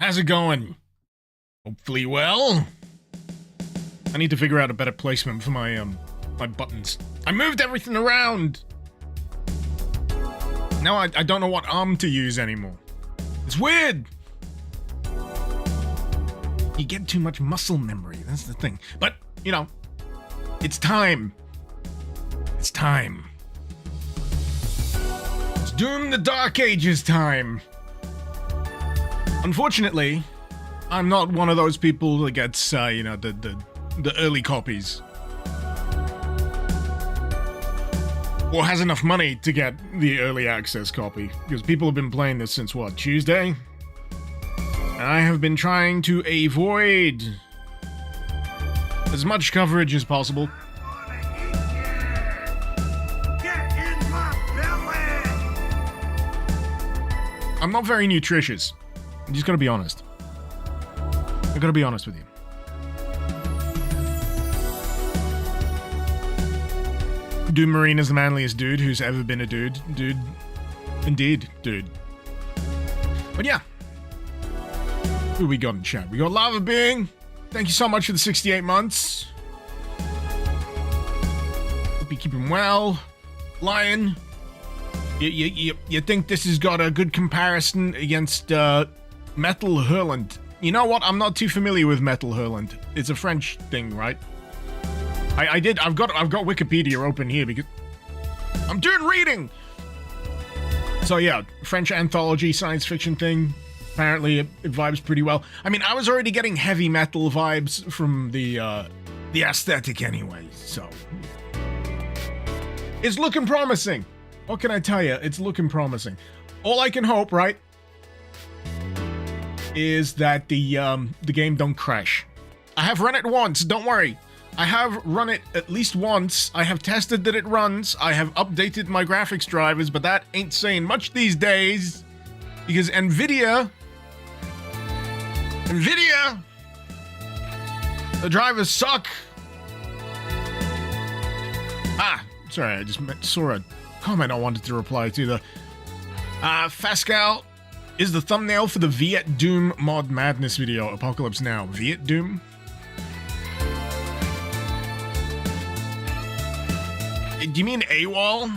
How's it going? Hopefully well. I need to figure out a better placement for my my buttons. I moved everything around. Now I don't know what arm to use anymore. It's weird. You get too much muscle memory, that's the thing. But, you know, it's time. It's time. It's Doom the Dark Ages time. Unfortunately, I'm not one of those people that gets, you know, the early copies. Or has enough money to get the early access copy. Because people have been playing this since, what, Tuesday? And I have been trying to avoid as much coverage as possible. I'm not very nutritious. I'm just gonna be honest. I gotta be honest with you. Doom Marine is the manliest dude who's ever been a dude. Dude. Indeed, dude. But yeah. Who we got in chat? We got Lava Being. Thank you so much for the 68 months. Hope you keep him well. Lion. You think this has got a good comparison against Metal Hurlant? You know what? I'm not too familiar with Metal Hurlant. It's a French thing, right? I've got Wikipedia open here because I'm doing reading. So yeah, French anthology science fiction thing. Apparently it vibes pretty well. I mean, I was already getting heavy metal vibes from the aesthetic anyway, so it's looking promising. What can I tell you? It's looking promising. All I can hope, right, is that the game don't crash. I have run it once, don't worry. I have run it at least once. I have tested that it runs. I have updated my graphics drivers, but that ain't saying much these days. Because Nvidia, the drivers suck. Ah, sorry, I just saw a comment I wanted to reply to. The Fascal is the thumbnail for the Viet Doom Mod Madness video. Apocalypse Now. Viet Doom? Do you mean AWOL?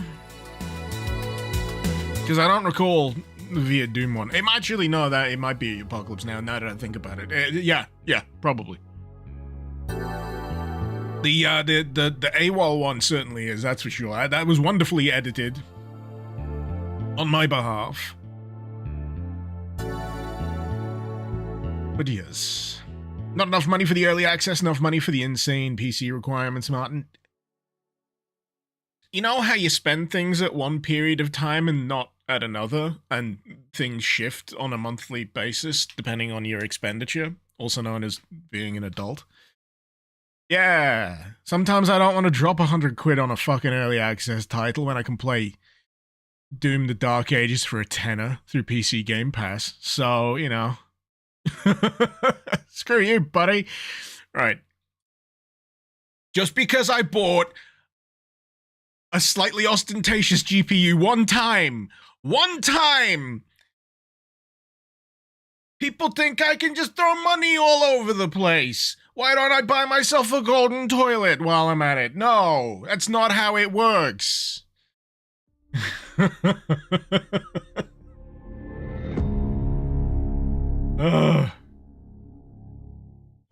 Because I don't recall the Viet Doom one. It might actually know that it might be Apocalypse Now that I think about it. Yeah, probably. The AWOL one certainly is, that's for sure. That was wonderfully edited on my behalf. But yes. Not enough money for the early access, enough money for the insane PC requirements, Martin. You know how you spend things at one period of time and not at another, and things shift on a monthly basis depending on your expenditure, also known as being an adult? Yeah, sometimes I don't want to drop 100 quid on a fucking early access title when I can play Doom the Dark Ages for a tenner through PC Game Pass, so, you know. Screw you, buddy. Right. Just because I bought a slightly ostentatious GPU one time, people think I can just throw money all over the place. Why don't I buy myself a golden toilet while I'm at it? No, that's not how it works. Ugh.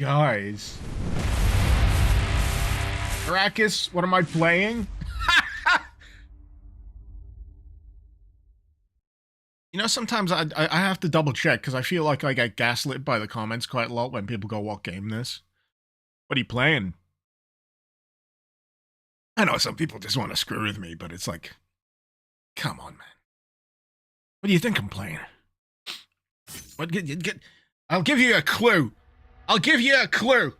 Guys. Arrakis, what am I playing? You know, sometimes I have to double check because I feel like I get gaslit by the comments quite a lot when people go, what game this? What are you playing? I know some people just want to screw with me, but it's like, come on, man. What do you think I'm playing? What? I'll give you a clue. I'll give you a clue.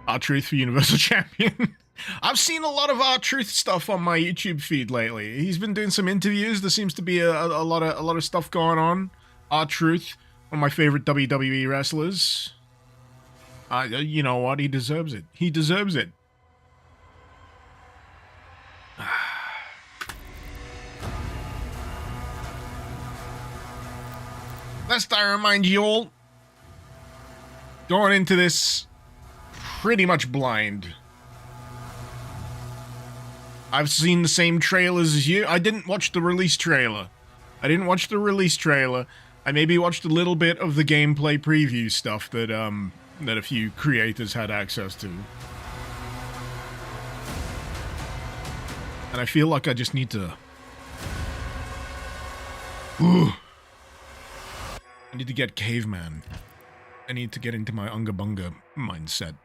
R-Truth for Universal Champion. I've seen a lot of R-Truth stuff on my YouTube feed lately. He's been doing some interviews. There seems to be a lot of stuff going on. R-Truth, one of my favorite WWE wrestlers. You know what? He deserves it. He deserves it. Lest I remind you all, going into this pretty much blind. I've seen the same trailers as you. I didn't watch the release trailer. I maybe watched a little bit of the gameplay preview stuff that that a few creators had access to. And I feel like I just need to... Ooh. I need to get caveman. I need to get into my Unga Bunga mindset.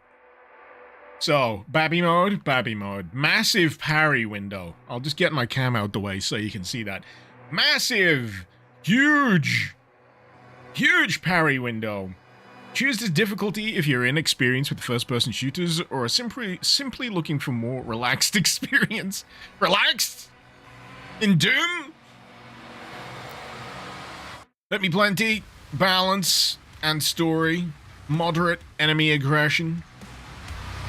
So, Babby mode. Massive parry window. I'll just get my cam out the way so you can see that. Massive! Huge parry window. Choose this difficulty if you're inexperienced with first-person shooters or are simply looking for more relaxed experience. Relaxed? In Doom? Let me plenty. Balance and story. Moderate enemy aggression.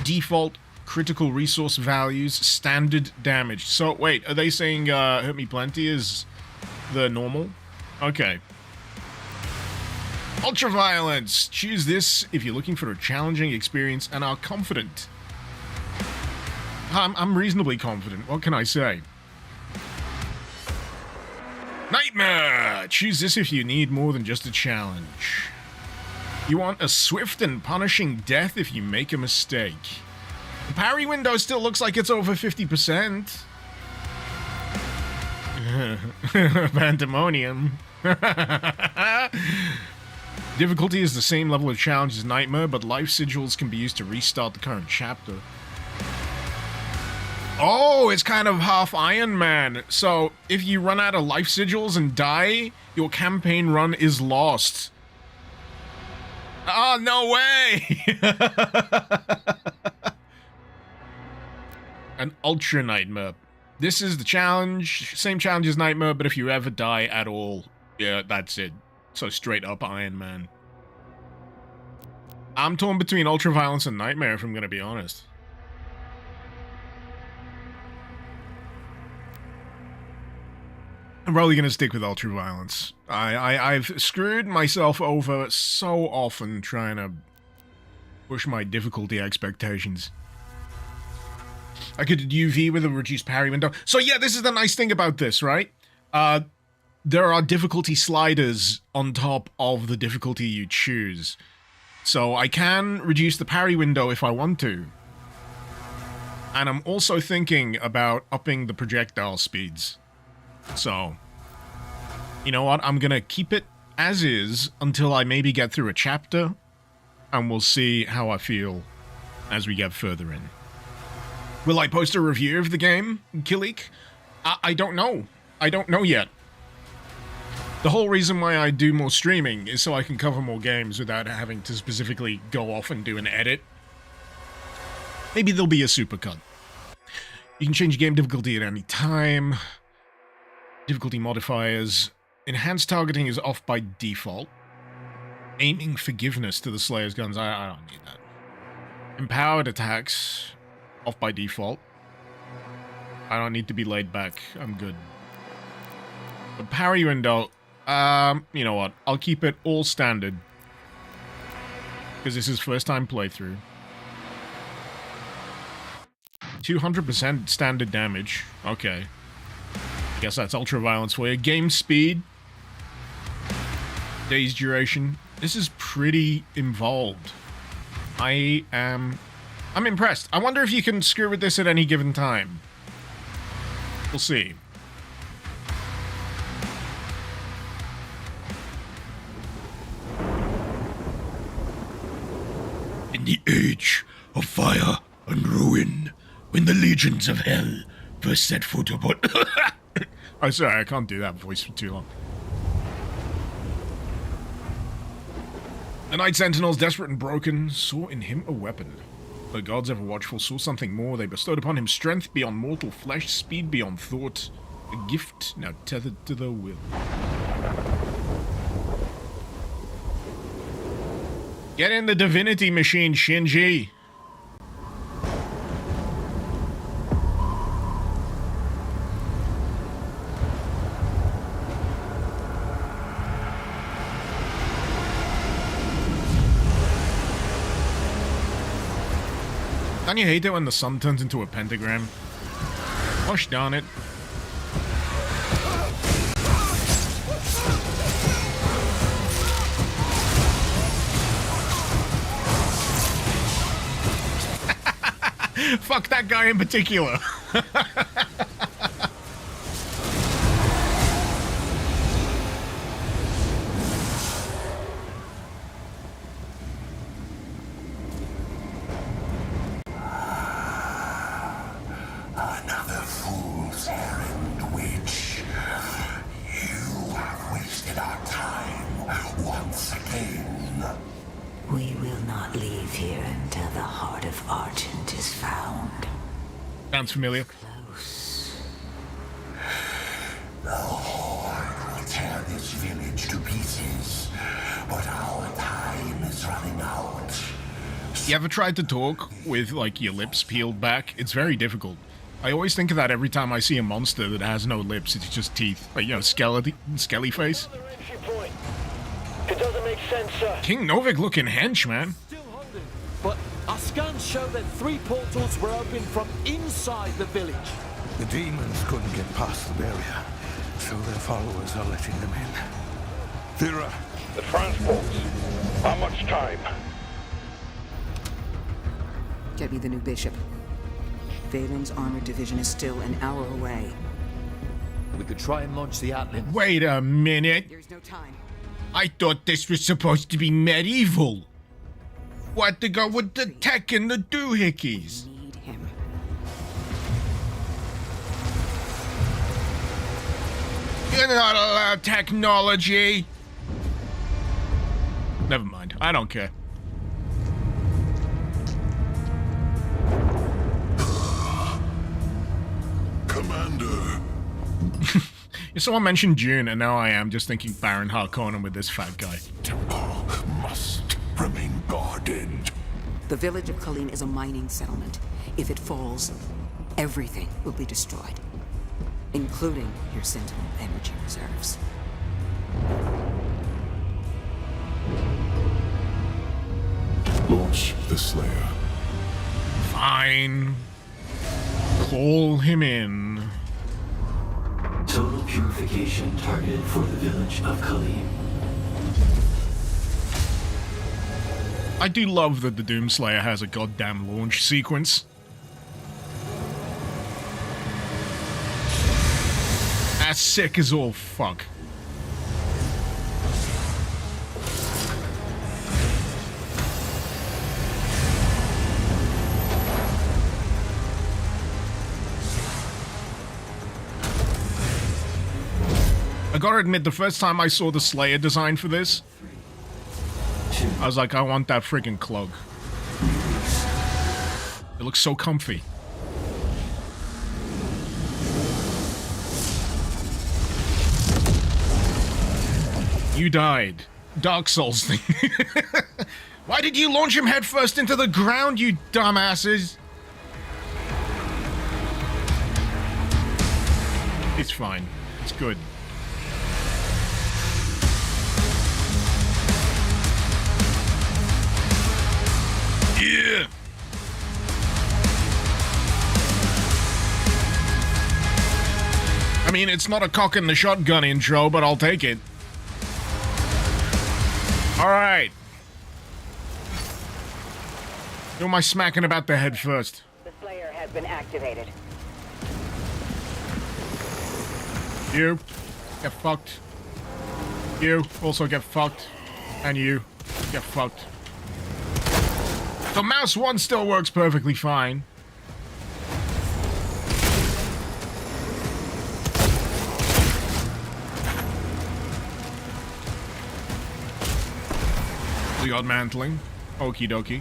Default critical resource values. Standard damage. So, wait, are they saying hurt me plenty is the normal? Okay. Ultraviolence. Choose this if you're looking for a challenging experience and are confident. I'm reasonably confident. What can I say? Nightmare. Choose this if you need more than just a challenge. You want a swift and punishing death if you make a mistake. The parry window still looks like it's over 50%. Pandemonium. Difficulty is the same level of challenge as Nightmare, but life sigils can be used to restart the current chapter. Oh, it's kind of half Iron Man. So, if you run out of life sigils and die, your campaign run is lost. Oh, no way! An Ultra Nightmare. This is the challenge. Same challenge as Nightmare, but if you ever die at all, yeah, that's it. So straight up Iron Man. I'm torn between Ultraviolence and Nightmare, if I'm going to be honest. I'm probably going to stick with Ultraviolence. I've screwed myself over so often trying to push my difficulty expectations. I could do UV with a reduced parry window. So yeah, this is the nice thing about this, right? There are difficulty sliders on top of the difficulty you choose. So I can reduce the parry window if I want to. And I'm also thinking about upping the projectile speeds. So, you know what? I'm gonna keep it as is until I maybe get through a chapter. And we'll see how I feel as we get further in. Will I post a review of the game, Killik? I don't know. I don't know yet. The whole reason why I do more streaming is so I can cover more games without having to specifically go off and do an edit. Maybe there'll be a supercut. You can change game difficulty at any time. Difficulty modifiers. Enhanced targeting is off by default. Aiming forgiveness to the Slayer's guns. I don't need that. Empowered attacks. Off by default. I don't need to be laid back. I'm good. The parry window. You know what? I'll keep it all standard. Because this is first time playthrough. 200% standard damage. Okay. Guess that's ultraviolence for you. Game speed. Days duration. This is pretty involved. I'm impressed. I wonder if you can screw with this at any given time. We'll see. In the age of fire and ruin, when the legions of hell first set foot upon... Oh, sorry, I can't do that voice for too long. The Night Sentinels, desperate and broken, saw in him a weapon. The gods ever watchful saw something more. They bestowed upon him strength beyond mortal flesh, speed beyond thought, a gift now tethered to the will. Get in the divinity machine, Shinji! Don't you hate it when the sun turns into a pentagram? Gosh darn it. Fuck that guy in particular. Another fool's errand, witch. You have wasted our time once again. We will not leave here until the heart of Argent is found. Sounds familiar. Close. The Horde will tear this village to pieces, but our time is running out. You ever tried to talk with, like, your lips peeled back? It's very difficult. I always think of that every time I see a monster that has no lips, it's just teeth. Like, you know, skelly face. It doesn't make sense, sir. King Novik looking hench, man. Still holding, but our scans show that 3 portals were opened from inside the village. The demons couldn't get past the barrier, so their followers are letting them in. Thera. The transports. How much time? Get me the new bishop. Valen's armored division is still an hour away. We could try and launch the Atlan. Wait a minute. There's no time. I thought this was supposed to be medieval. What to go with the tech and the doohickeys? Need him. You're not allowed technology. Never mind. I don't care. Commander. Someone mentioned June, and now I am just thinking Baron Harkonnen with this fat guy. Temple must remain guarded. The village of Colleen is a mining settlement. If it falls, everything will be destroyed, including your Sentinel energy reserves. Launch the Slayer. Fine. Call him in. Total purification targeted for the village of Kalim. I do love that the Doomslayer has a goddamn launch sequence. As sick as all fuck. I gotta admit, the first time I saw the Slayer design for this, I was like, I want that friggin' cloak. It looks so comfy. You died. Dark Souls thing. Why did you launch him headfirst into the ground, you dumbasses? It's fine. It's good. Yeah. I mean, it's not a cock in the shotgun intro, but I'll take it. Alright. Who am I smacking about the head first? The Slayer has been activated. You. Get fucked. You also get fucked. And you. Get fucked. The mouse one still works perfectly fine. We got mantling. Okie dokie.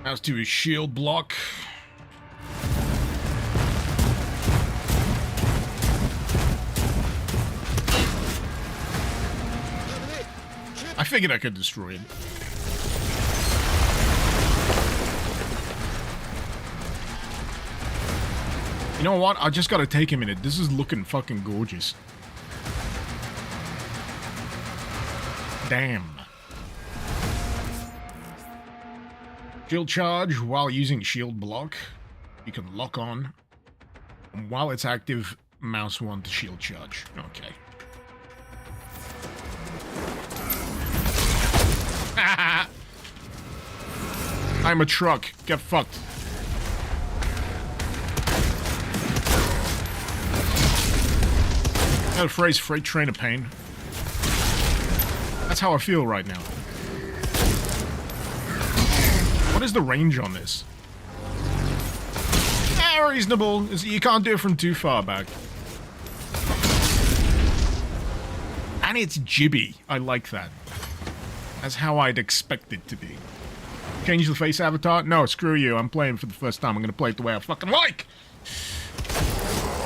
Mouse to his shield block. I figured I could destroy it. You know what? I just gotta take a minute. This is looking fucking gorgeous. Shield charge while using shield block. You can lock on. And while it's active, mouse 1 to shield charge. Okay. I'm a truck. Get fucked. That phrase, freight train of pain. That's how I feel right now. What is the range on this? Reasonable. You can't do it from too far back. And it's jibby. I like that. That's how I'd expect it to be. Change the face avatar? No, screw you. I'm playing for the first time. I'm going to play it the way I fucking like.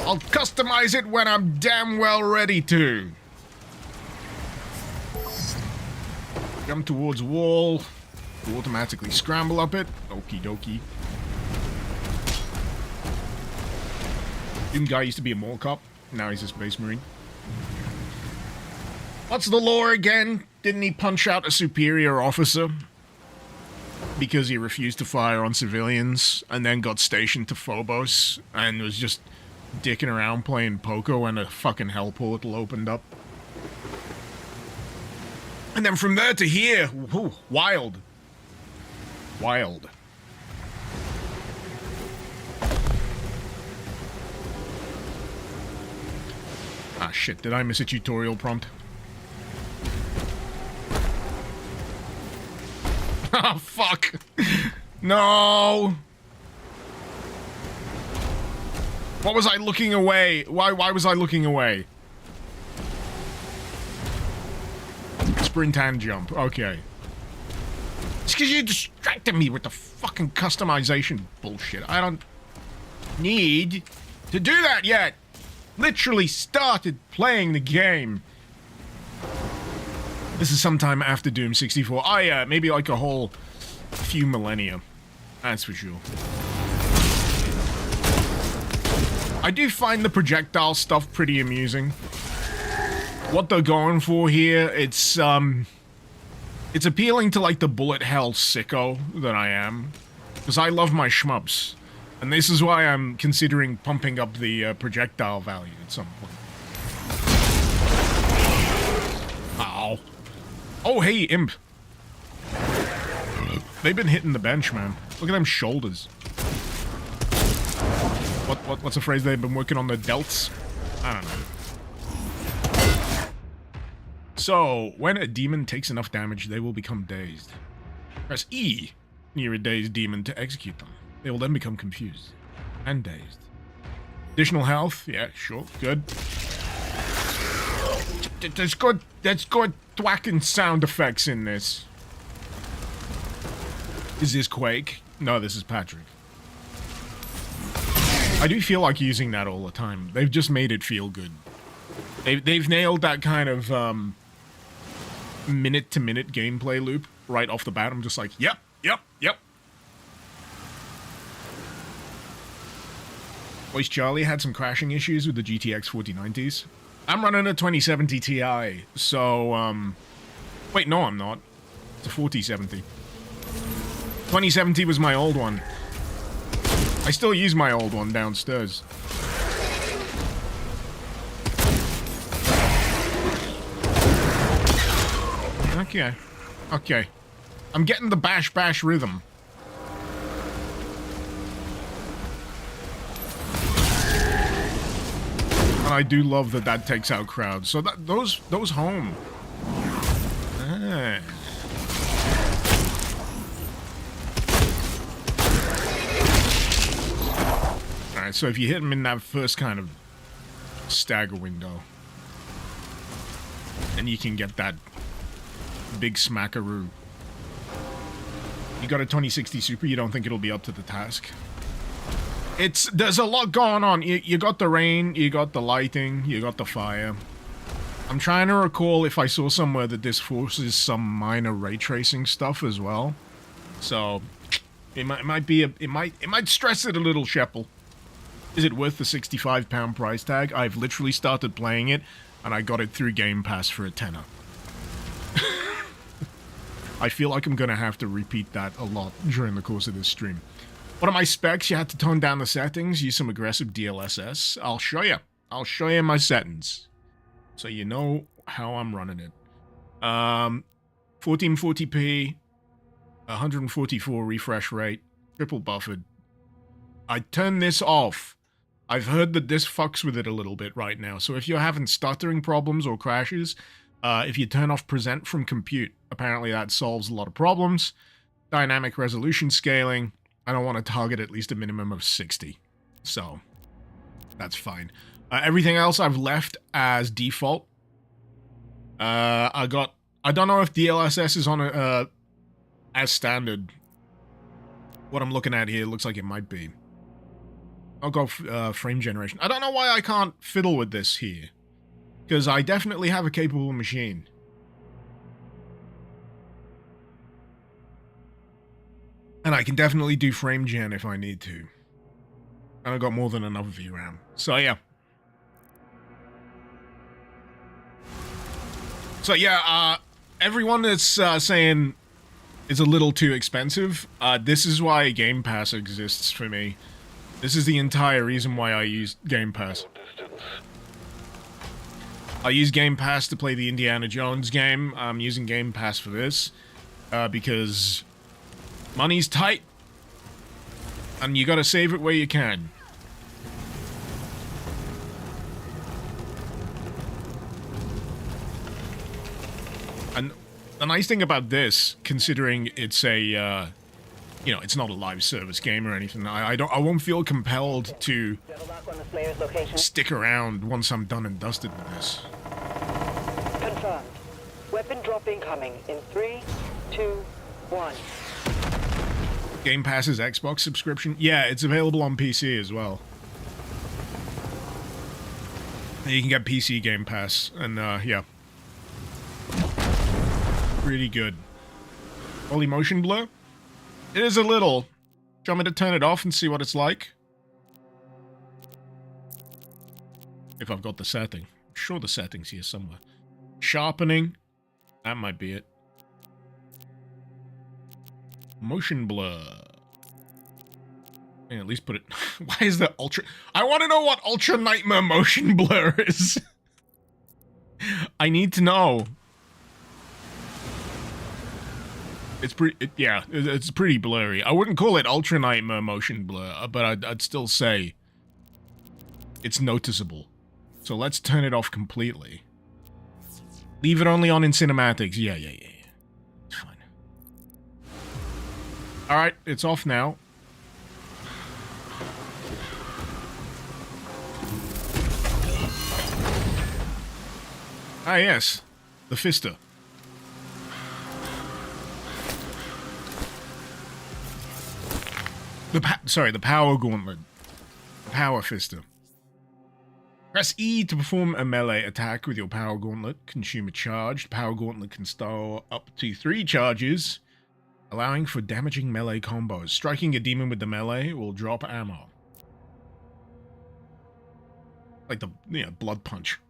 I'll customize it when I'm damn well ready to. Jump towards wall. To automatically scramble up it. Okie dokie. Doom guy used to be a mall cop. Now he's a space marine. What's the lore again? Didn't he punch out a superior officer? Because he refused to fire on civilians and then got stationed to Phobos and was just dicking around playing poker when a fucking hell portal opened up. And then from there to here, whoo, wild. Wild. Ah, shit, did I miss a tutorial prompt? Oh, fuck. No. What was I looking away? Why was I looking away? Sprint and jump. Okay. It's because you distracted me with the fucking customization bullshit. I don't need to do that yet. Literally started playing the game. This is sometime after Doom 64. Oh yeah, maybe like a whole few millennia. That's for sure. I do find the projectile stuff pretty amusing. What they're going for here, it's appealing to like the bullet hell sicko that I am. Because I love my shmups. And this is why I'm considering pumping up the projectile value at some point. Ow. Oh, hey, imp. They've been hitting the bench, man. Look at them shoulders. What's the phrase? They've been working on the delts? I don't know. So, when a demon takes enough damage, they will become dazed. Press E near a dazed demon to execute them. They will then become confused and dazed. Additional health? Yeah, sure, good. There's good thwacking sound effects in this. Is this Quake? No, this is Patrick. I do feel like using that all the time. They've just made it feel good. They've nailed that kind of minute-to-minute gameplay loop right off the bat. I'm just like, yep. Voice Charlie had some crashing issues with the GTX 4090s. I'm running a 2070 Ti, so, wait, no, I'm not. It's a 4070. 2070 was my old one. I still use my old one downstairs. Okay. I'm getting the bash rhythm. And I do love that takes out crowds. So that those home. Ah. Alright, so if you hit him in that first kind of stagger window, and you can get that big smackaroo. You got a 2060 Super, you don't think it'll be up to the task? There's a lot going on. You got the rain, you got the lighting, you got the fire. I'm trying to recall if I saw somewhere that this forces some minor ray tracing stuff as well. So it might stress it a little, Sheppel. Is it worth the £65 price tag? I've literally started playing it, and I got it through Game Pass for a tenner. I feel like I'm gonna have to repeat that a lot during the course of this stream. What are my specs? You had to tone down the settings, use some aggressive DLSS. I'll show you. I'll show you my settings, so you know how I'm running it. 1440p, 144 refresh rate, triple buffered. I turn this off. I've heard that this fucks with it a little bit right now, so if you're having stuttering problems or crashes, if you turn off present from compute, apparently that solves a lot of problems. Dynamic resolution scaling, I don't want to target at least a minimum of 60, so that's fine. Everything else I've left as default. I don't know if DLSS is on as standard. What I'm looking at here looks like it might be. I'll go frame generation. I don't know why I can't fiddle with this here, because I definitely have a capable machine. And I can definitely do frame gen if I need to. And I got more than enough VRAM. So yeah. So yeah, everyone that's saying it's a little too expensive, this is why Game Pass exists for me. This is the entire reason why I use Game Pass. I use Game Pass to play the Indiana Jones game. I'm using Game Pass for this, because money's tight, and you gotta save it where you can. And the nice thing about this, considering it's a, you know, it's not a live service game or anything, I won't feel compelled to stick around once I'm done and dusted with this. Confirmed. Weapon drop incoming in 3, 2, 1. Game Pass's Xbox subscription? Yeah, it's available on PC as well. You can get PC Game Pass, and yeah. Really good. Holy motion blur? It is a little. Do you want me to turn it off and see what it's like? If I've got the setting. I'm sure the setting's here somewhere. Sharpening. That might be it. Motion blur. Yeah, at least put it... Why is that ultra... I want to know what Ultra Nightmare motion blur is. I need to know. It's pretty... yeah, it's pretty blurry. I wouldn't call it Ultra Nightmare motion blur, but I'd still say it's noticeable. So let's turn it off completely. Leave it only on in cinematics. Yeah. It's fine. Alright, it's off now. Ah, yes. The Fister. The Power Gauntlet. Power Fister. Press E to perform a melee attack with your Power Gauntlet. Consume a charge. The Power Gauntlet can store up to 3 charges, allowing for damaging melee combos. Striking a demon with the melee will drop ammo. Like the, you know, blood punch.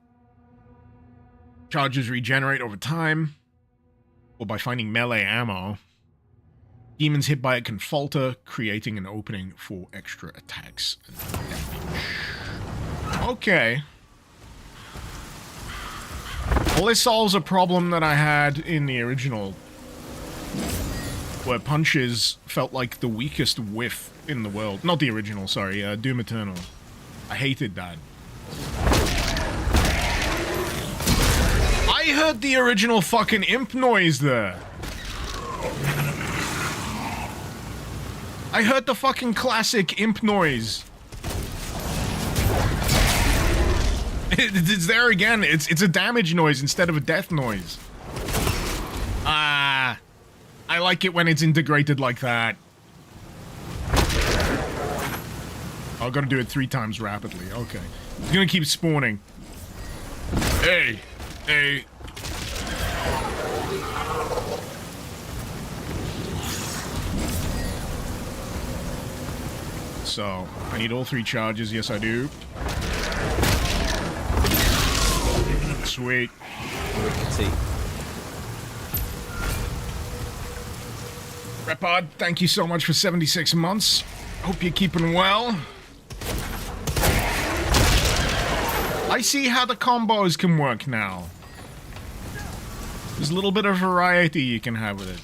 Charges regenerate over time, or by finding melee ammo. Demons hit by it can falter, creating an opening for extra attacks and damage. Okay. Well, this solves a problem that I had in the original, where punches felt like the weakest whiff in the world. Not the original, sorry, Doom Eternal. I hated that. I heard the original fucking imp noise there. I heard the fucking classic imp noise. It's there again. It's a damage noise instead of a death noise. I like it when it's integrated like that. I've got to do it 3 times rapidly. Okay. It's gonna keep spawning. Hey. So, I need all 3 charges. Yes, I do. Sweet. See. Repard, thank you so much for 76 months. Hope you're keeping well. I see how the combos can work now. There's a little bit of variety you can have with it.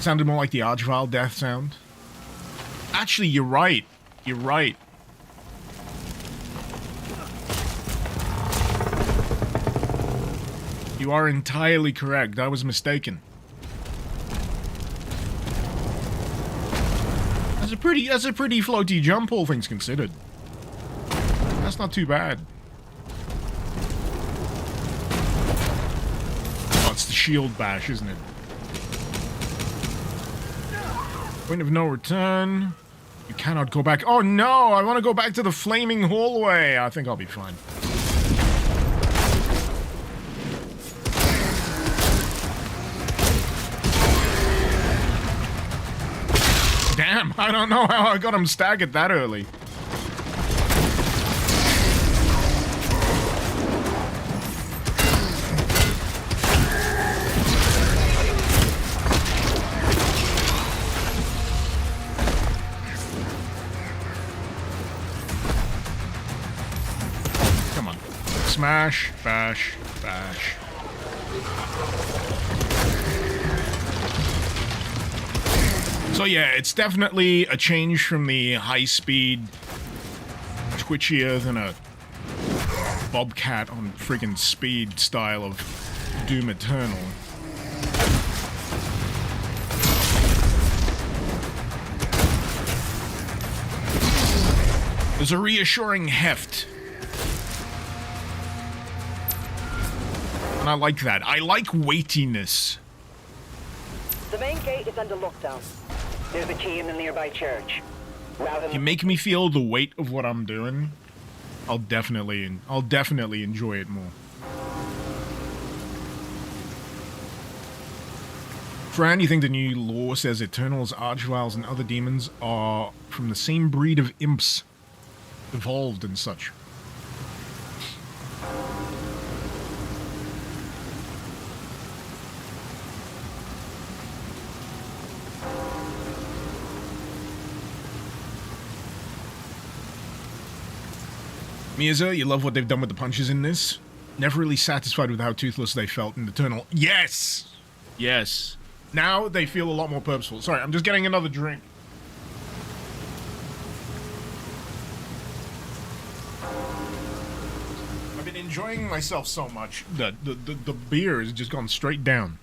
Sounded more like the Archvile death sound. Actually, you're right. You're right. You are entirely correct. I was mistaken. That's a pretty floaty jump, all things considered. That's not too bad. Oh, it's the shield bash, isn't it? Point of no return. You cannot go back. Oh no, I want to go back to the flaming hallway. I think I'll be fine. Damn, I don't know how I got him staggered that early. Come on. Smash, bash, bash. So yeah, it's definitely a change from the high-speed, twitchier than a bobcat on friggin' speed style of Doom Eternal. There's a reassuring heft. And I like that. I like weightiness. The main gate is under lockdown. There's a key in the nearby church. If you make me feel the weight of what I'm doing, I'll definitely enjoy it more. Fran, you think the new lore says Eternals, Archviles, and other demons are from the same breed of imps, evolved and such? Miyaza, you love what they've done with the punches in this? Never really satisfied with how toothless they felt in Eternal. Yes! Yes. Now they feel a lot more purposeful. Sorry, I'm just getting another drink. I've been enjoying myself so much that the beer has just gone straight down.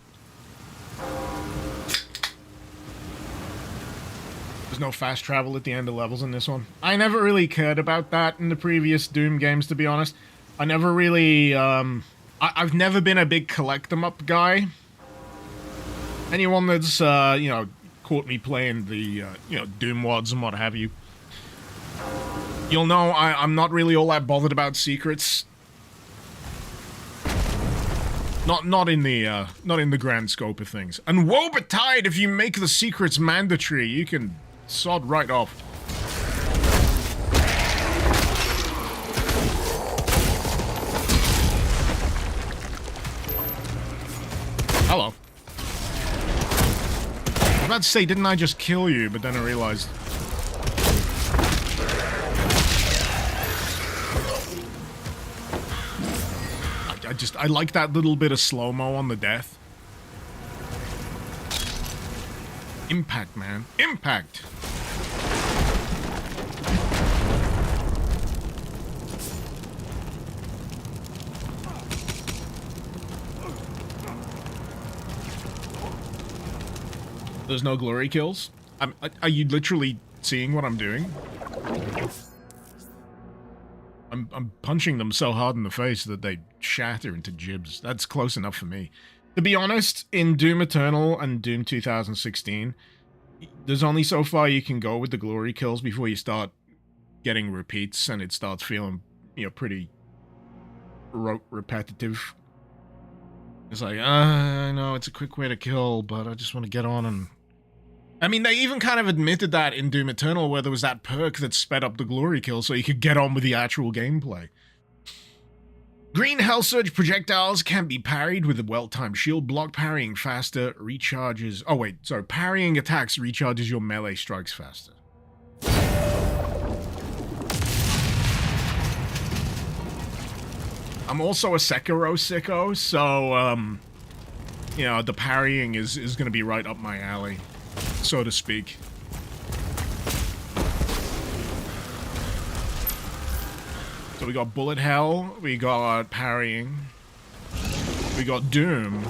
There's no fast travel at the end of levels in this one. I never really cared about that in the previous Doom games, to be honest. I never really, I've never been a big collect-em-up guy. Anyone that's, you know, caught me playing the, you know, Doom WODs and what have you, you'll know I'm not really all that bothered about secrets. Not in the grand scope of things. And woe betide if you make the secrets mandatory. You can sod right off. Hello. I was about to say, didn't I just kill you? But then I realized. I like that little bit of slow-mo on the death. Impact, man. Impact! There's no glory kills? Are you literally seeing what I'm doing? I'm punching them so hard in the face that they shatter into gibs. That's close enough for me. To be honest, in Doom Eternal and Doom 2016, there's only so far you can go with the glory kills before you start getting repeats and it starts feeling, you know, pretty repetitive. It's like, I know it's a quick way to kill, but I just want to get on and... I mean, they even kind of admitted that in Doom Eternal, where there was that perk that sped up the glory kill so you could get on with the actual gameplay. Green Hell Surge projectiles can be parried with a well-timed shield block. Parrying faster recharges... Oh wait, sorry. Parrying attacks recharges your melee strikes faster. I'm also a Sekiro sicko, so, you know, the parrying is going to be right up my alley, so to speak. So we got Bullet Hell, we got parrying, we got Doom.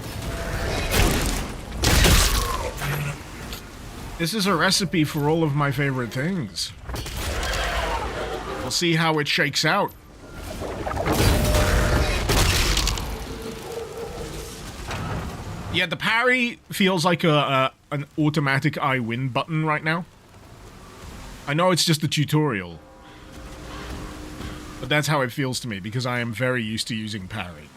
This is a recipe for all of my favorite things. We'll see how it shakes out. Yeah, the parry feels like an automatic I win button right now. I know it's just a tutorial, but that's how it feels to me because I am very used to using parry.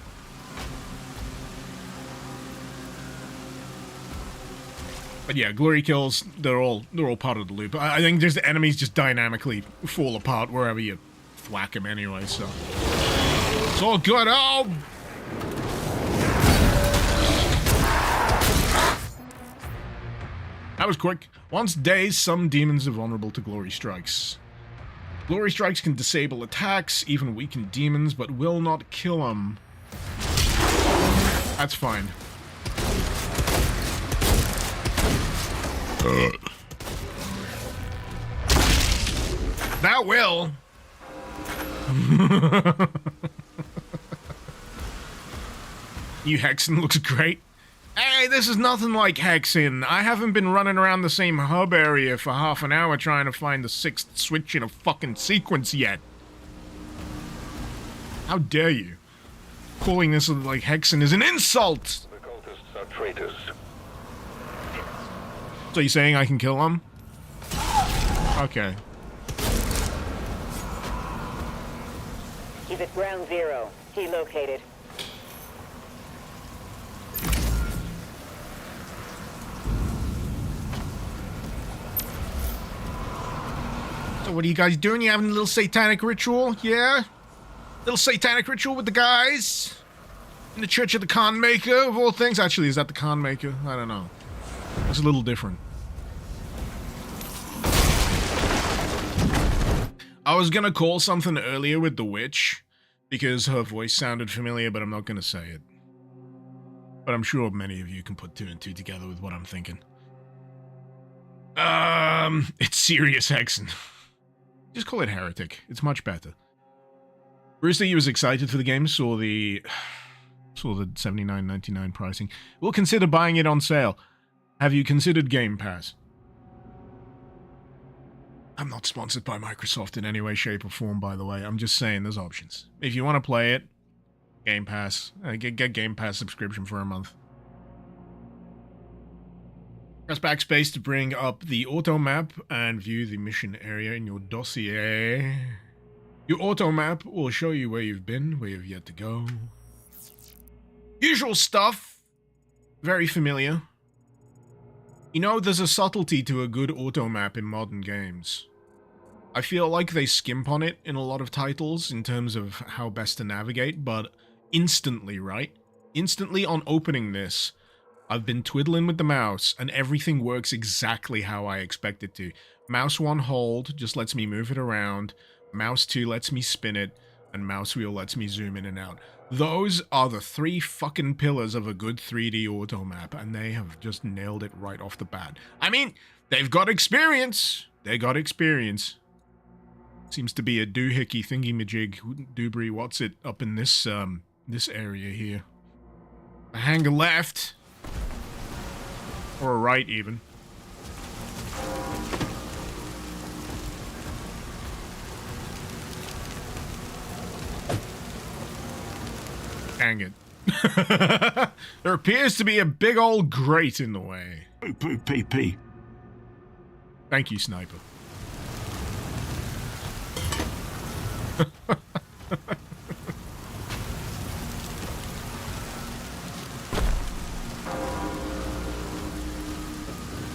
But yeah, glory kills, they're all part of the loop. I think just the enemies just dynamically fall apart wherever you whack them anyway, so it's all good. Oh! That was quick. Once dazed, some demons are vulnerable to glory strikes. Glory strikes can disable attacks, even weaken demons, but will not kill them. That's fine. That will. New Hexen looks great. Hey, this is nothing like Hexen. I haven't been running around the same hub area for half an hour trying to find the 6th switch in a fucking sequence yet. How dare you? Calling this like Hexen is an insult! The cultists are traitors. So you're saying I can kill them? Okay. He's at ground zero. He located. So what are you guys doing? You having a little satanic ritual? Yeah? Little satanic ritual with the guys? In the Church of the Khan Maker, of all things? Actually, is that the Khan Maker? I don't know. It's a little different. I was gonna call something earlier with the witch, because her voice sounded familiar, but I'm not gonna say it. But I'm sure many of you can put 2 and 2 together with what I'm thinking. It's Serious Hexen. Just call it Heretic. It's much better. Rooster, you was excited for the game, saw the $79.99 pricing. We'll consider buying it on sale. Have you considered Game Pass? I'm not sponsored by Microsoft in any way, shape, or form, by the way. I'm just saying there's options. If you want to play it, Game Pass. Get Game Pass subscription for a month. Press backspace to bring up the auto map and view the mission area in your dossier. Your auto map will show you where you've been, where you've yet to go. Usual stuff. Very familiar. You know, there's a subtlety to a good auto map in modern games. I feel like they skimp on it in a lot of titles in terms of how best to navigate, but instantly, right? Instantly on opening this, I've been twiddling with the mouse, and everything works exactly how I expect it to. Mouse 1 hold just lets me move it around, mouse 2 lets me spin it, and mouse wheel lets me zoom in and out. Those are the 3 fucking pillars of a good 3D auto map, and they have just nailed it right off the bat. I mean, they've got experience. They got experience. Seems to be a doohickey thingy-majig, doobry, what's it, up in this, this area here. A hanger left. Or a right, even. Dang it. There appears to be a big old grate in the way. P. Thank you, Sniper.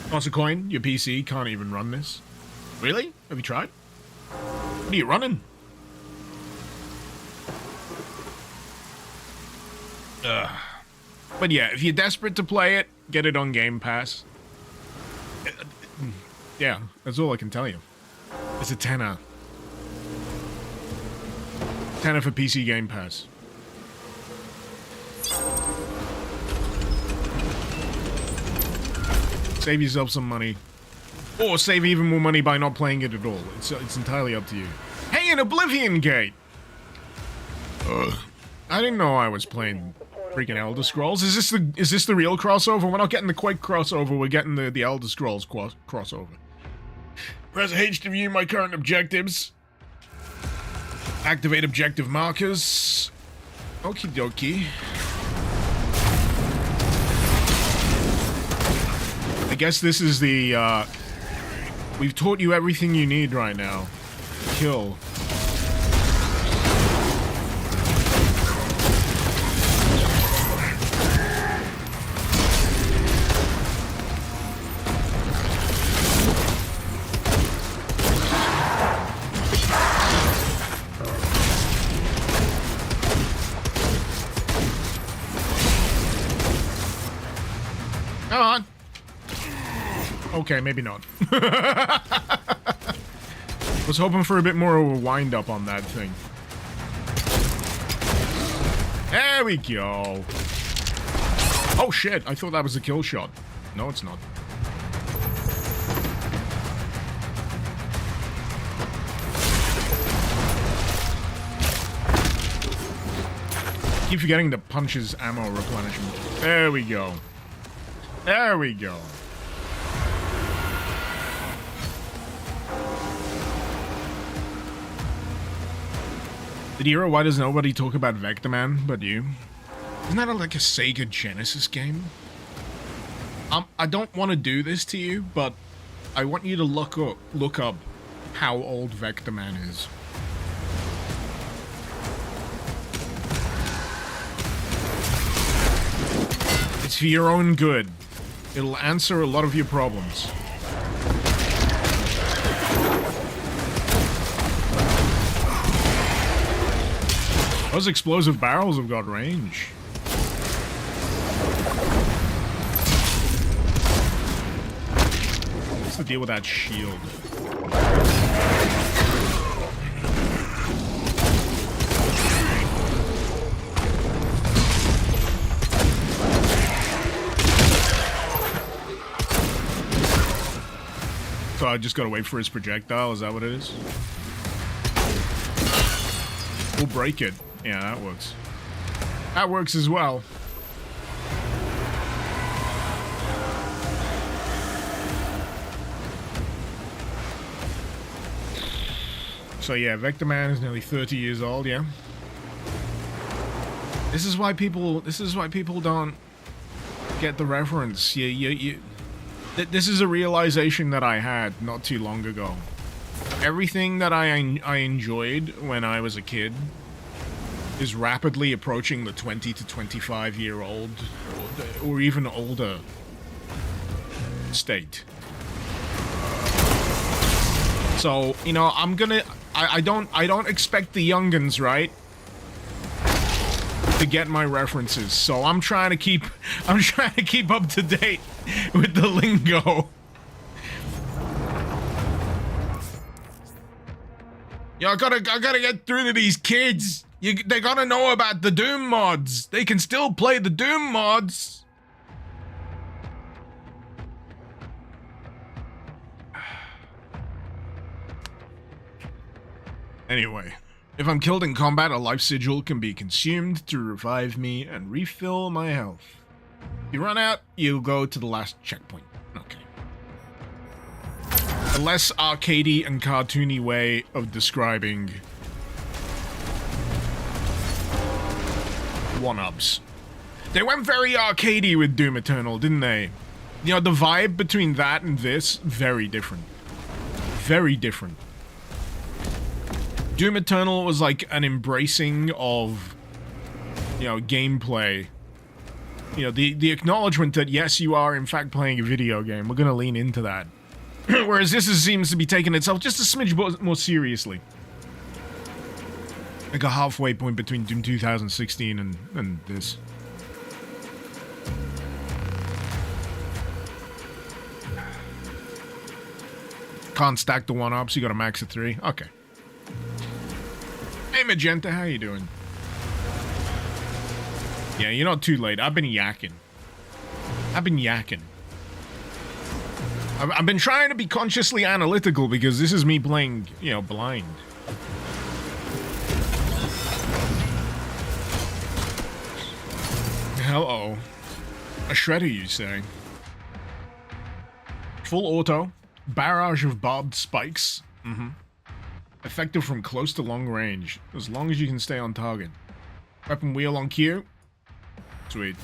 Toss a coin, your PC can't even run this. Really? Have you tried? What are you running? But yeah, if you're desperate to play it, get it on Game Pass. Yeah, that's all I can tell you. It's a tenner. Tenner for PC Game Pass. Save yourself some money. Or save even more money by not playing it at all. It's entirely up to you. Hey, an Oblivion Gate! I didn't know I was playing freaking Elder Scrolls. Is this the real crossover? We're not getting the Quake crossover, we're getting the Elder Scrolls crossover. Press H to view my current objectives. Activate objective markers. Okie dokie. I guess this is the, we've taught you everything you need right now. Kill. Come on. Okay, maybe not. Was hoping for a bit more of a wind-up on that thing. There we go. Oh shit, I thought that was a kill shot. No, it's not. Keep forgetting to punch his ammo replenishment. There we go. There we go. Did why does nobody talk about Vector Man but you? Isn't that like a Sega Genesis game? I don't want to do this to you, but I want you to look up how old Vector Man is. It's for your own good. It'll answer a lot of your problems. Those explosive barrels have got range. What's the deal with that shield? So I just gotta wait for his projectile, is that what it is? We'll break it. Yeah, that works. That works as well. So yeah, Vector Man is nearly 30 years old, yeah. This is why people don't get the reference. This is a realization that I had not too long ago. Everything that I enjoyed when I was a kid is rapidly approaching the 20 to 25 year old or even older state. So, you know, I don't expect the youngins, right, to get my references. So I'm trying to keep up to date with the lingo. Yo, I gotta get through to these kids. They gotta know about the Doom mods. They can still play the Doom mods. Anyway, if I'm killed in combat, a life sigil can be consumed to revive me and refill my health. If you run out, you'll go to the last checkpoint. Okay. A less arcadey and cartoony way of describing one-ups. They went very arcadey with Doom Eternal, didn't they? You know, the vibe between that and this, very different. Very different. Doom Eternal was like an embracing of, you know, gameplay. You know, the acknowledgement that, yes, you are in fact playing a video game. We're gonna lean into that. Whereas this seems to be taking itself just a smidge more seriously. Like a halfway point between Doom 2016 and this. Can't stack the 1-ups, you got a max of 3. Okay. Hey Magenta, how you doing? Yeah, you're not too late. I've been yakking. I've been trying to be consciously analytical because this is me playing, you know, blind. Hello. A shredder, you say? Full auto. Barrage of barbed spikes. Effective from close to long range. As long as you can stay on target. Weapon wheel on cue. Sweet.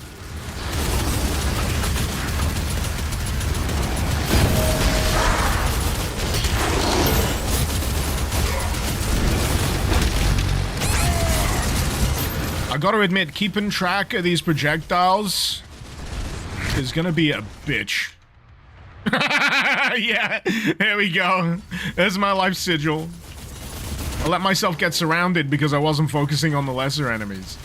I gotta admit, keeping track of these projectiles is gonna be a bitch. Yeah, there we go. There's my life sigil. I let myself get surrounded because I wasn't focusing on the lesser enemies.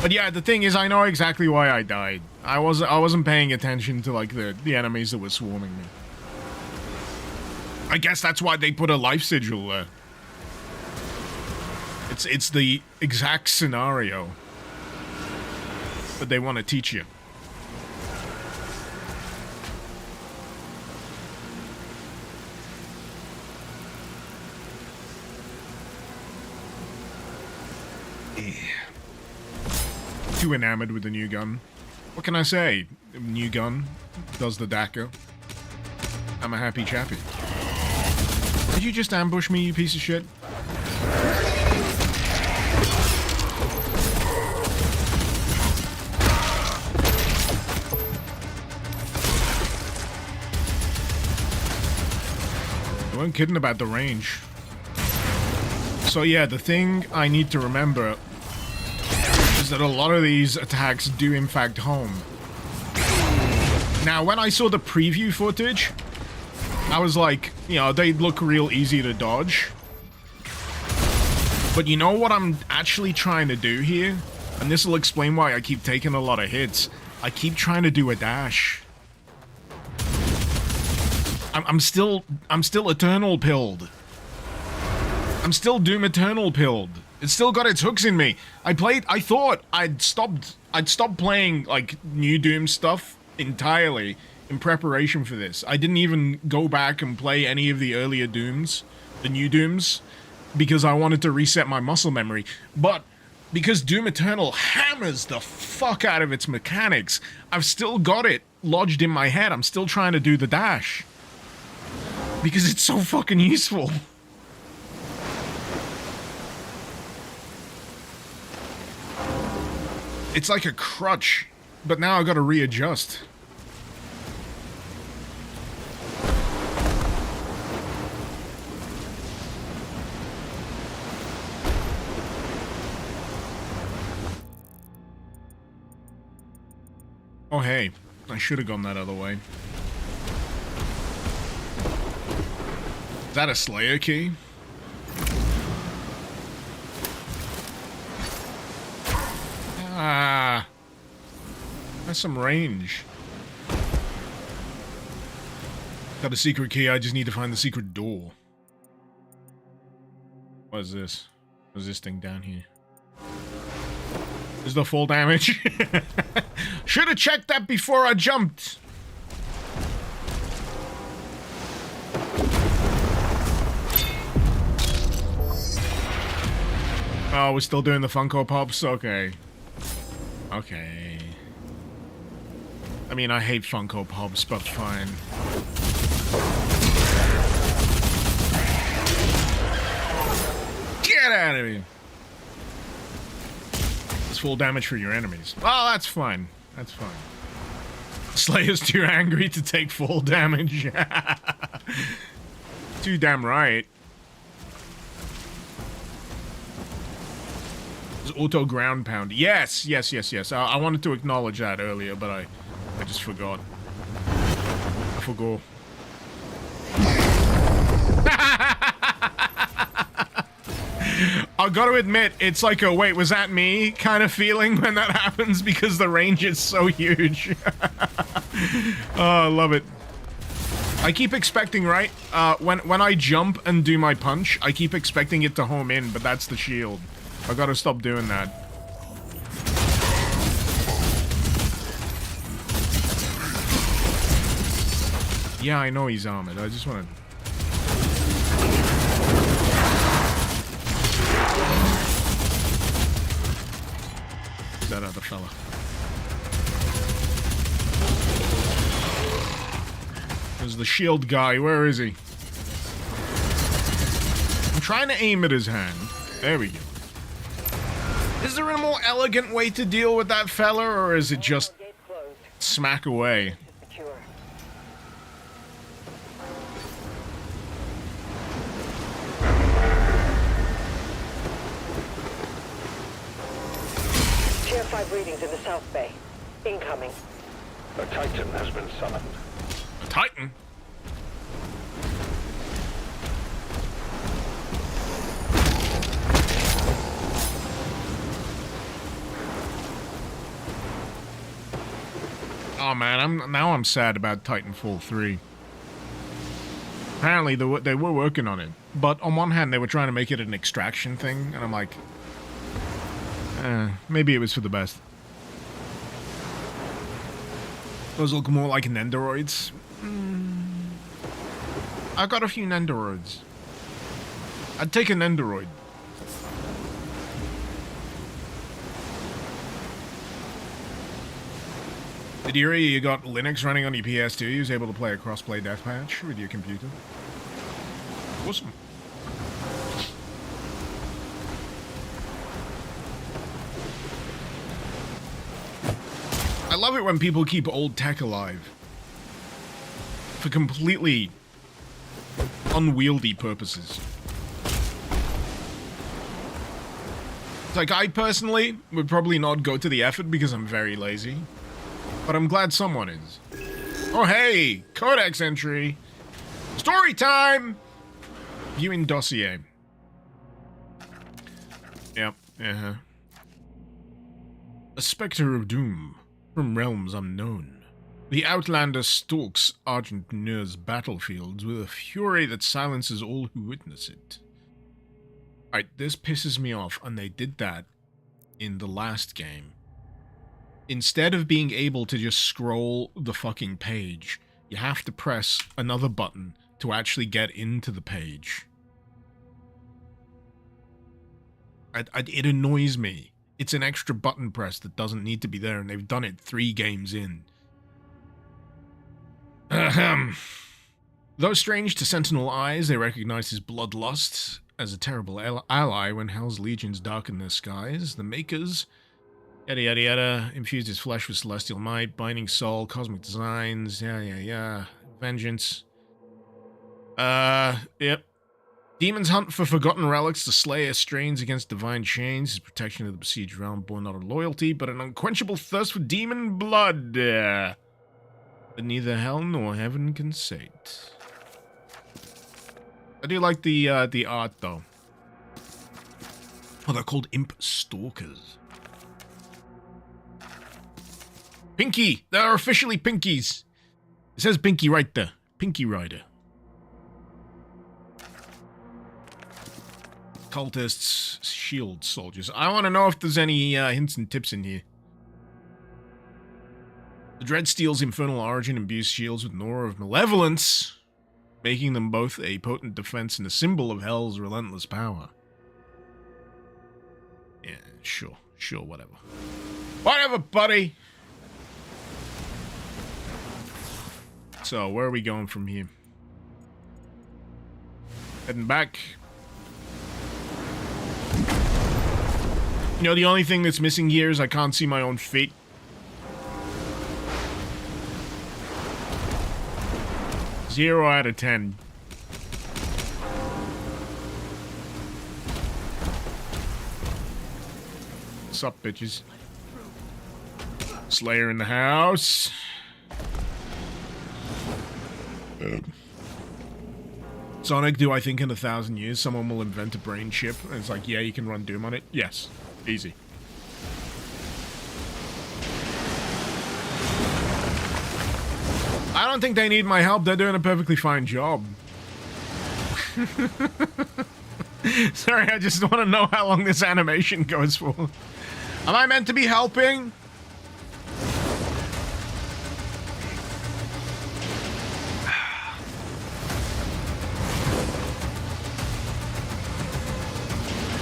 But yeah, the thing is, I know exactly why I died. I wasn't paying attention to like the enemies that were swarming me. I guess that's why they put a life sigil there. It's the exact scenario that they want to teach you. Too enamored with the new gun. What can I say? New gun does the DACA. I'm a happy chappy. Did you just ambush me, you piece of shit? I wasn't kidding about the range. So yeah, the thing I need to remember is that a lot of these attacks do in fact home. Now, when I saw the preview footage, I was like, you know, they look real easy to dodge. But you know what I'm actually trying to do here? And this will explain why I keep taking a lot of hits. I keep trying to do a dash. I'm still Eternal Pilled. I'm still Doom Eternal Pilled. It's still got its hooks in me. I thought I'd stopped playing like new Doom stuff entirely in preparation for this. I didn't even go back and play any of the earlier Dooms, the new Dooms, because I wanted to reset my muscle memory. But because Doom Eternal hammers the fuck out of its mechanics, I've still got it lodged in my head. I'm still trying to do the dash. Because it's so fucking useful. It's like a crutch, but now I've got to readjust. Oh hey, I should have gone that other way. Is that a Slayer key? Ah, that's some range. Got a secret key, I just need to find the secret door. What is this? What's this thing down here? Is the full damage? Should have checked that before I jumped. Oh, we're still doing the Funko Pops? Okay. Okay. I mean, I hate Funko Pops, but fine. Get out of here! It's full damage for your enemies. Well, that's fine. That's fine. Slayer's too angry to take full damage. Too damn right. Auto ground pound. Yes, yes, yes, yes. I wanted to acknowledge that earlier, but I just forgot. I forgot. I gotta admit, it's like a wait, was that me kind of feeling when that happens because the range is so huge. Oh, I love it. I keep expecting, right? When I jump and do my punch, I keep expecting it to home in, but that's the shield. I gotta stop doing that. Yeah, I know he's armored. I just wanna... that other fella. There's the shield guy. Where is he? I'm trying to aim at his hand. There we go. Is there a more elegant way to deal with that fella, or is it just smack away? Tier 5 readings in the South Bay. Incoming. A Titan has been summoned. A Titan? Oh man, I'm sad about Titanfall 3. Apparently they were working on it, but on one hand they were trying to make it an extraction thing, and I'm like, maybe it was for the best. Those look more like Nendoroids. I got a few Nendoroids. I'd take a Nendoroid. Did you hear you got Linux running on your PS2? You was able to play a cross-play deathmatch with your computer. Awesome. I love it when people keep old tech alive. For completely unwieldy purposes. It's like, I personally would probably not go to the effort because I'm very lazy. But I'm glad someone is. Oh hey! Codex entry! Story time! Viewing dossier. Yep, uh-huh. A spectre of doom from realms unknown. The Outlander stalks Argentneur's battlefields with a fury that silences all who witness it. Alright, this pisses me off, and they did that in the last game. Instead of being able to just scroll the fucking page, you have to press another button to actually get into the page. It annoys me. It's an extra button press that doesn't need to be there, and they've done it 3 games in. Ahem. Though strange to Sentinel eyes, they recognize his bloodlust as a terrible ally when Hell's legions darken their skies. The Makers... Yada yada yada, infused his flesh with celestial might, binding soul, cosmic designs, yeah. Vengeance. Yep. Demons hunt for forgotten relics, the Slayer strains against divine chains, his protection of the besieged realm born not of loyalty, but an unquenchable thirst for demon blood. That neither hell nor heaven can sate. I do like the art, though. Oh, they're called Imp Stalkers. Pinky! They are officially Pinkies! It says Pinky right there. Pinky Rider. Cultists, shield soldiers. I want to know if there's any hints and tips in here. The Dreadsteel's infernal origin imbues shields with an aura of malevolence, making them both a potent defense and a symbol of Hell's relentless power. Yeah, sure, whatever. Whatever, buddy! So, where are we going from here? Heading back. You know, the only thing that's missing here is I can't see my own feet. Zero out of 10. What's up, bitches? Slayer in the house. Sonic, do I think in 1,000 years someone will invent a brain chip? And it's like, yeah, you can run Doom on it? Yes. Easy. I don't think they need my help. They're doing a perfectly fine job. Sorry, I just want to know how long this animation goes for. Am I meant to be helping?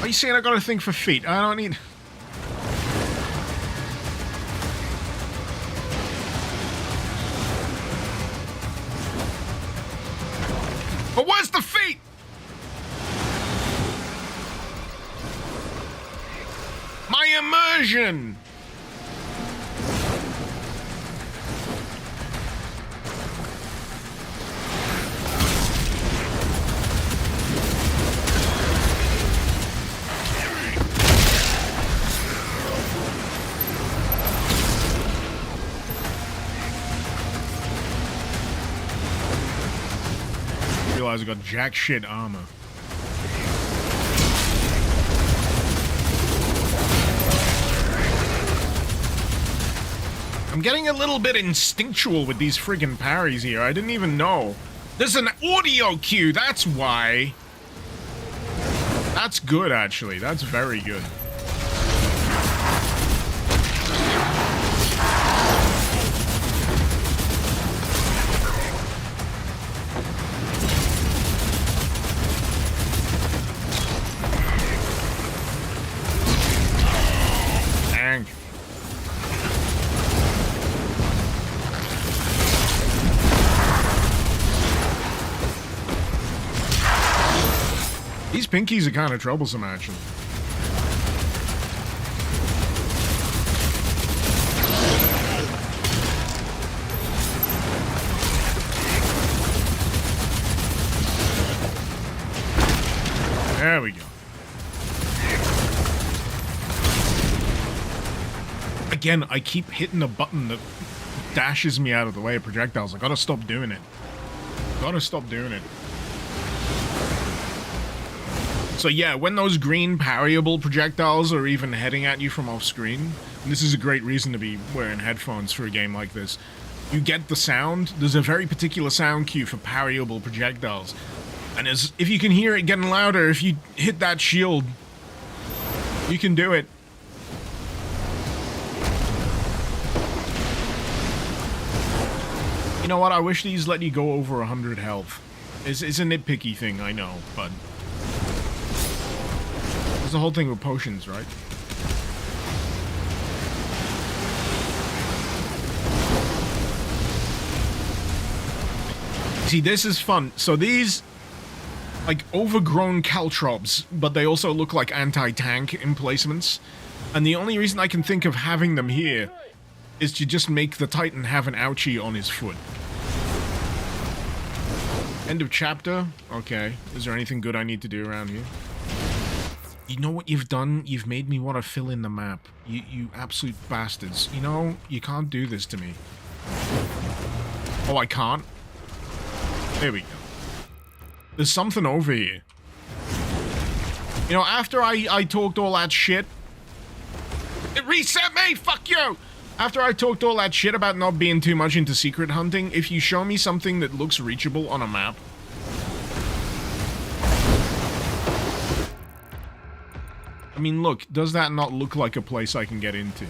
Are you saying I gotta think for feet? I don't need... But where's the feet? My immersion! I got jack shit armor. I'm getting a little bit instinctual with these friggin' parries here. I didn't even know. There's an audio cue, that's why. That's good, actually. That's very good. These pinkies are kind of troublesome, actually. There we go. Again, I keep hitting the button that dashes me out of the way of projectiles. I gotta stop doing it. Gotta stop doing it. So yeah, when those green parryable projectiles are even heading at you from off screen, and this is a great reason to be wearing headphones for a game like this, you get the sound. There's a very particular sound cue for parryable projectiles. And if you can hear it getting louder, if you hit that shield, you can do it. You know what, I wish these let you go over 100 health. It's a nitpicky thing, I know, but... There's the whole thing with potions, right? See, this is fun. So these, like, overgrown caltrops, but they also look like anti-tank emplacements. And the only reason I can think of having them here is to just make the Titan have an ouchie on his foot. End of chapter? Okay. Is there anything good I need to do around here? You know what you've done? You've made me want to fill in the map. You absolute bastards. You know, you can't do this to me. Oh, I can't? There we go. There's something over here. You know, after I talked all that shit... It reset me! Fuck you! After I talked all that shit about not being too much into secret hunting, if you show me something that looks reachable on a map... I mean, look, does that not look like a place I can get into?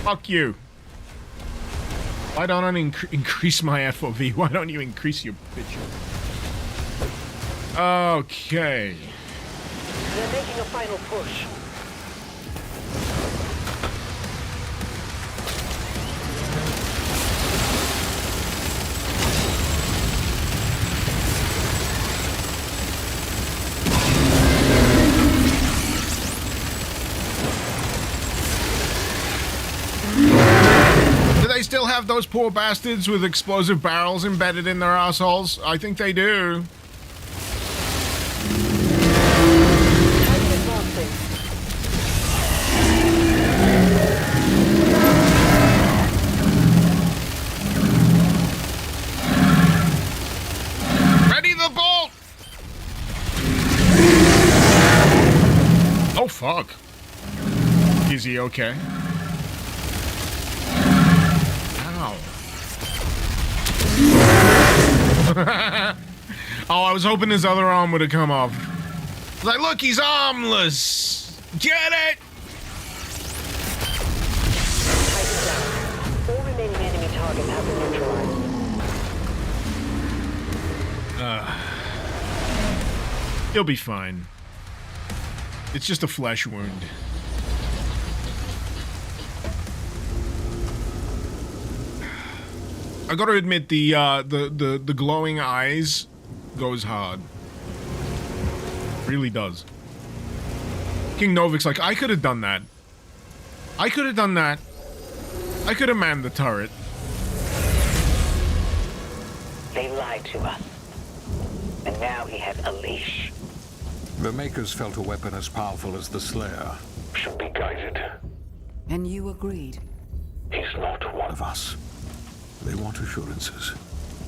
Fuck you. Why don't I increase my FOV? Why don't you increase your bitch? Okay. They're making a final push. Do they still have those poor bastards with explosive barrels embedded in their assholes? I think they do. Ready the bolt! Oh, fuck. Is he okay? Oh, I was hoping his other arm would have come off. Like, look, he's armless. Get it? Titan down. All remaining enemy targets have been neutralized. He'll be fine. It's just a flesh wound. I gotta admit, the glowing eyes goes hard. Really does. King Novik's like, I could have done that. I could have done that. I could have manned the turret. They lied to us. And now he has a leash. The Makers felt a weapon as powerful as the Slayer. Should be guided. And you agreed. He's not one Of us. They want assurances,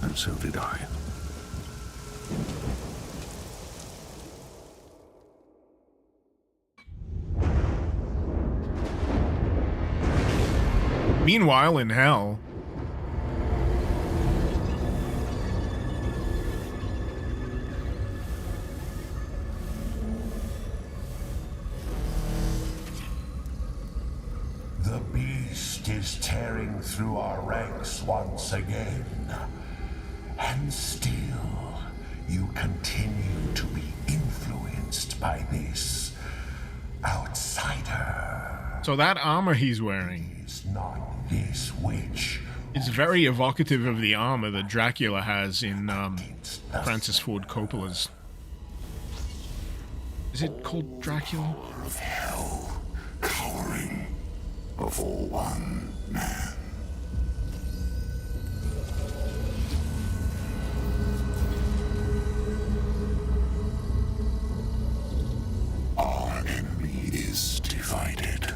and so did I. Meanwhile, in hell... The beast is tearing through our ranks once again. And still, you continue to be influenced by this outsider. So that armor he's wearing Is not this witch is very evocative of the armor that Dracula has in against the Francis Ford Coppola's. Is it called Dracula? of hell, cowering before one man. Our enemy is divided.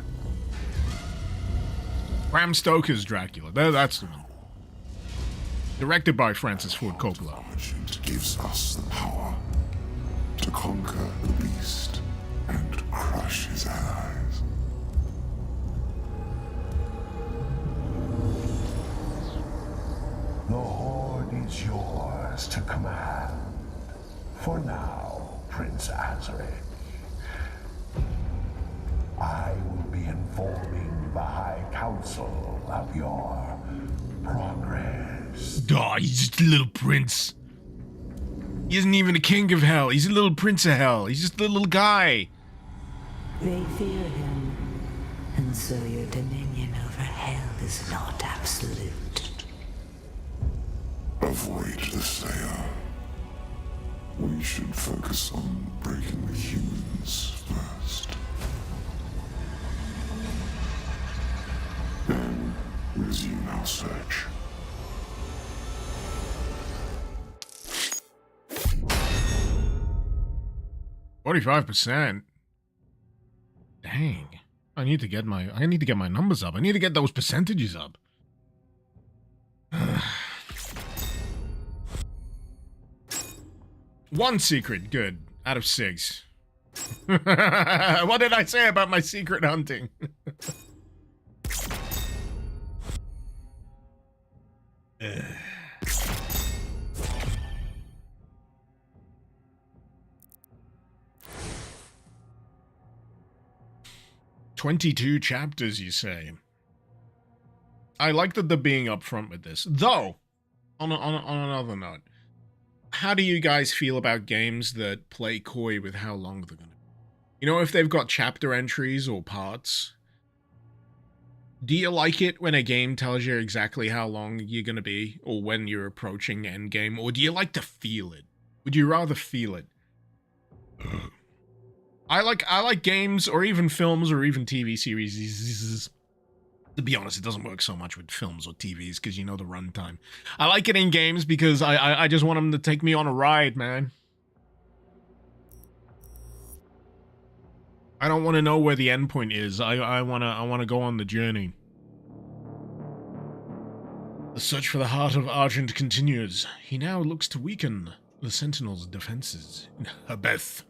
Bram Stoker's Dracula. That's the one. Directed by Francis Ford Coppola. It gives us the power to conquer the beast and crush his allies. The Horde is yours to command. For now, Prince Azaric. I will be informing the High Council of your progress. Aw, he's just a little prince. He isn't even a king of hell. He's a little prince of hell. He's just a little guy. They fear him, and so your dominion over hell is not absolute. Avoid the Slayer. We should focus on breaking the humans first. Then resume our search. %. Dang. I need to get my numbers up. I need to get those percentages up. One secret, good. Out of 6. What did I say about my secret hunting? Ugh. 22 chapters, you say? I like that they're being upfront with this. Though, on another note, how do you guys feel about games that play coy with how long they're gonna be? You know, if they've got chapter entries or parts, do you like it when a game tells you exactly how long you're gonna be, or when you're approaching endgame, or do you like to feel it? Would you rather feel it? I like games, or even films, or even TV series. To be honest, it doesn't work so much with films or TVs, because you know the runtime. I like it in games because I just want them to take me on a ride, man. I don't want to know where the end point is. I wanna go on the journey. The search for the heart of Argent continues. He now looks to weaken the Sentinel's defenses. Beth.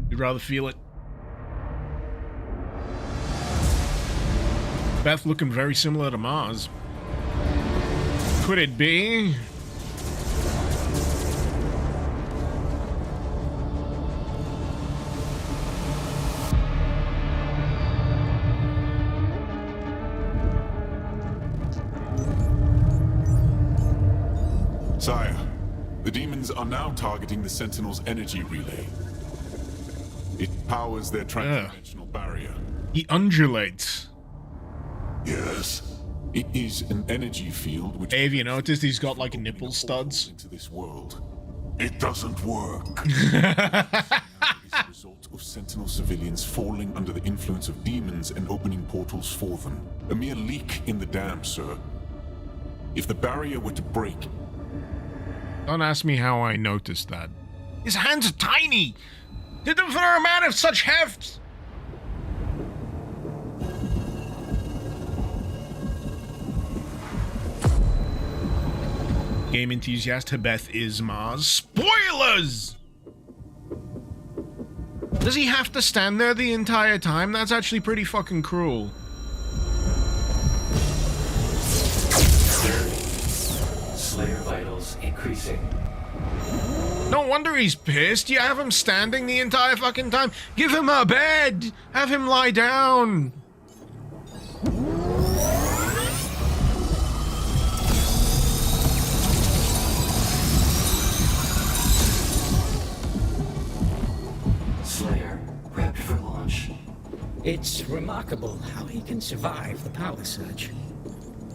You'd rather feel it. Beth looking very similar to Mars. could it be? Sire, the demons are now targeting the Sentinel's energy relay. It powers their transdimensional barrier. He undulates. Yes. It is an energy field which... Hey, have you noticed he's got like nipple studs? ...into this world. It doesn't work. It is the result of Sentinel civilians falling under the influence of demons and opening portals for them. A mere leak in the dam, sir. If the barrier were to break... Don't ask me how I noticed that. His hands are tiny! For a man of such heft! Game enthusiast Hebeth is Mars. Spoilers! Does he have to stand there the entire time? That's actually pretty fucking cruel. Slayer vitals increasing. No wonder he's pissed. You have him standing the entire fucking time. Give him a bed! Have him lie down! Slayer, prepped for launch. It's remarkable how he can survive the power surge.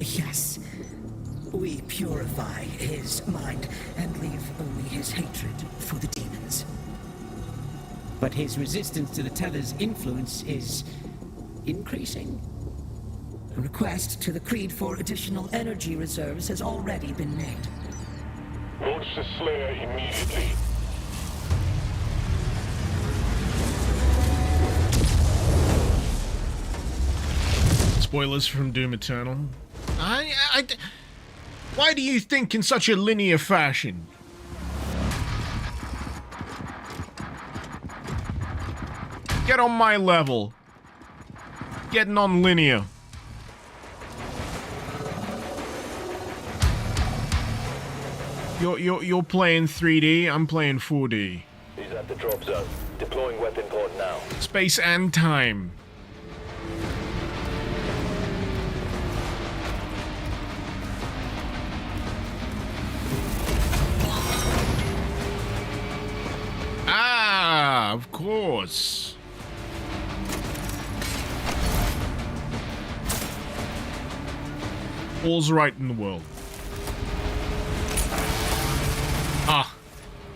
Yes. We purify his mind and leave only his hatred for the demons. But his resistance to the Teller's influence is increasing. A request to the Creed for additional energy reserves has already been made. Launch the Slayer immediately. Spoilers from Doom Eternal. Why do you think in such a linear fashion? Get on my level. Get non-linear. You're playing 3D, I'm playing 4D. He's at the drop zone. Deploying weapon pod now. Space and time. Ah, of course. All's right in the world. Ah,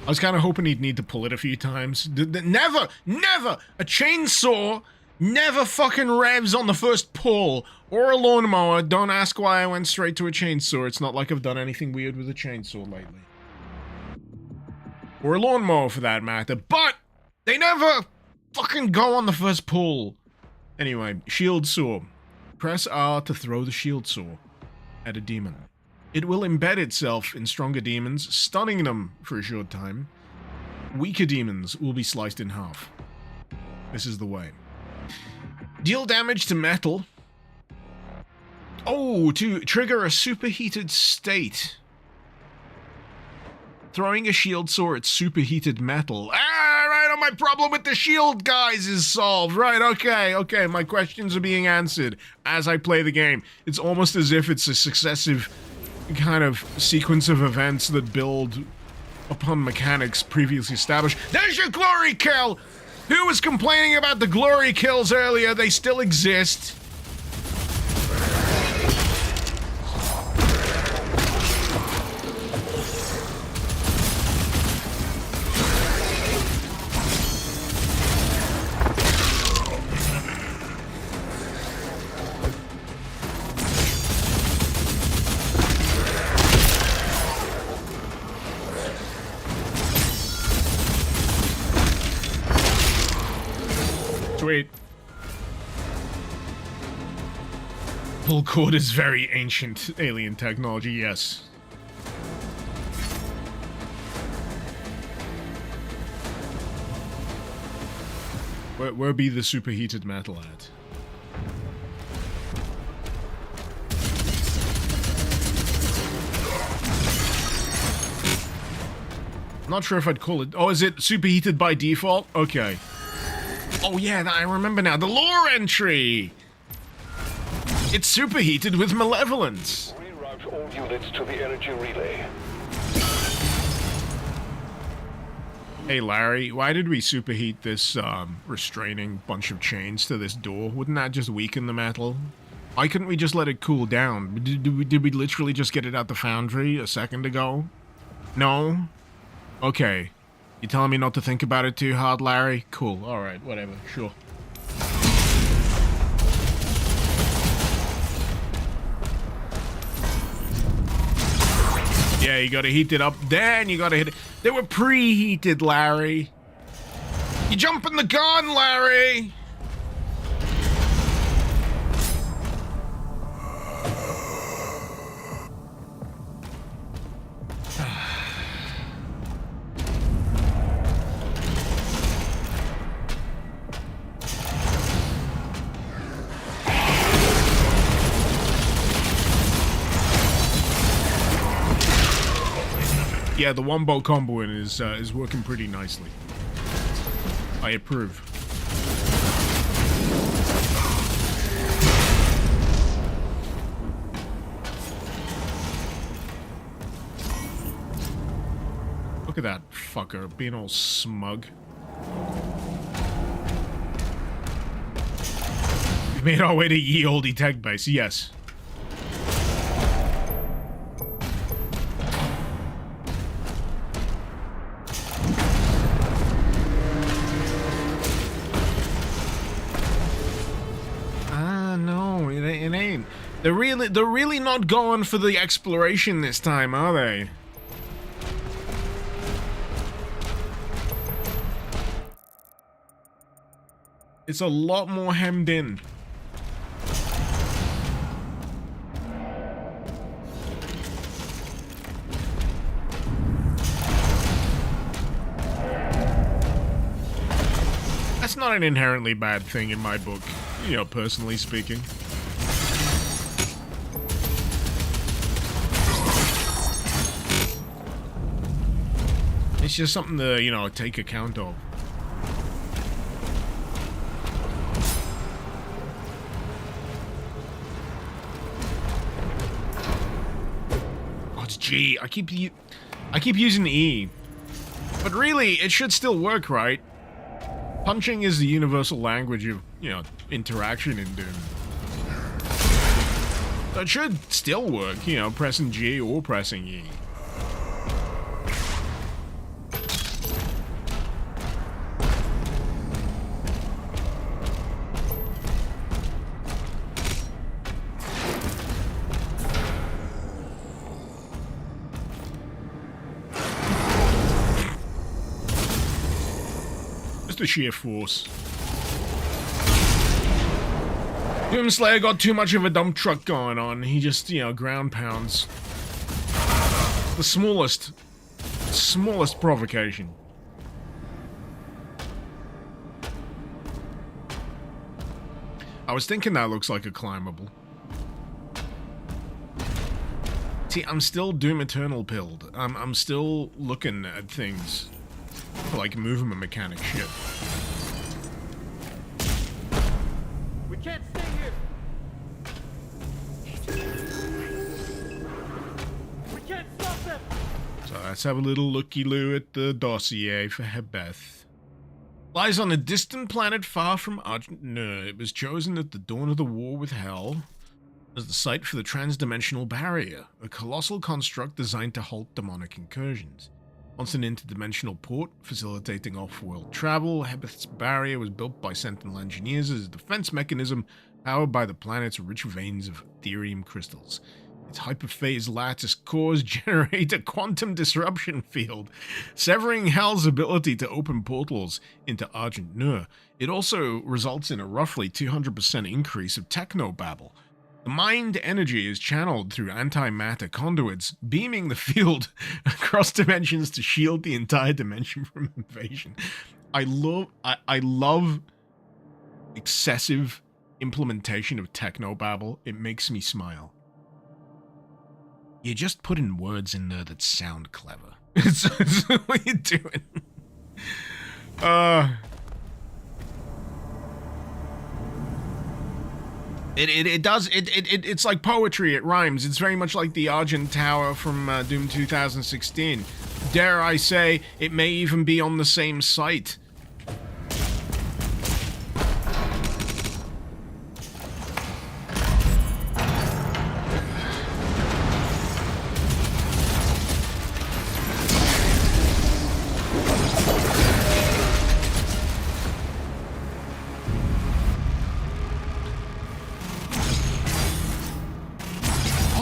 I was kind of hoping he'd need to pull it a few times. Never! A chainsaw never fucking revs on the first pull. Or a lawnmower. Don't ask why I went straight to a chainsaw. It's not like I've done anything weird with a chainsaw lately. Or a lawnmower for that matter. But they never fucking go on the first pull. Anyway, shield saw. Press R to throw the shield saw at a demon. It will embed itself in stronger demons, stunning them for a short time. Weaker demons will be sliced in half. This is the way. Deal damage to metal. Oh, to trigger a superheated state. Throwing a shield saw at superheated metal. Ah, right, my problem with the shield guys is solved. Right, okay, my questions are being answered as I play the game. It's almost as if it's a successive kind of sequence of events that build upon mechanics previously established. There's your glory kill! Who was complaining about the glory kills earlier? They still exist. Sweet. Pull cord is very ancient alien technology, yes. Where be the superheated metal at? Not sure if I'd call it... Oh, is it superheated by default? Okay. Oh yeah, I remember now. The lore entry! It's superheated with malevolence. Reroute all units to the energy relay. Hey Larry, why did we superheat this restraining bunch of chains to this door? Wouldn't that just weaken the metal? Why couldn't we just let it cool down? Did we literally just get it out the foundry a second ago? No? Okay. You telling me not to think about it too hard, Larry? Cool. Alright, whatever. Sure. Yeah, you gotta heat it up. Then you gotta hit it. They were preheated, Larry. You jumping the gun, Larry! Yeah, the wombo comboing is working pretty nicely. I approve. Look at that fucker being all smug. We've made our way to Ye Olde Tech Base, yes. They're really not going for the exploration this time, are they? It's a lot more hemmed in. That's not an inherently bad thing in my book, you know, personally speaking. It's just something to, you know, take account of. Oh, it's G. I keep using E. But really, it should still work, right? Punching is the universal language of, you know, interaction in Doom. So it should still work, you know, pressing G or pressing E. The sheer force. Doomslayer got too much of a dump truck going on. He just, you know, ground pounds. The smallest provocation. I was thinking that looks like a climbable. See, I'm still Doom Eternal pilled. I'm still looking at things. Like movement mechanic shit. We can't stay here. We can't stop them. So let's have a little looky-loo at the dossier for Hebeth. Lies on a distant planet far from Argent. No, it was chosen at the dawn of the war with Hell as the site for the transdimensional barrier, a colossal construct designed to halt demonic incursions. Once an interdimensional port facilitating off-world travel, Hebeth's barrier was built by Sentinel engineers as a defense mechanism powered by the planet's rich veins of Therium crystals. Its hyperphase lattice cores generate a quantum disruption field, severing Hell's ability to open portals into Argent Nur. It also results in a roughly 200% increase of technobabble. The mind energy is channeled through antimatter conduits, beaming the field across dimensions to shield the entire dimension from invasion. I love excessive implementation of technobabble. It makes me smile. You just put in words in there that sound clever. It's what you're doing. It's like poetry, it rhymes. It's very much like the Argent Tower from Doom 2016. Dare I say, it may even be on the same site.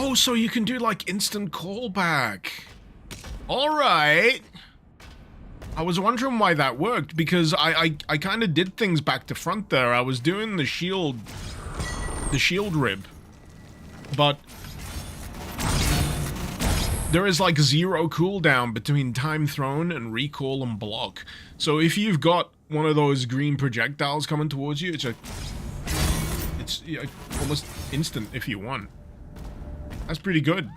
Oh, so you can do like instant callback. Alright. I was wondering why that worked, because I kind of did things back to front there. I was doing the shield rib, but there is like 0 cooldown between time thrown and recall and block. So if you've got one of those green projectiles coming towards you, it's almost instant if you want. That's pretty good.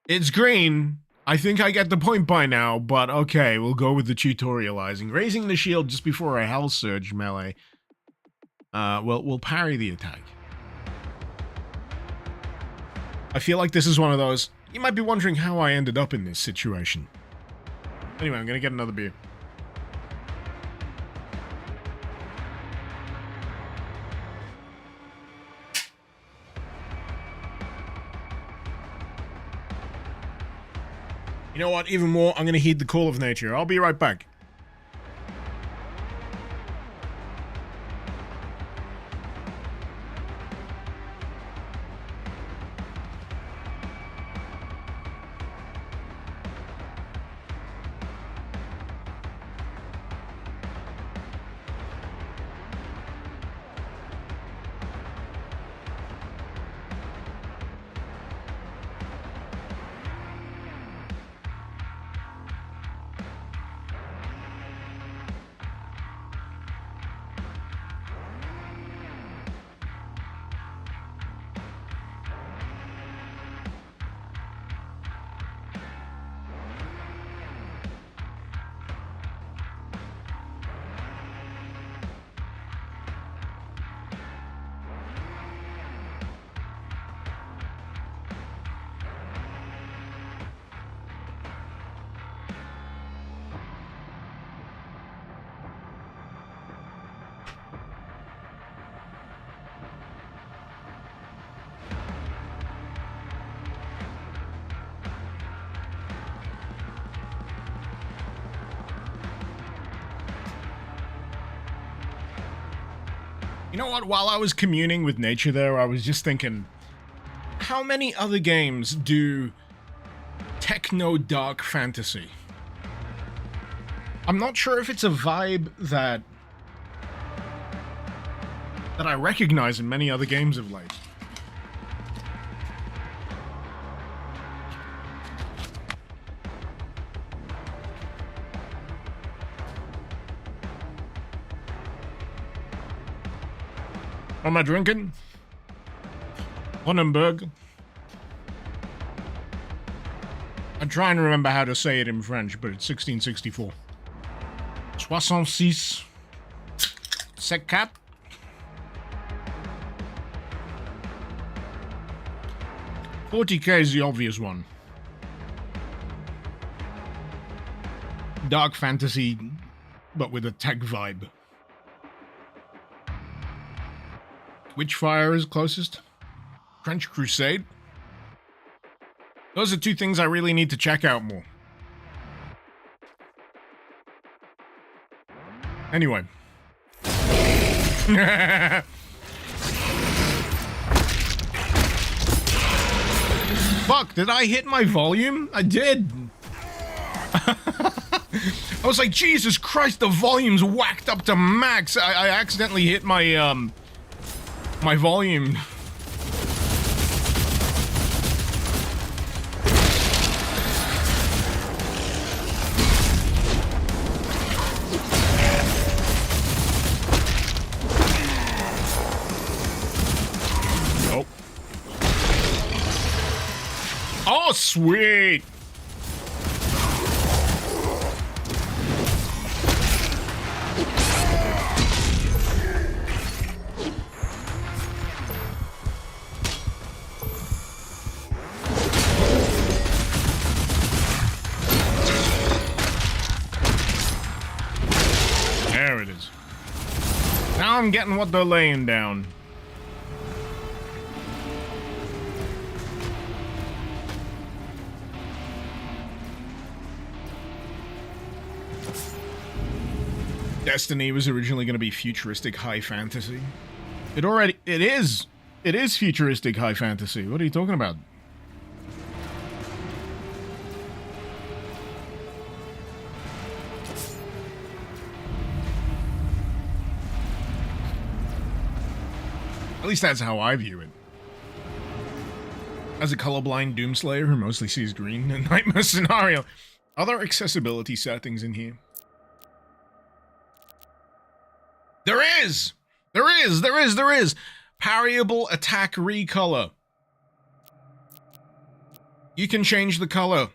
It's green. I think I get the point by now, but okay, we'll go with the tutorializing. Raising the shield just before a Hell Surge melee. We'll parry the attack. I feel like this is one of those, you might be wondering how I ended up in this situation. Anyway, I'm gonna get another beer. You know what, even more, I'm gonna heed the call of nature. I'll be right back. You know what, while I was communing with nature there, I was just thinking, how many other games do techno-dark fantasy? I'm not sure if it's a vibe that I recognize in many other games of late. What am I drinking? Honenberg. I'm trying to remember how to say it in French, but it's 1664. 66. C'est quatre. $40K is the obvious one. Dark fantasy, but with a tech vibe. Witchfire is closest. French Crusade. Those are two things I really need to check out more. Anyway. Fuck, did I hit my volume? I did. I was like, Jesus Christ, the volume's whacked up to max. I accidentally hit my, My volume. Nope. Oh, sweet. There it is. Now I'm getting what they're laying down. Destiny was originally going to be futuristic high fantasy. It is futuristic high fantasy. What are you talking about? At least that's how I view it. As a colorblind Doomslayer who mostly sees green in Nightmare Scenario. Are there accessibility settings in here? There is! There is! Parryable attack recolor. You can change the color.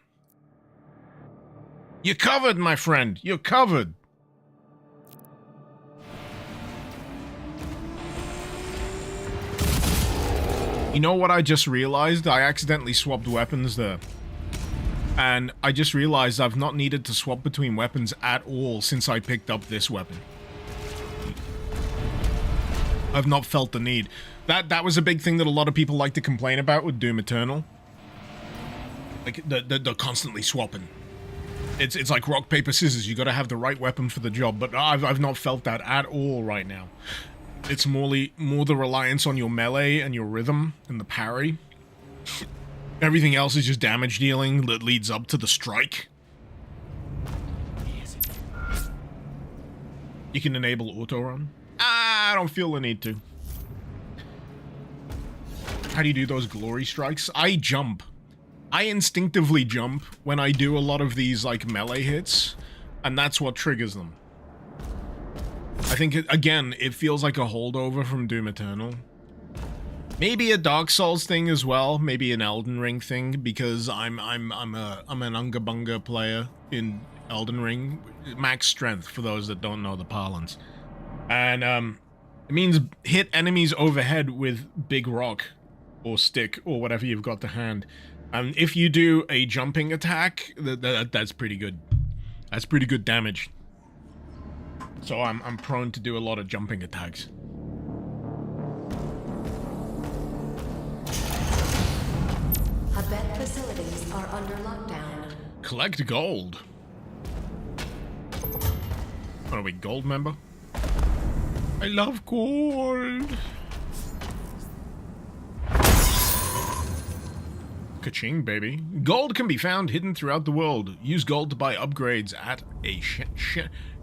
You're covered, my friend. You're covered. You know what I just realized? I accidentally swapped weapons there. And I just realized I've not needed to swap between weapons at all since I picked up this weapon. I've not felt the need. That was a big thing that a lot of people like to complain about with Doom Eternal. Like, they're constantly swapping. It's like rock, paper, scissors. You gotta have the right weapon for the job, but I've not felt that at all right now. It's more the reliance on your melee and your rhythm and the parry. Everything else is just damage dealing that leads up to the strike. You can enable auto run. I don't feel the need to. How do you do those glory strikes? I jump. I instinctively jump when I do a lot of these like melee hits, and that's what triggers them. I think it feels like a holdover from Doom Eternal. Maybe a Dark Souls thing as well, maybe an Elden Ring thing, because I'm an Unga Bunga player in Elden Ring. Max strength, for those that don't know the parlance. And it means hit enemies overhead with big rock or stick or whatever you've got to hand. And if you do a jumping attack, that's pretty good. That's pretty good damage. So I'm prone to do a lot of jumping attacks. Abet facilities are under lockdown. Collect gold. What are we, gold member? I love gold. Ka-ching, baby. Gold can be found hidden throughout the world. Use gold to buy upgrades at a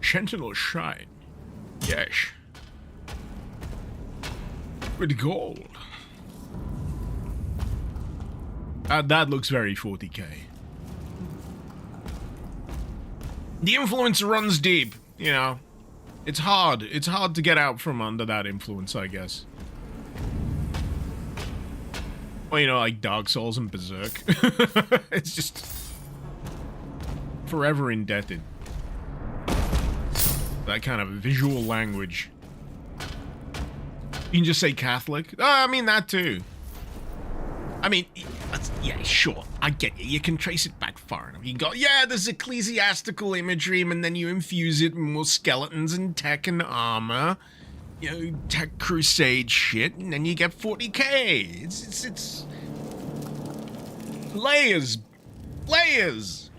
Sentinel Shrine. Yes. With gold. That looks very 40k. The influence runs deep, you know. It's hard. It's hard to get out from under that influence, I guess. Well, you know, like Dark Souls and Berserk. It's just forever indebted. That kind of visual language. You can just say Catholic. I mean, that too. I mean, yeah, sure, I get you. You can trace it back far enough. You can go, yeah, there's ecclesiastical imagery, and then you infuse it with more skeletons and tech and armor. You know, tech crusade shit, and then you get 40k. It's layers. Layers.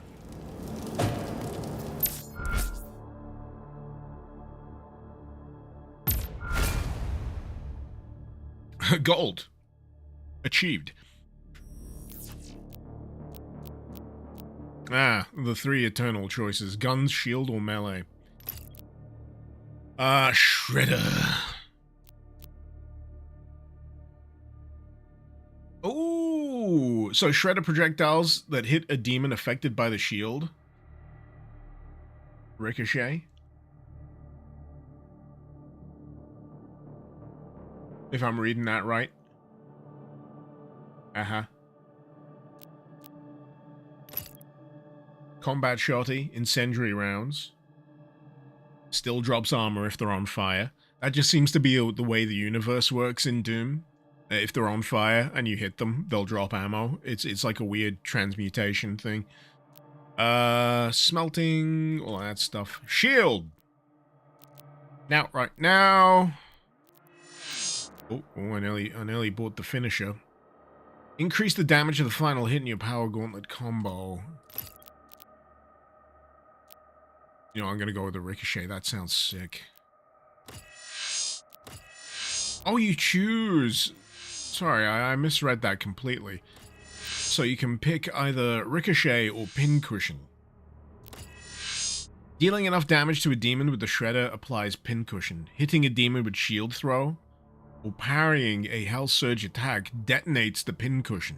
Gold. Achieved. Ah, the three eternal choices. Guns, shield, or melee. Shredder. Ooh, so shredder projectiles that hit a demon affected by the shield. Ricochet. If I'm reading that right. Uh-huh. Combat shotty, incendiary rounds. Still drops armor if they're on fire. That just seems to be the way the universe works in Doom. If they're on fire and you hit them, they'll drop ammo. It's like a weird transmutation thing. Smelting, all that stuff. Shield! Now, right now... Oh, I nearly bought the finisher. Increase the damage of the final hit in your power gauntlet combo. You know, I'm gonna go with the ricochet. That sounds sick. Oh, you choose! Sorry, I misread that completely. So you can pick either ricochet or pincushion. Dealing enough damage to a demon with the shredder applies pincushion. Hitting a demon with shield throw or parrying a Hell Surge attack detonates the pincushion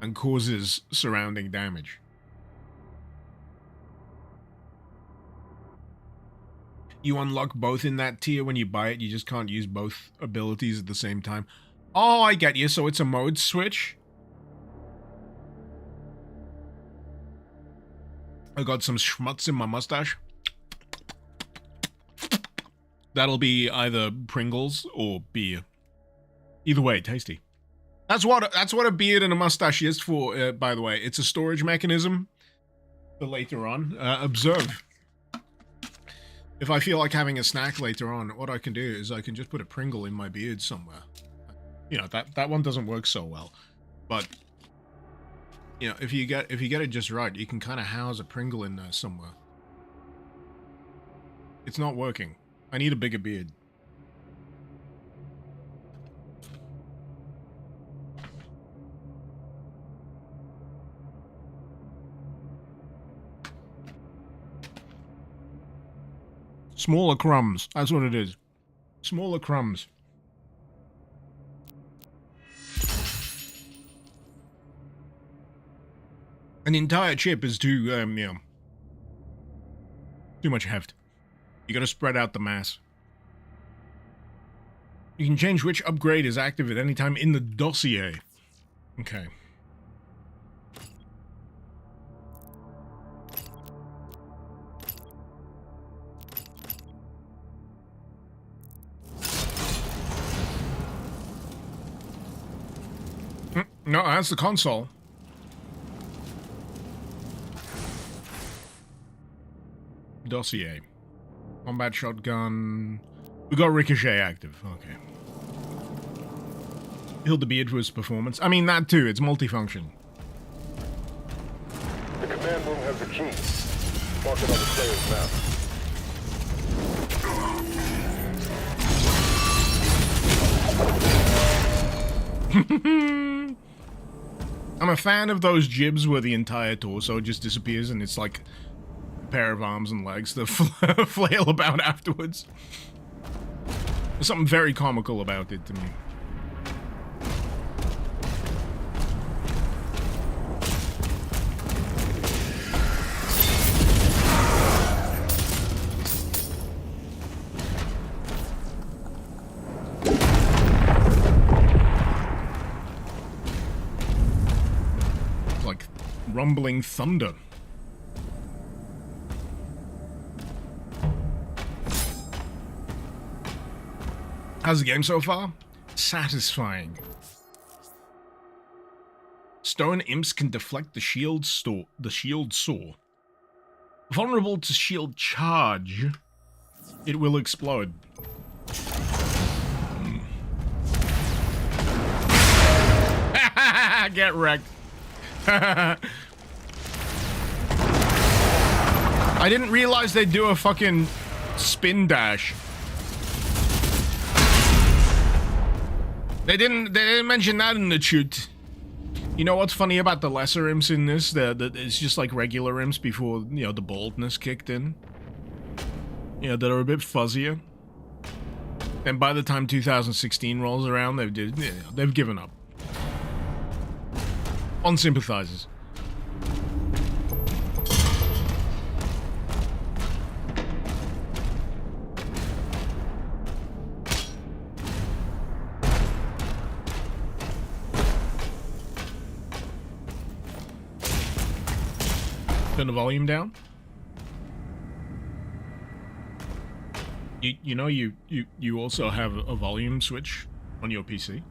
and causes surrounding damage. You unlock both in that tier when you buy it. You just can't use both abilities at the same time. Oh, I get you. So it's a mode switch. I got some schmutz in my mustache. That'll be either Pringles or beer. Either way, tasty. That's what a beard and a mustache is for, by the way. It's a storage mechanism for later on. Observe. If I feel like having a snack later on, what I can do is I can just put a Pringle in my beard somewhere. You know, that one doesn't work so well. But, you know, if you get it just right, you can kind of house a Pringle in there somewhere. It's not working. I need a bigger beard. Smaller crumbs. That's what it is. Smaller crumbs. An entire chip is too, you know, too much heft. You gotta spread out the mass. You can change which upgrade is active at any time in the dossier. Okay. No, that's the console. Dossier. Combat shotgun. We got Ricochet active. Okay. Healed the beard for his performance. I mean, that too. It's multifunction. The command room has the key. Mark it on the player's map. I'm a fan of those jibs where the entire torso just disappears and it's like a pair of arms and legs that flail about afterwards. There's something very comical about it to me. Rumbling thunder. How's the game so far? Satisfying. Stone imps can deflect the shield saw. Vulnerable to shield charge, it will explode. Get wrecked. I didn't realize they'd do a fucking spin dash. They didn't mention that in the shoot. You know what's funny about the lesser imps in this? It's just like regular imps before, you know, the baldness kicked in. You know, that are a bit fuzzier. And by the time 2016 rolls around, they've given up. On sympathizers. Turn the volume down. You know you also have a volume switch on your PC.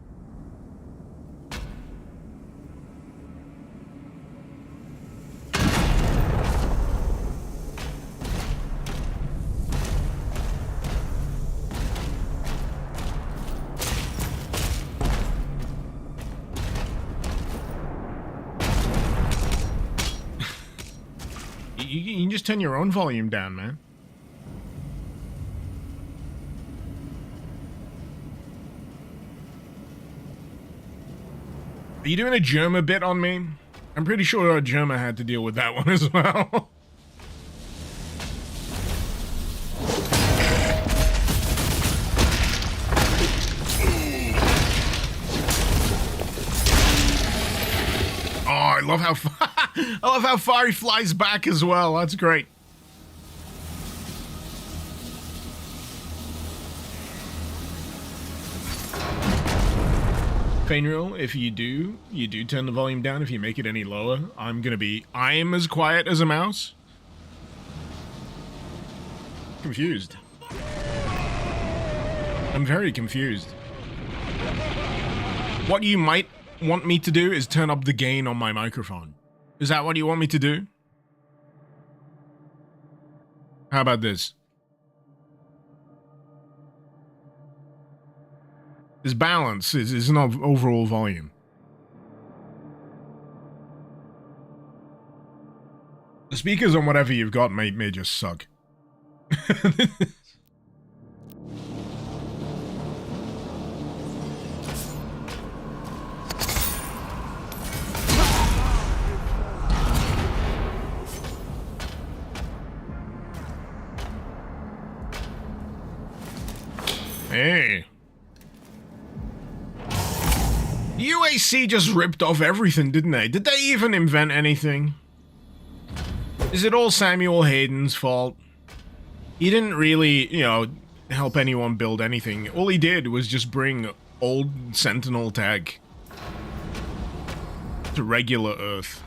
You can just turn your own volume down, man. Are you doing a Germa bit on me? I'm pretty sure Germa had to deal with that one as well. Oh, I love how I love how far he flies back as well. That's great. Fainreal, if you do turn the volume down. If you make it any lower, I am as quiet as a mouse. Confused. I'm very confused. What you might want me to do is turn up the gain on my microphone. Is that what you want me to do? How about this? Is balance is an overall volume. The speakers on whatever you've got may just suck. Hey. UAC just ripped off everything, didn't they? Did they even invent anything? Is it all Samuel Hayden's fault? He didn't really, you know, help anyone build anything. All he did was just bring old Sentinel tech to regular Earth.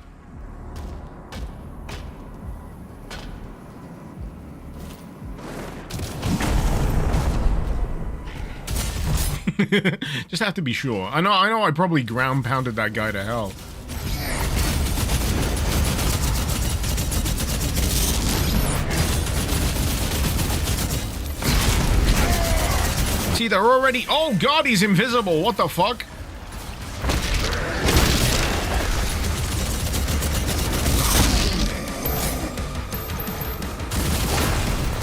Just have to be sure. I know I probably ground pounded that guy to hell. See, they're already... Oh god, he's invisible. What the fuck?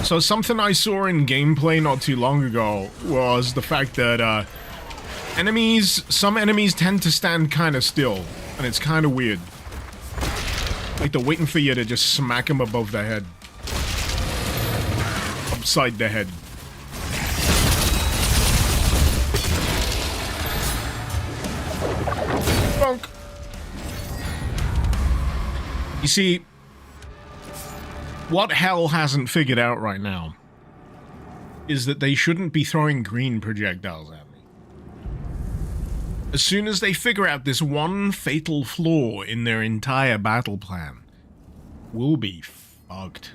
So something I saw in gameplay not too long ago was the fact that some enemies tend to stand kind of still, and it's kind of weird. Like they're waiting for you to just smack them above the head. Upside the head. Bonk. You see... What hell hasn't figured out right now is that they shouldn't be throwing green projectiles at me. As soon as they figure out this one fatal flaw in their entire battle plan, we'll be fucked.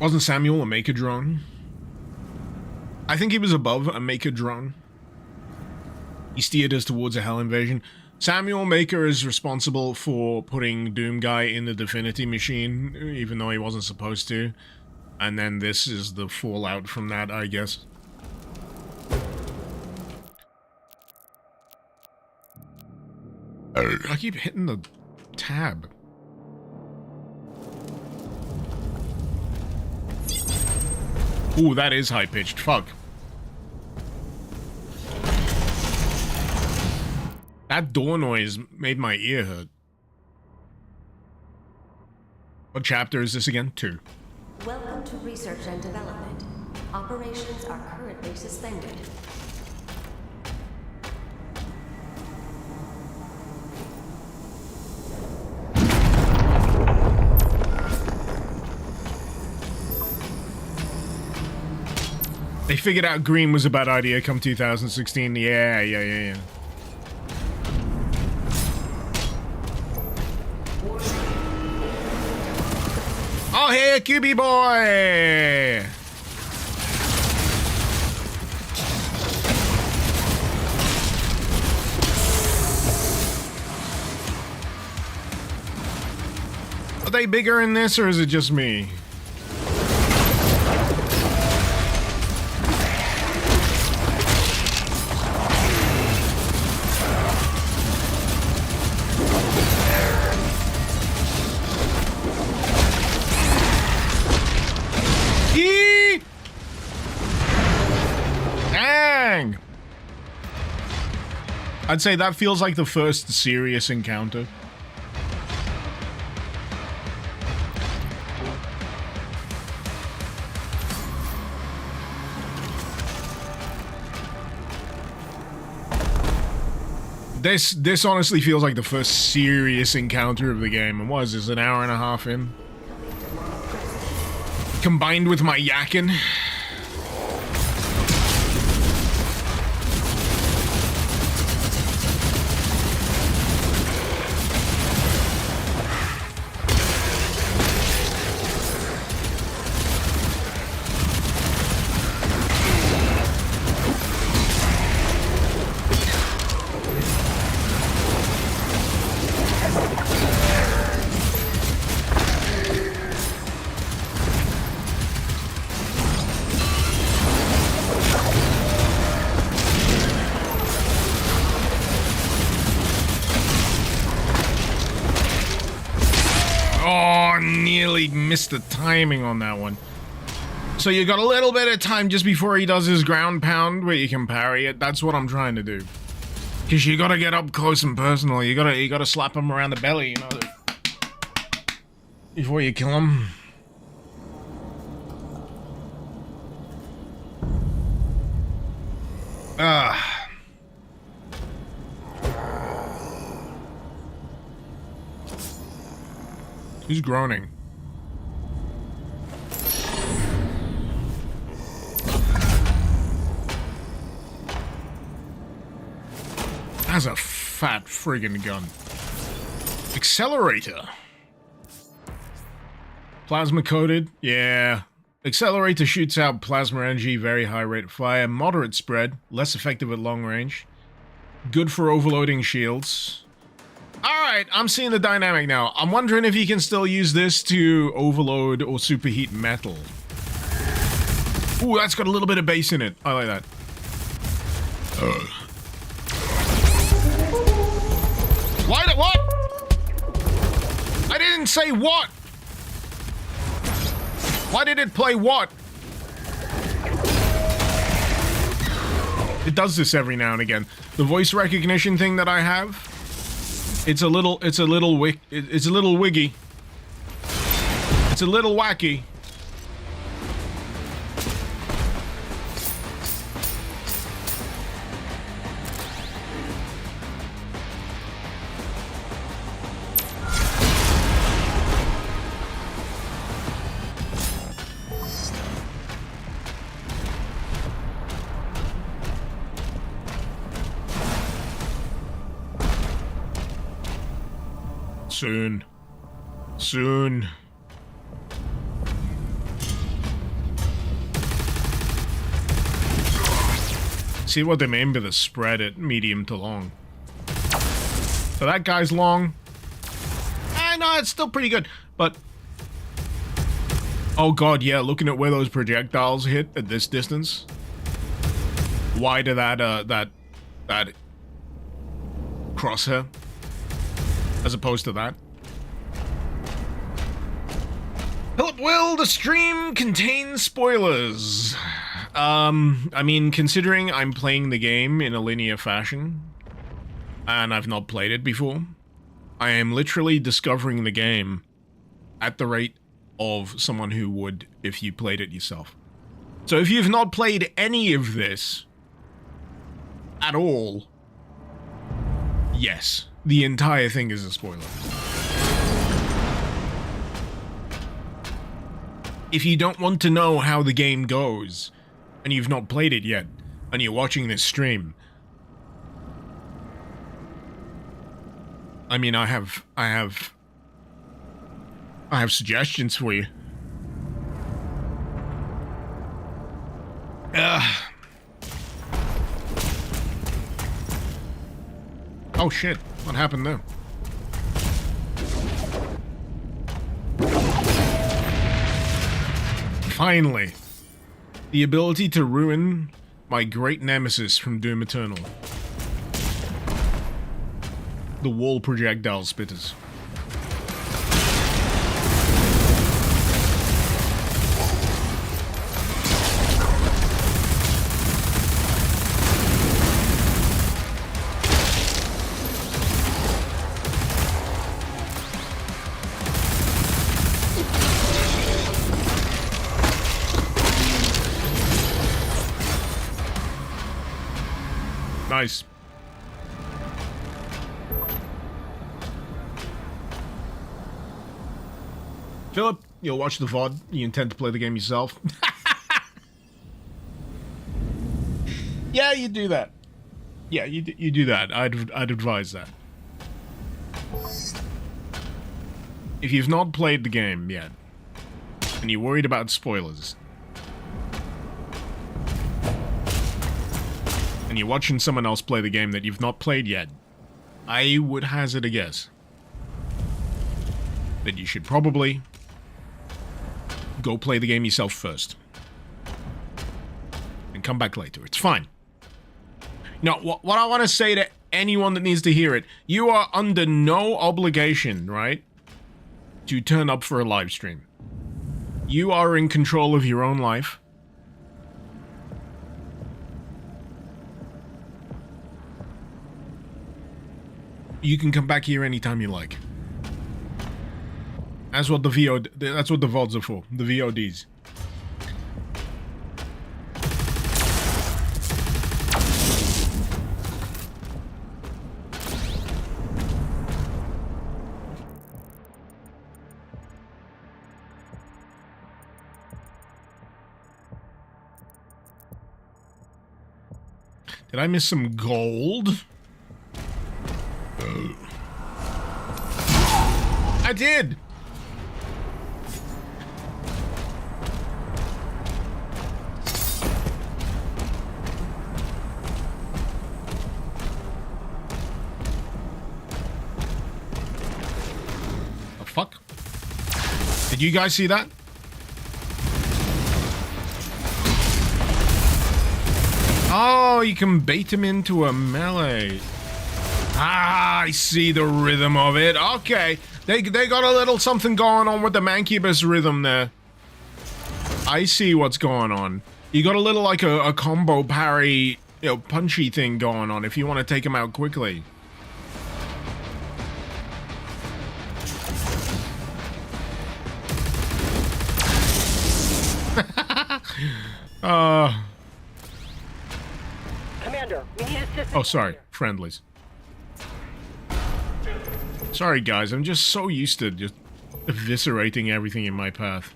Wasn't Samuel a maker drone? I think he was above a Maker drone. He steered us towards a Hell invasion. Samuel Maker is responsible for putting Doom Guy in the Divinity Machine, even though he wasn't supposed to. And then this is the fallout from that, I guess. I keep hitting the tab. Ooh, that is high-pitched. Fuck. That door noise made my ear hurt. What chapter is this again? 2. Welcome to research and development. Operations are currently suspended. They figured out green was a bad idea come 2016. Yeah. Oh, hey, QB boy! Are they bigger in this, or is it just me? Dang! I'd say that feels like the first serious encounter. This honestly feels like the first serious encounter of the game. And what is this, an hour and a half in? Combined with my yakking. Missed the timing on that one. So you got a little bit of time just before he does his ground pound where you can parry it. That's what I'm trying to do. Because you gotta get up close and personal. You gotta slap him around the belly, you know, before you kill him. Who's groaning? That's a fat friggin' gun. Accelerator. Plasma coated? Yeah. Accelerator shoots out plasma energy, very high rate of fire, moderate spread, less effective at long range. Good for overloading shields. Alright, I'm seeing the dynamic now. I'm wondering if you can still use this to overload or superheat metal. Ooh, that's got a little bit of bass in it. I like that. What? I didn't say what! Why did it play what? It does this every now and again. The voice recognition thing that I have, it's a little wiggy. It's a little wacky. Soon. See what they mean by the spread at medium to long. So that guy's long. No, it's still pretty good, but... Oh god, yeah, looking at where those projectiles hit at this distance. Wide of that crosshair. As opposed to that. Philip Will, the stream contains spoilers. I mean, considering I'm playing the game in a linear fashion, and I've not played it before, I am literally discovering the game at the rate of someone who would if you played it yourself. So if you've not played any of this at all, yes, the entire thing is a spoiler. If you don't want to know how the game goes, and you've not played it yet, and you're watching this stream, I mean, I have suggestions for you. Oh shit, what happened there? Finally, the ability to ruin my great nemesis from Doom Eternal. The wall projectile spitters. Nice. Philip, you'll watch the VOD. You intend to play the game yourself? Yeah, you do that. Yeah, you do that. I'd advise that. If you've not played the game yet, and you're worried about spoilers, and you're watching someone else play the game that you've not played yet, I would hazard a guess that you should probably go play the game yourself first. And come back later. It's fine. You know, what I want to say to anyone that needs to hear it, you are under no obligation, right, to turn up for a live stream. You are in control of your own life. You can come back here anytime you like. That's what the VODs are for. The VODs. Did I miss some gold? I did! The fuck? Did you guys see that? Oh, you can bait him into a melee. Ah, I see the rhythm of it. Okay. They got a little something going on with the Mancubus rhythm there. I see what's going on. You got a little like a combo parry, you know, punchy thing going on if you want to take him out quickly. Commander, we need assistance. Oh, sorry. Friendlies. Sorry, guys. I'm just so used to just eviscerating everything in my path.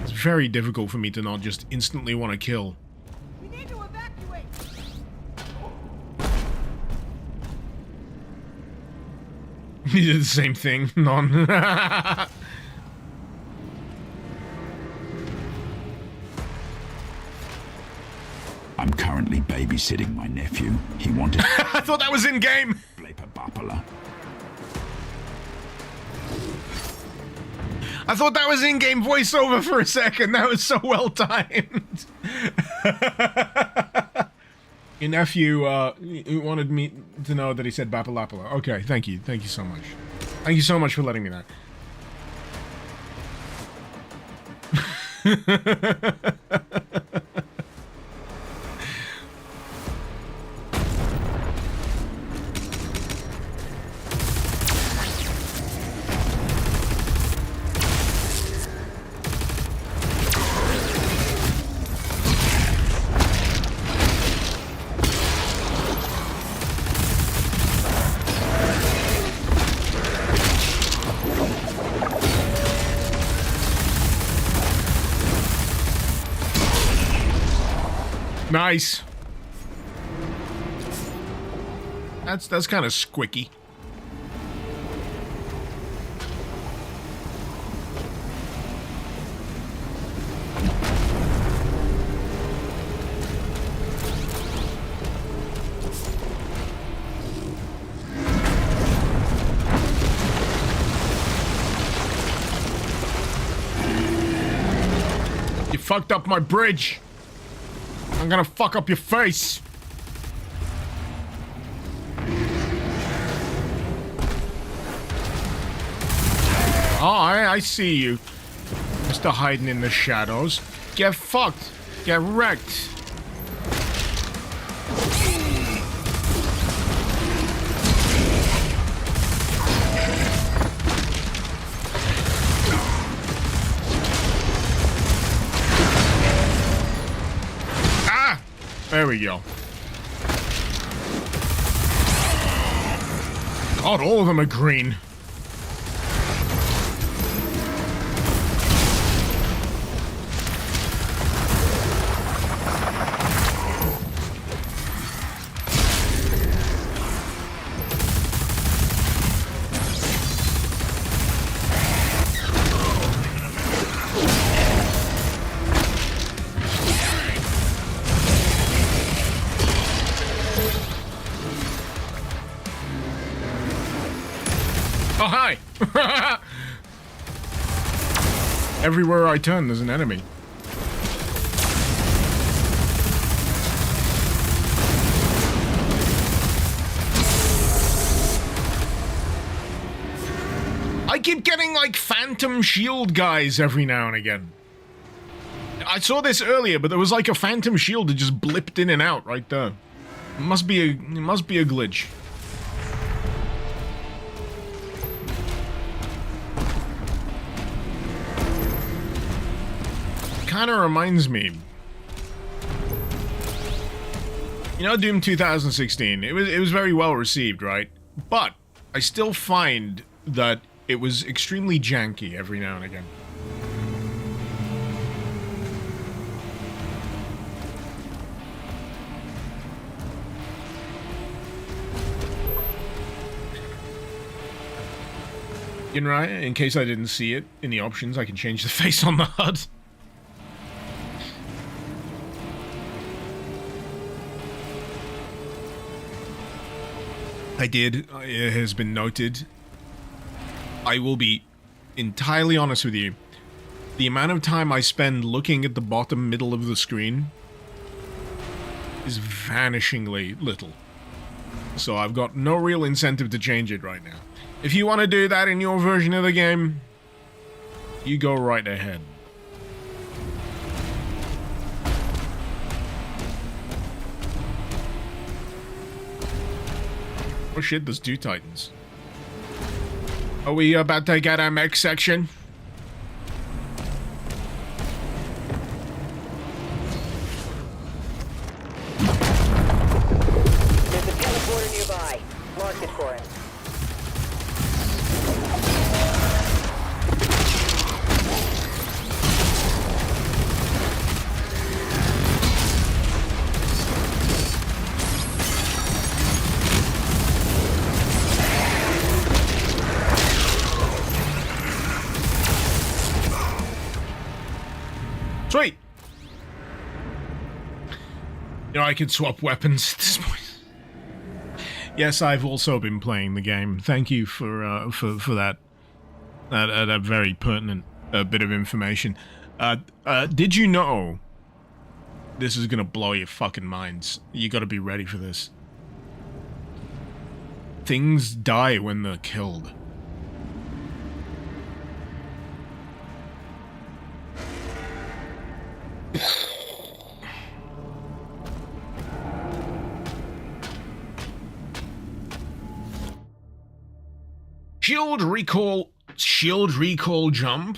It's very difficult for me to not just instantly want to kill. We need to evacuate. You did the same thing, non. I'm currently babysitting my nephew. He wanted... I thought that was in-game! I thought that was in-game voiceover for a second. That was so well timed. Your nephew wanted me to know that he said Bapalapala. Okay, thank you. Thank you so much. Thank you so much for letting me know. Nice. That's kind of squicky. You fucked up my bridge. I'm gonna fuck up your face. Oh, I see you. Mr. Hiding in the shadows. Get fucked. Get wrecked. Ah! There we go. God, all of them are green. Oh, hi! Everywhere I turn, there's an enemy. I keep getting, like, phantom shield guys every now and again. I saw this earlier, but there was, like, a phantom shield that just blipped in and out right there. It must be a glitch. Kind of reminds me, you know, Doom 2016, it was very well received, right? But I still find that it was extremely janky every now and again. In case I didn't see it in the options, I can change the face on the HUD. I did. It has been noted. I will be entirely honest with you. The amount of time I spend looking at the bottom middle of the screen is vanishingly little. So I've got no real incentive to change it right now. If you want to do that in your version of the game, you go right ahead. Oh shit, there's two titans. Are we about to get our mech section? There's a teleporter nearby. Mark it for him. Sweet! You know, I can swap weapons at this point. Yes, I've also been playing the game. Thank you for that. That very pertinent bit of information. Did you know? This is gonna blow your fucking minds. You gotta be ready for this. Things die when they're killed. Shield recall jump?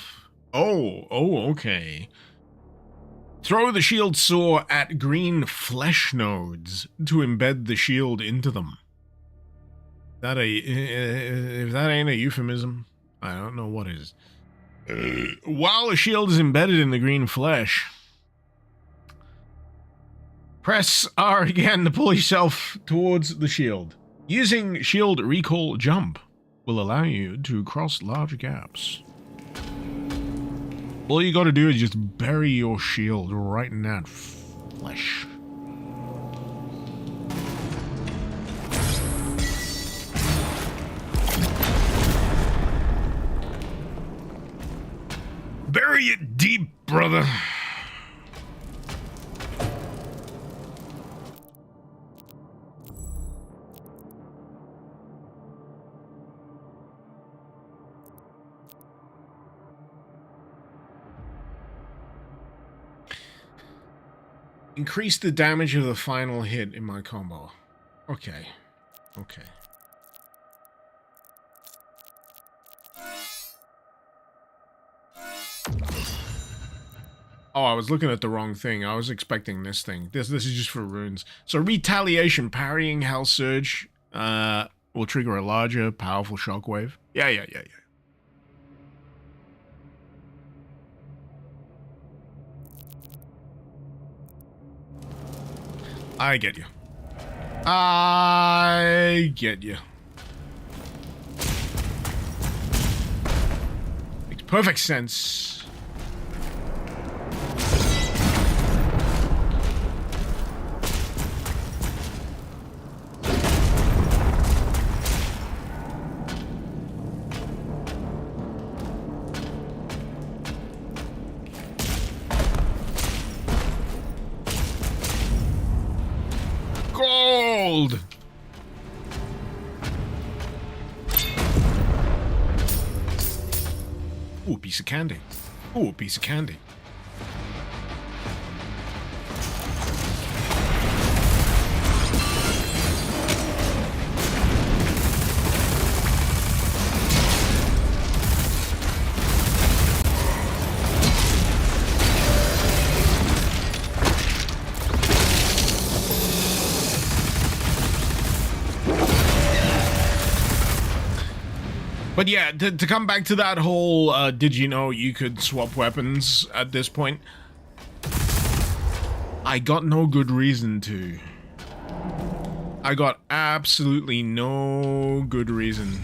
Oh, okay. Throw the shield saw at green flesh nodes to embed the shield into them. If that ain't a euphemism, I don't know what is. While the shield is embedded in the green flesh, Press R again to pull yourself towards the shield. Using shield recall jump will allow you to cross large gaps. All you gotta do is just bury your shield right in that flesh. Bury it deep, brother. Increase the damage of the final hit in my combo. Okay. Okay. Oh, I was looking at the wrong thing. I was expecting this thing. This is just for runes. So retaliation, parrying Hell Surge will trigger a larger, powerful shockwave. Yeah. I get you. I get you. Makes perfect sense. Gold! Ooh, a piece of candy. Ooh, a piece of candy. But yeah, to come back to that whole, did you know you could swap weapons at this point? I got no good reason to. I got absolutely no good reason.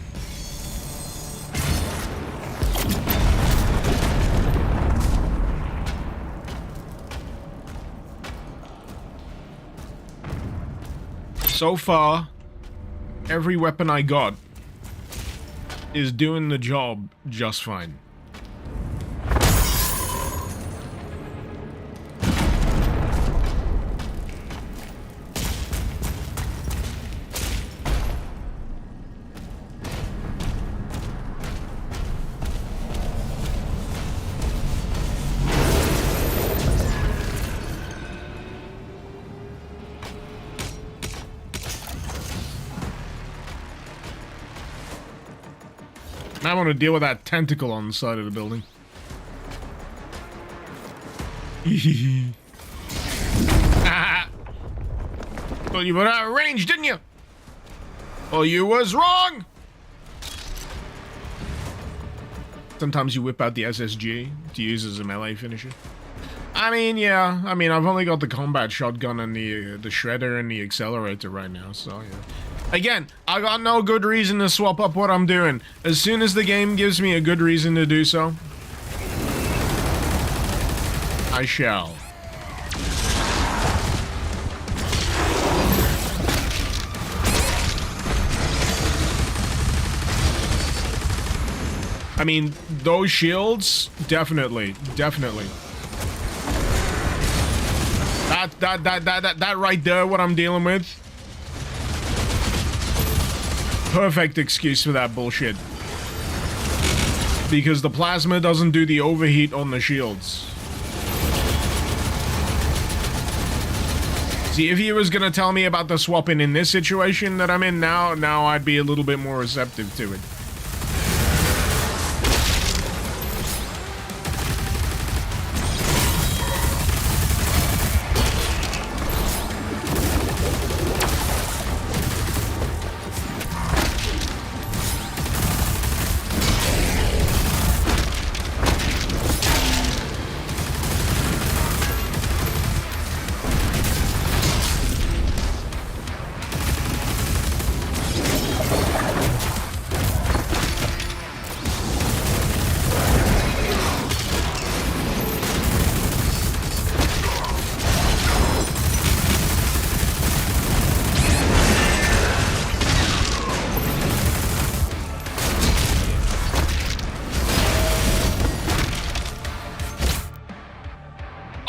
So far, every weapon I got is doing the job just fine. I want to deal with that tentacle on the side of the building. Well, you were out of range, didn't you? Well, you was wrong! Sometimes you whip out the SSG to use as a melee finisher. I mean, yeah. I mean, I've only got the combat shotgun and the shredder and the accelerator right now, so yeah. Again, I got no good reason to swap up what I'm doing. As soon as the game gives me a good reason to do so, I shall. I mean, those shields, definitely. That right there, what I'm dealing with. Perfect excuse for that bullshit. Because the plasma doesn't do the overheat on the shields. See, if he was gonna tell me about the swapping in this situation that I'm in now I'd be a little bit more receptive to it.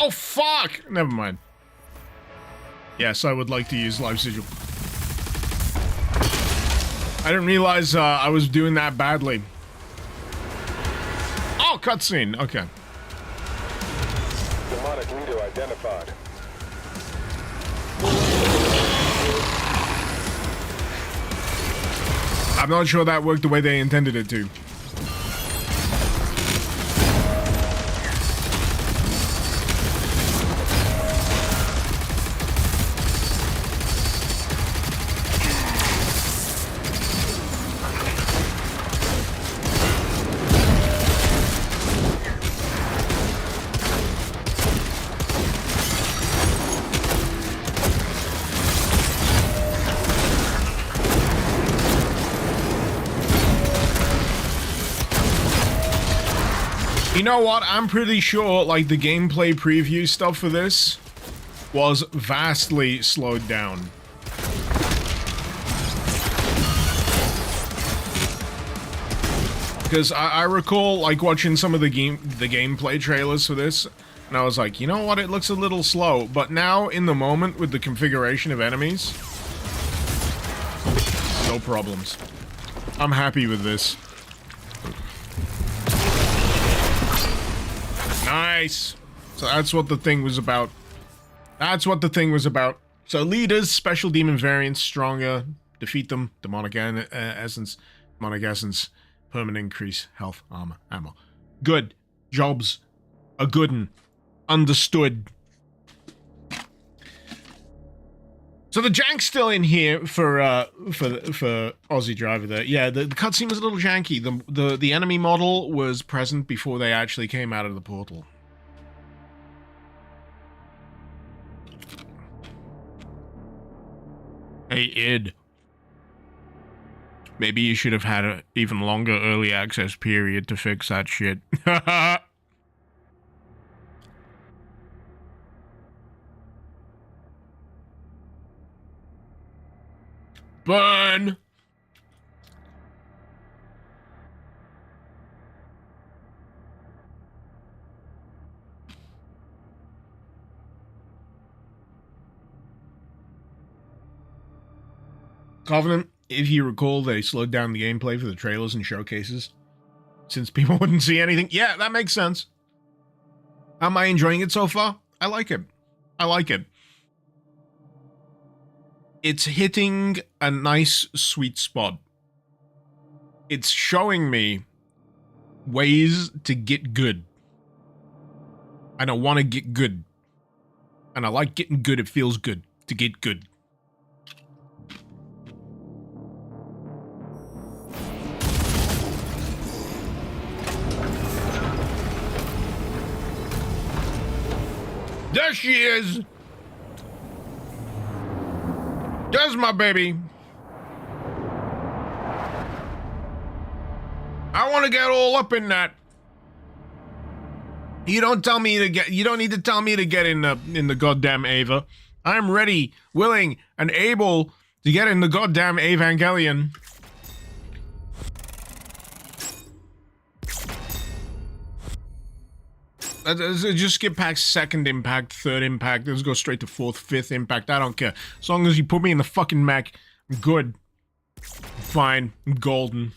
Oh, fuck! Never mind. Yes, I would like to use Life Sigil. I didn't realize I was doing that badly. Oh, cutscene. Okay. Demonic leader identified. I'm not sure that worked the way they intended it to. You know what? I'm pretty sure, like, the gameplay preview stuff for this was vastly slowed down. Because I recall, like, watching some of the gameplay trailers for this, and I was like, you know what? It looks a little slow. But now, in the moment, with the configuration of enemies, no problems. I'm happy with this. Nice. So that's what the thing was about. That's what the thing was about. So leaders, special demon variants, stronger, defeat them, demonic essence, permanent increase, health, armor, ammo. Good. Jobs. A good one. Understood. So the jank's still in here for Aussie Driver there. Yeah, the cutscene was a little janky. The enemy model was present before they actually came out of the portal. Hey, Id. Maybe you should have had an even longer early access period to fix that shit. Burn! Covenant, if you recall, they slowed down the gameplay for the trailers and showcases, since people wouldn't see anything. Yeah, that makes sense. Am I enjoying it so far? I like it. I like it. It's hitting a nice, sweet spot. It's showing me ways to get good. And I want to get good. And I like getting good. It feels good to get good. There she is! There's my baby. I want to get all up in that. You don't tell me to get. You don't need to tell me to get in the goddamn Ava. I'm ready, willing, and able to get in the goddamn Evangelion. Just skip past second impact, third impact. Let's go straight to fourth, fifth impact. I don't care. As long as you put me in the fucking mech, I'm good. I'm fine. I'm golden.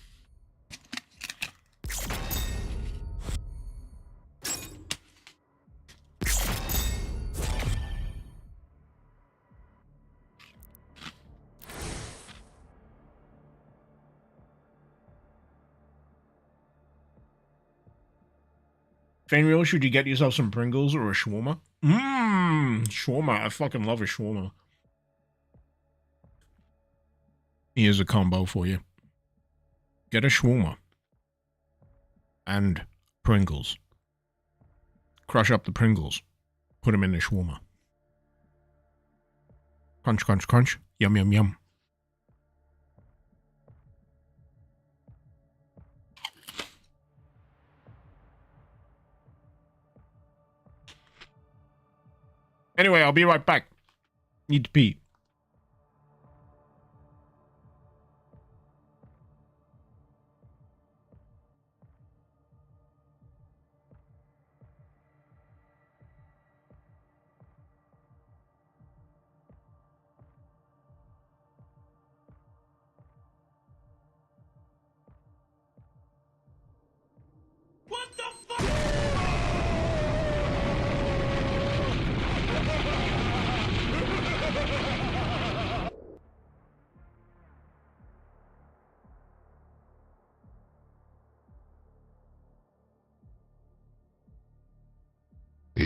Fanreal, should you get yourself some Pringles or a shawarma? Shawarma. I fucking love a shawarma. Here's a combo for you. Get a shawarma. And Pringles. Crush up the Pringles. Put them in the shawarma. Crunch, crunch, crunch. Yum, yum, yum. Anyway, I'll be right back. Need to pee.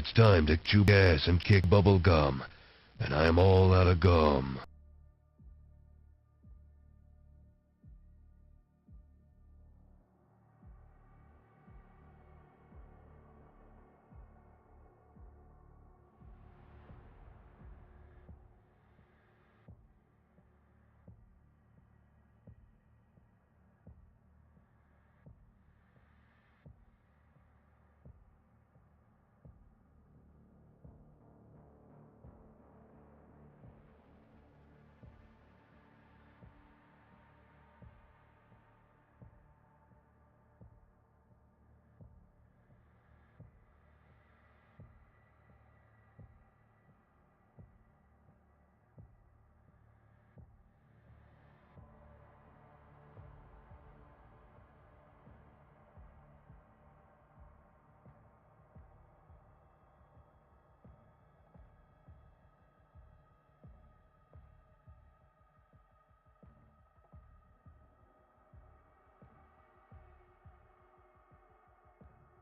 It's time to chew gas and kick bubble gum. And I'm all out of gum.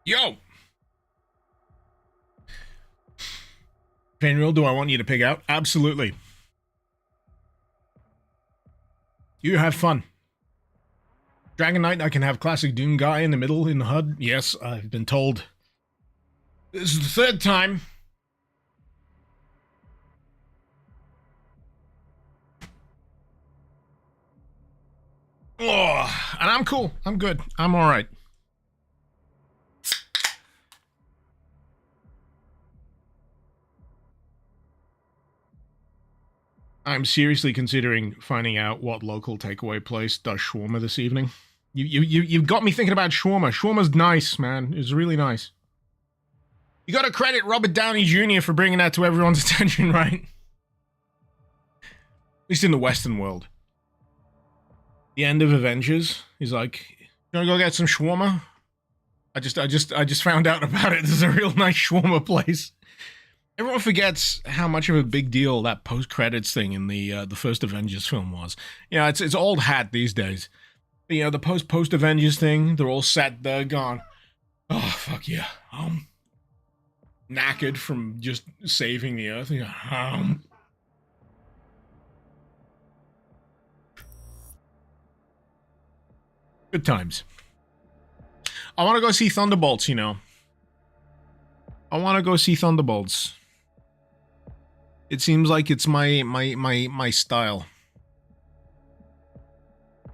Yo! Fanreal, do I want you to pig out? Absolutely. You have fun. Dragon Knight, I can have classic Doom guy in the middle in the HUD. Yes, I've been told. This is the third time. Oh, and I'm cool. I'm good. I'm alright. I'm seriously considering finding out what local takeaway place does shawarma this evening. You've got me thinking about shawarma. Shawarma's nice, man. It's really nice. You gotta credit Robert Downey Jr. for bringing that to everyone's attention, right? At least in the Western world. The end of Avengers, he's like, "You wanna go get some shawarma?" I just found out about it. There's a real nice shawarma place. Everyone forgets how much of a big deal that post-credits thing in the first Avengers film was. You know, it's old hat these days. But, you know, the post-Avengers thing, they're all sat there gone, "Oh, fuck yeah. Knackered from just saving the Earth." Good times. I want to go see Thunderbolts, you know. I want to go see Thunderbolts. It seems like it's my style.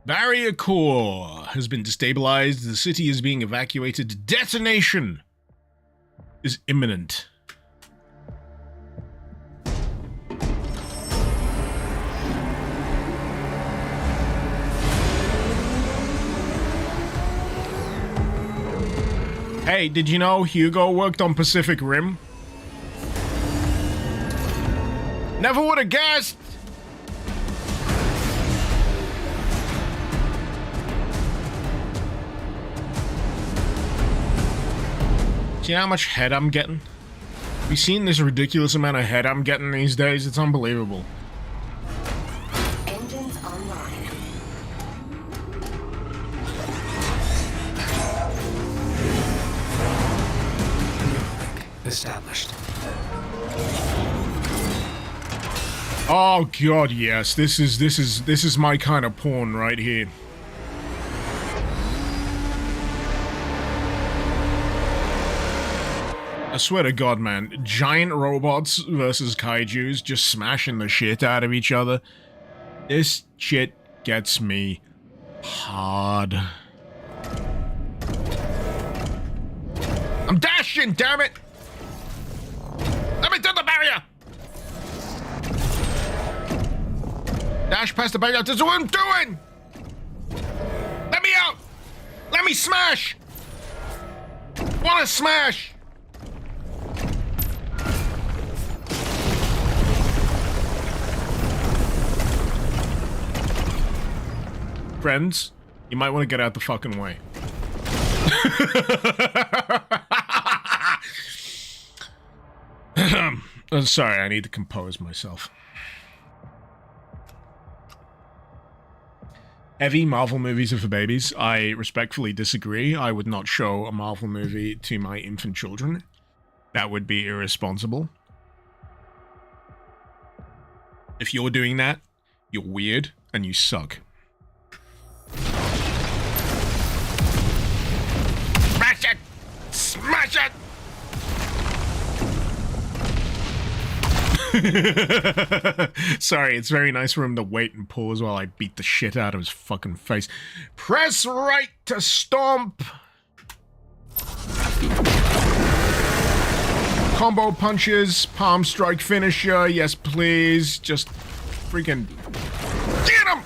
Barrier core has been destabilized. The city is being evacuated. Detonation is imminent. Hey, did you know Hugo worked on Pacific Rim? Never would have guessed! See how much head I'm getting? Have you seen this ridiculous amount of head I'm getting these days? It's unbelievable. Engines online. Established. Oh god, yes. This is my kind of porn right here. I swear to god, man. Giant robots versus kaijus just smashing the shit out of each other. This shit gets me hard. I'm dashing, damn it! Let me through the barrier! Dash past the barrier. This is what I'm doing! Let me out! Let me smash! Wanna smash! Friends, you might want to get out the fucking way. I'm sorry, I need to compose myself. Heavy Marvel movies are for babies. I respectfully disagree. I would not show a Marvel movie to my infant children. That would be irresponsible. If you're doing that, you're weird and you suck. Smash it! Smash it! Sorry, it's very nice for him to wait and pause while I beat the shit out of his fucking face. Press right to stomp! Combo punches, palm strike finisher, yes please. Just freaking get him!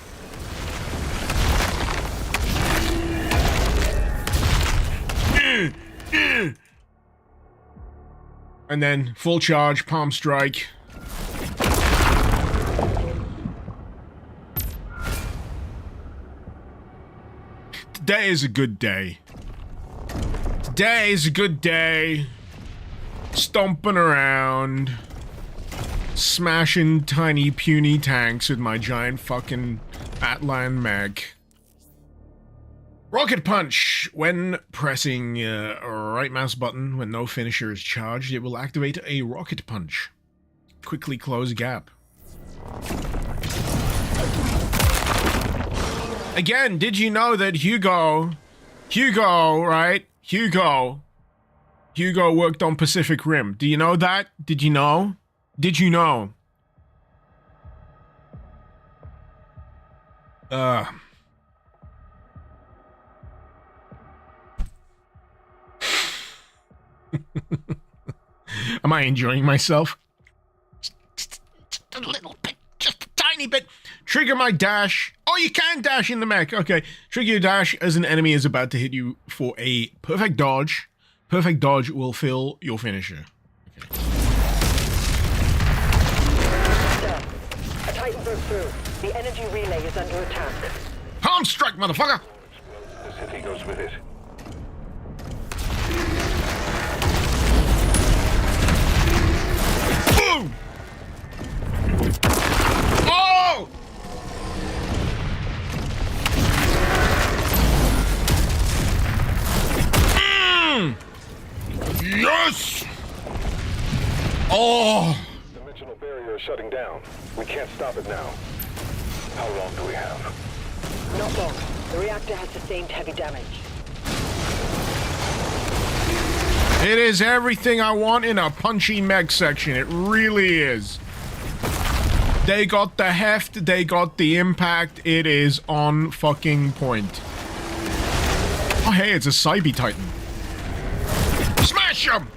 And then full charge, palm strike. Today is a good day. Today is a good day. Stomping around. Smashing tiny puny tanks with my giant fucking Atlan mech. Rocket Punch! When pressing right mouse button when no finisher is charged, it will activate a Rocket Punch. Quickly close gap. Again, did you know that Hugo, right? Hugo worked on Pacific Rim. Do you know that? Did you know? Did you know? Am I enjoying myself? Just a little bit. Just a tiny bit. Trigger my dash. Oh, you can dash in the mech. Okay. Trigger your dash as an enemy is about to hit you for a perfect dodge. Perfect dodge will fill your finisher. Okay. Sir, a Titan broke through. The energy relay is under attack. Palm strike, motherfucker! The city goes with it. Boom! Oh! Yes! Oh! Dimensional barrier is shutting down. We can't stop it now. How long do we have? Not long. The reactor has sustained heavy damage. It is everything I want in a punchy mech section. It really is. They got the heft, they got the impact. It is on fucking point. Oh, hey, it's a Cyber Titan. Smash him!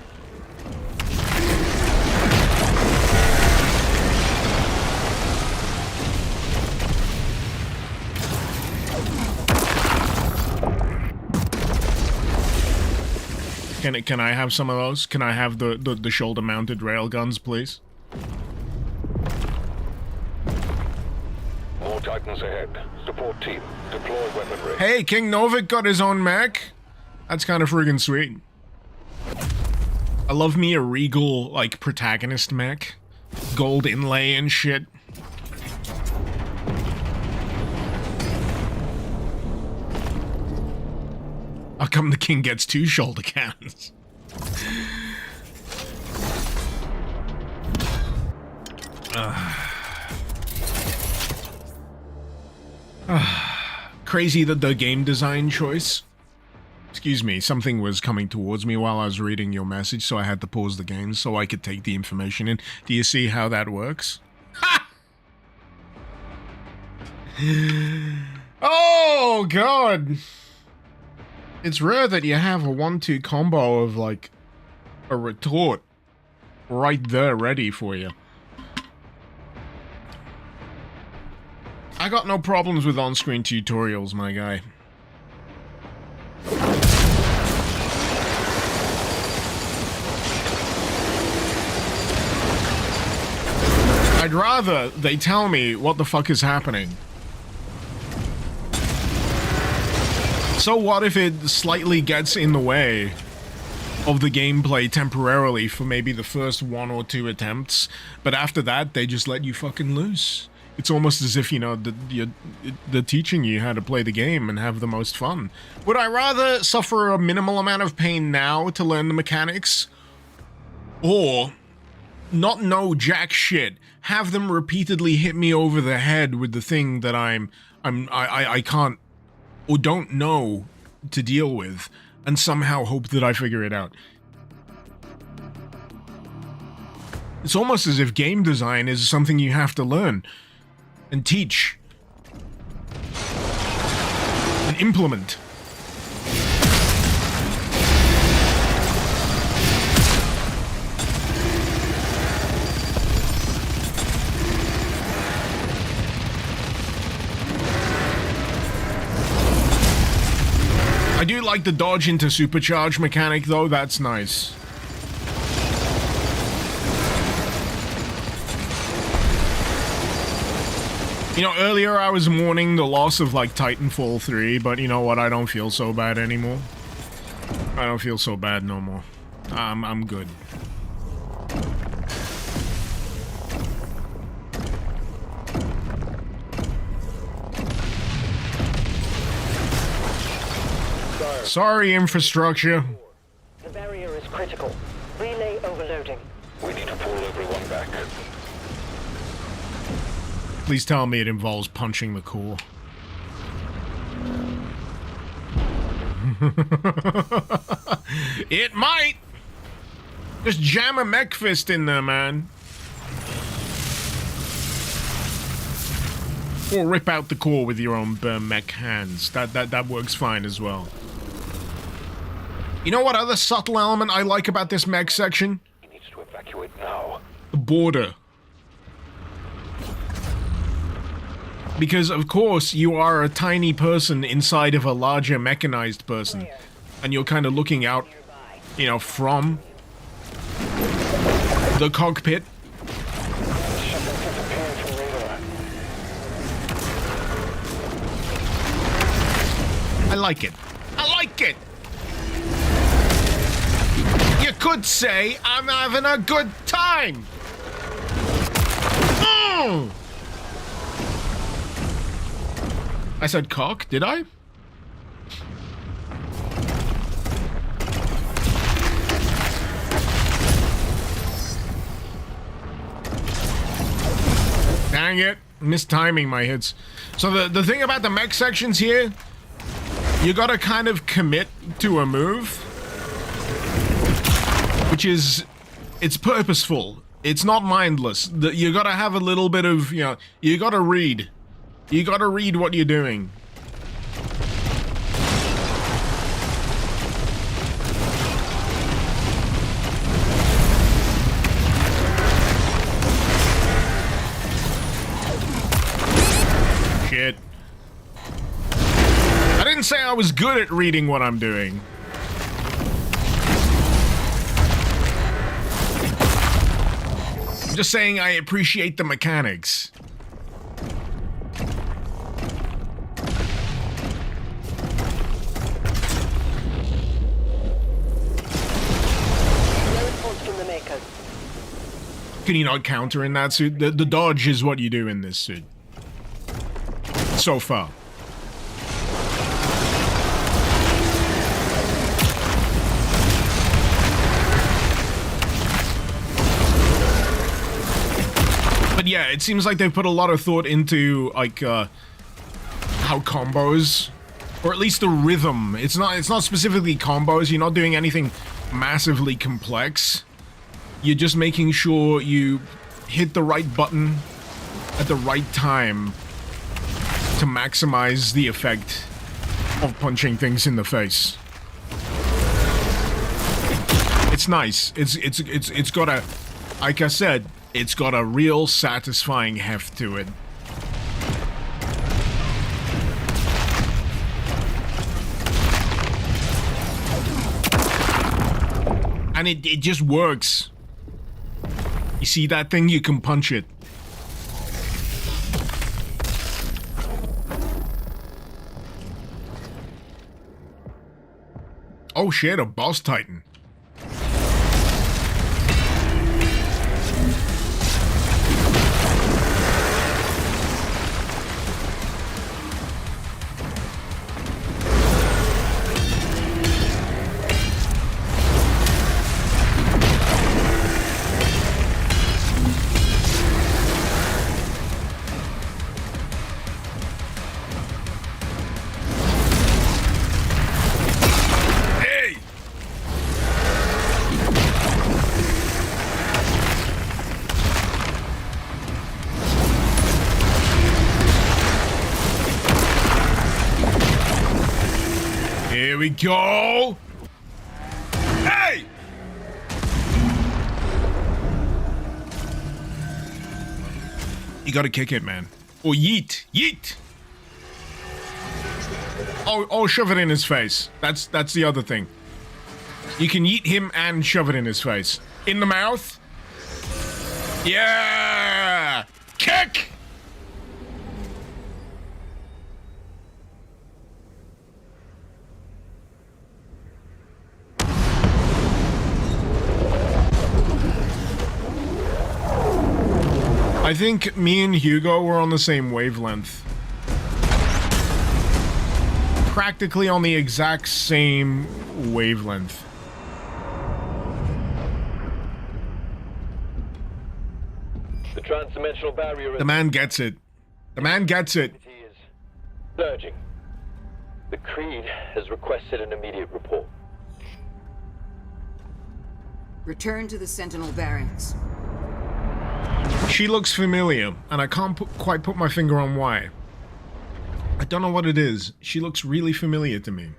Can I have some of those? Can I have the shoulder-mounted railguns, please? More Titans ahead. Support team, deploy weaponry. Hey, King Novik got his own mech? That's kind of friggin' sweet. I love me a regal, like, protagonist mech. Gold inlay and shit. How come the king gets 2 shoulder cannons? Crazy that the game design choice. Excuse me, something was coming towards me while I was reading your message, so I had to pause the game so I could take the information in. Do you see how that works? Ha! Oh, God! It's rare that you have a 1-2 combo of, like, a retort right there ready for you. I got no problems with on-screen tutorials, my guy. I'd rather they tell me what the fuck is happening. So what if it slightly gets in the way of the gameplay temporarily for maybe the first 1 or 2 attempts, but after that they just let you fucking loose? It's almost as if, you know, they're teaching you how to play the game and have the most fun. Would I rather suffer a minimal amount of pain now to learn the mechanics? Or not know jack shit. Have them repeatedly hit me over the head with the thing that I can't or don't know to deal with, and somehow hope that I figure it out. It's almost as if game design is something you have to learn and teach and implement. I do like the dodge into supercharge mechanic though, that's nice. You know, earlier I was mourning the loss of, like, Titanfall 3, but you know what, I don't feel so bad anymore. I don't feel so bad no more. I'm good. Sorry, infrastructure. The barrier is critical. Relay overloading. We need to pull everyone back. Please tell me it involves punching the core. It might! Just jam a mech fist in there, man. Or rip out the core with your own mech hands. That works fine as well. You know what other subtle element I like about this mech section? He needs to evacuate now. The border. Because, of course, you are a tiny person inside of a larger mechanized person. And you're kind of looking out, you know, from the cockpit. I like it. I like it! You could say I'm having a good time! Mm. I said cock, did I? Dang it, mistiming my hits. So the thing about the mech sections here, you gotta kind of commit to a move, which is, it's purposeful. It's not mindless. You gotta have a little bit of, you know, you gotta read. You gotta read what you're doing. Shit. I didn't say I was good at reading what I'm doing. I'm just saying I appreciate the mechanics. Can you not counter in that suit? The dodge is what you do in this suit. So far. But yeah, it seems like they've put a lot of thought into, like, how combos, or at least the rhythm. It's not specifically combos. You're not doing anything massively complex. You're just making sure you hit the right button at the right time to maximize the effect of punching things in the face. It's nice. It's got a, like I said, it's got a real satisfying heft to it. And it just works. You see that thing? You can punch it. Oh shit, a boss titan. go! Hey! You gotta kick it, man. Or yeet. Yeet! Oh, shove it in his face. That's the other thing. You can yeet him and shove it in his face. In the mouth. Yeah! Kick! I think me and Hugo were on the same wavelength. Practically on the exact same wavelength. The transdimensional barrier. The man gets it. The man gets it. Is surging. The Creed has requested an immediate report. Return to the Sentinel barracks. She looks familiar, and I can't quite put my finger on why. I don't know what it is. She looks really familiar to me.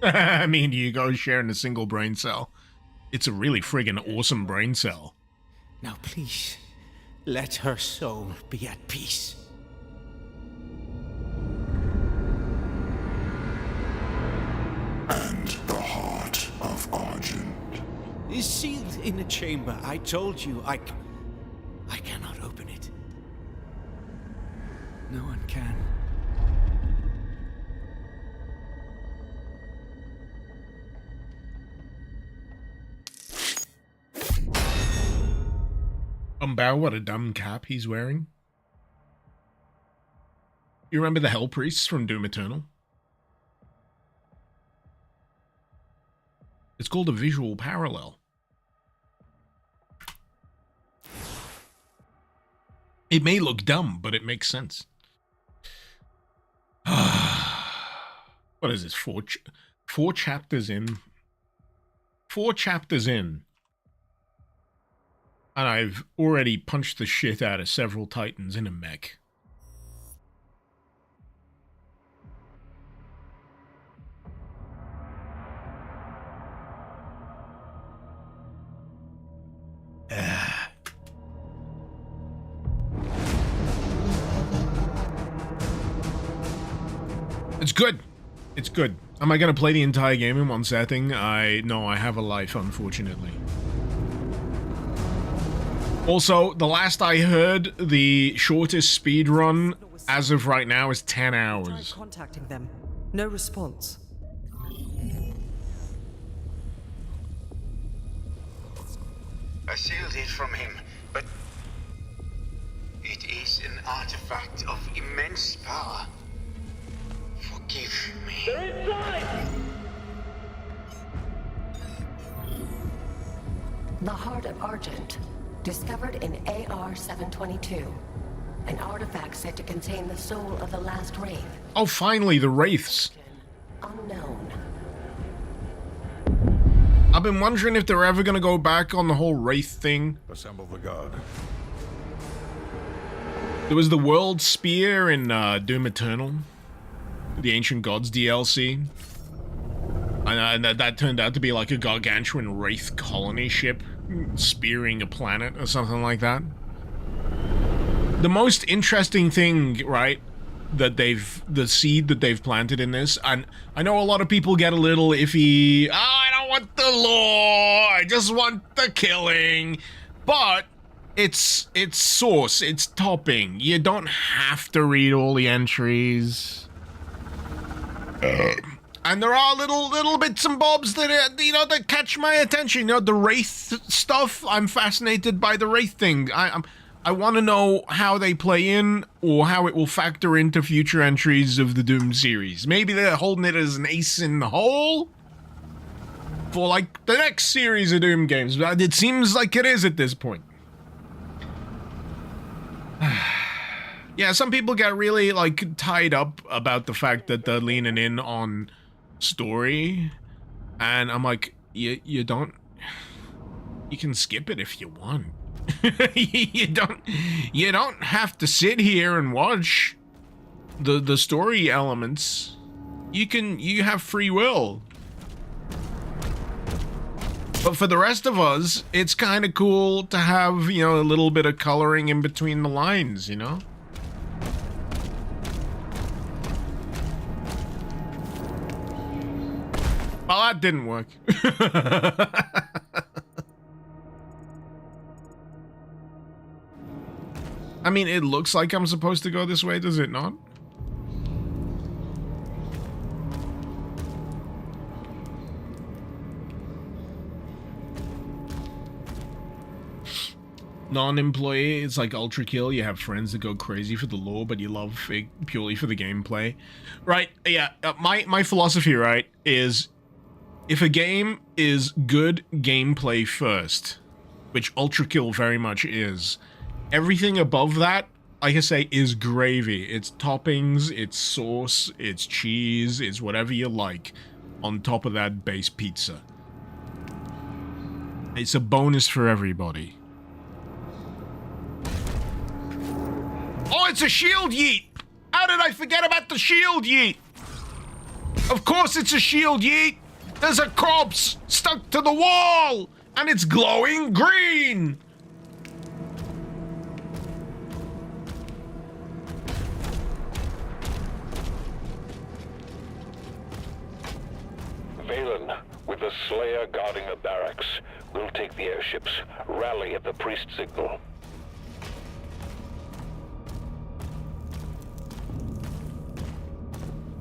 Me and Hugo sharing a single brain cell. It's a really friggin' awesome brain cell. Now please, let her soul be at peace. And the heart of Argent Is sealed in a chamber. I told you, I cannot open it. No one can. What a dumb cap he's wearing. You remember the Hell Priests from Doom Eternal? It's called a visual parallel. It may look dumb, but it makes sense. What is this? Four chapters in. 4 chapters in. And I've already punched the shit out of several titans in a mech. It's good. It's good. Am I going to play the entire game in one setting? No, I have a life, unfortunately. Also, the last I heard, the shortest speed run as of right now is 10 hours. Contacting them. No response. I sealed it from him, but it is an artifact of immense power. Forgive me. They're inside! The Heart of Argent, discovered in AR-722. An artifact said to contain the soul of the last Wraith. Oh, finally, the Wraiths. Unknown. I've been wondering if they're ever gonna go back on the whole Wraith thing. Assemble the guard. There was the World Spear in Doom Eternal. The Ancient Gods DLC. And that turned out to be like a gargantuan Wraith colony ship spearing a planet or something like that. The most interesting thing, right, that the seed that they've planted in this, and I know a lot of people get a little iffy, I don't want the lore, I just want the killing, but it's sauce, it's topping. You don't have to read all the entries. And there are little bits and bobs that that catch my attention. You know, the Wraith stuff. I'm fascinated by the Wraith thing. I want to know how they play in, or how it will factor into future entries of the Doom series. Maybe they're holding it as an ace in the hole for like the next series of Doom games. But it seems like it is at this point. Yeah, some people get really like tied up about the fact that they're leaning in on story, and I'm like, you don't, you can skip it if you want. you don't have to sit here and watch the story elements. You have free will. But for the rest of us, it's kind of cool to have, you know, a little bit of coloring in between the lines, you know? Well, that didn't work. I mean, it looks like I'm supposed to go this way, does it not? Non-employee, it's like Ultra Kill. You have friends that go crazy for the lore, but you love it purely for the gameplay. Right, yeah, my philosophy, right, is if a game is good gameplay first, which Ultra Kill very much is, everything above that, like I say, is gravy. It's toppings, it's sauce, it's cheese, it's whatever you like on top of that base pizza. It's a bonus for everybody. Oh, it's a shield yeet! How did I forget about the shield yeet? Of course it's a shield yeet! There's a corpse stuck to the wall! And it's glowing green! Valen, with the Slayer guarding the barracks, we'll take the airships. Rally at the priest signal.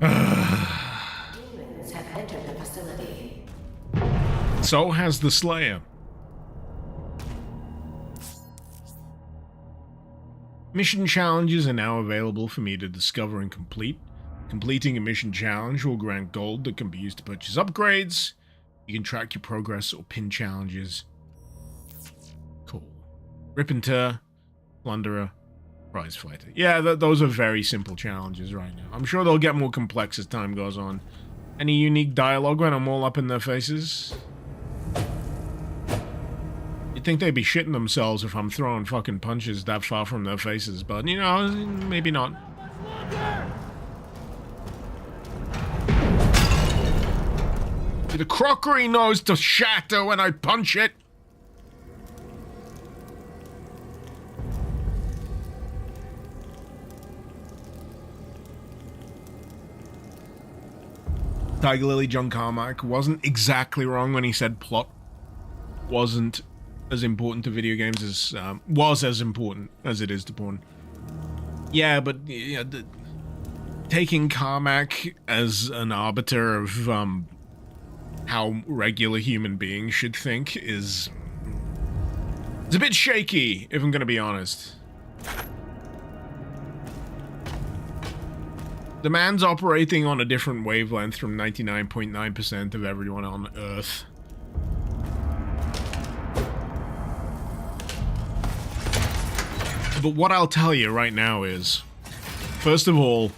Demons have entered the facility. So has the Slayer. Mission challenges are now available for me to discover and complete. Completing a mission challenge will grant gold that can be used to purchase upgrades. You can track your progress or pin challenges. Cool. Rip and Tear, Plunderer, Prize Fighter. Yeah, those are very simple challenges right now. I'm sure they'll get more complex as time goes on. Any unique dialogue when I'm all up in their faces? You'd think they'd be shitting themselves if I'm throwing fucking punches that far from their faces, but, you know, maybe not. The crockery knows to shatter when I punch it. Tiger Lily John Carmack wasn't exactly wrong when he said plot wasn't as important to video games as was as important as it is to porn. Yeah, but yeah, taking Carmack as an arbiter of how regular human beings should think is it's a bit shaky, if I'm gonna be honest. The man's operating on a different wavelength from 99.9% of everyone on Earth. But what I'll tell you right now is, first of all,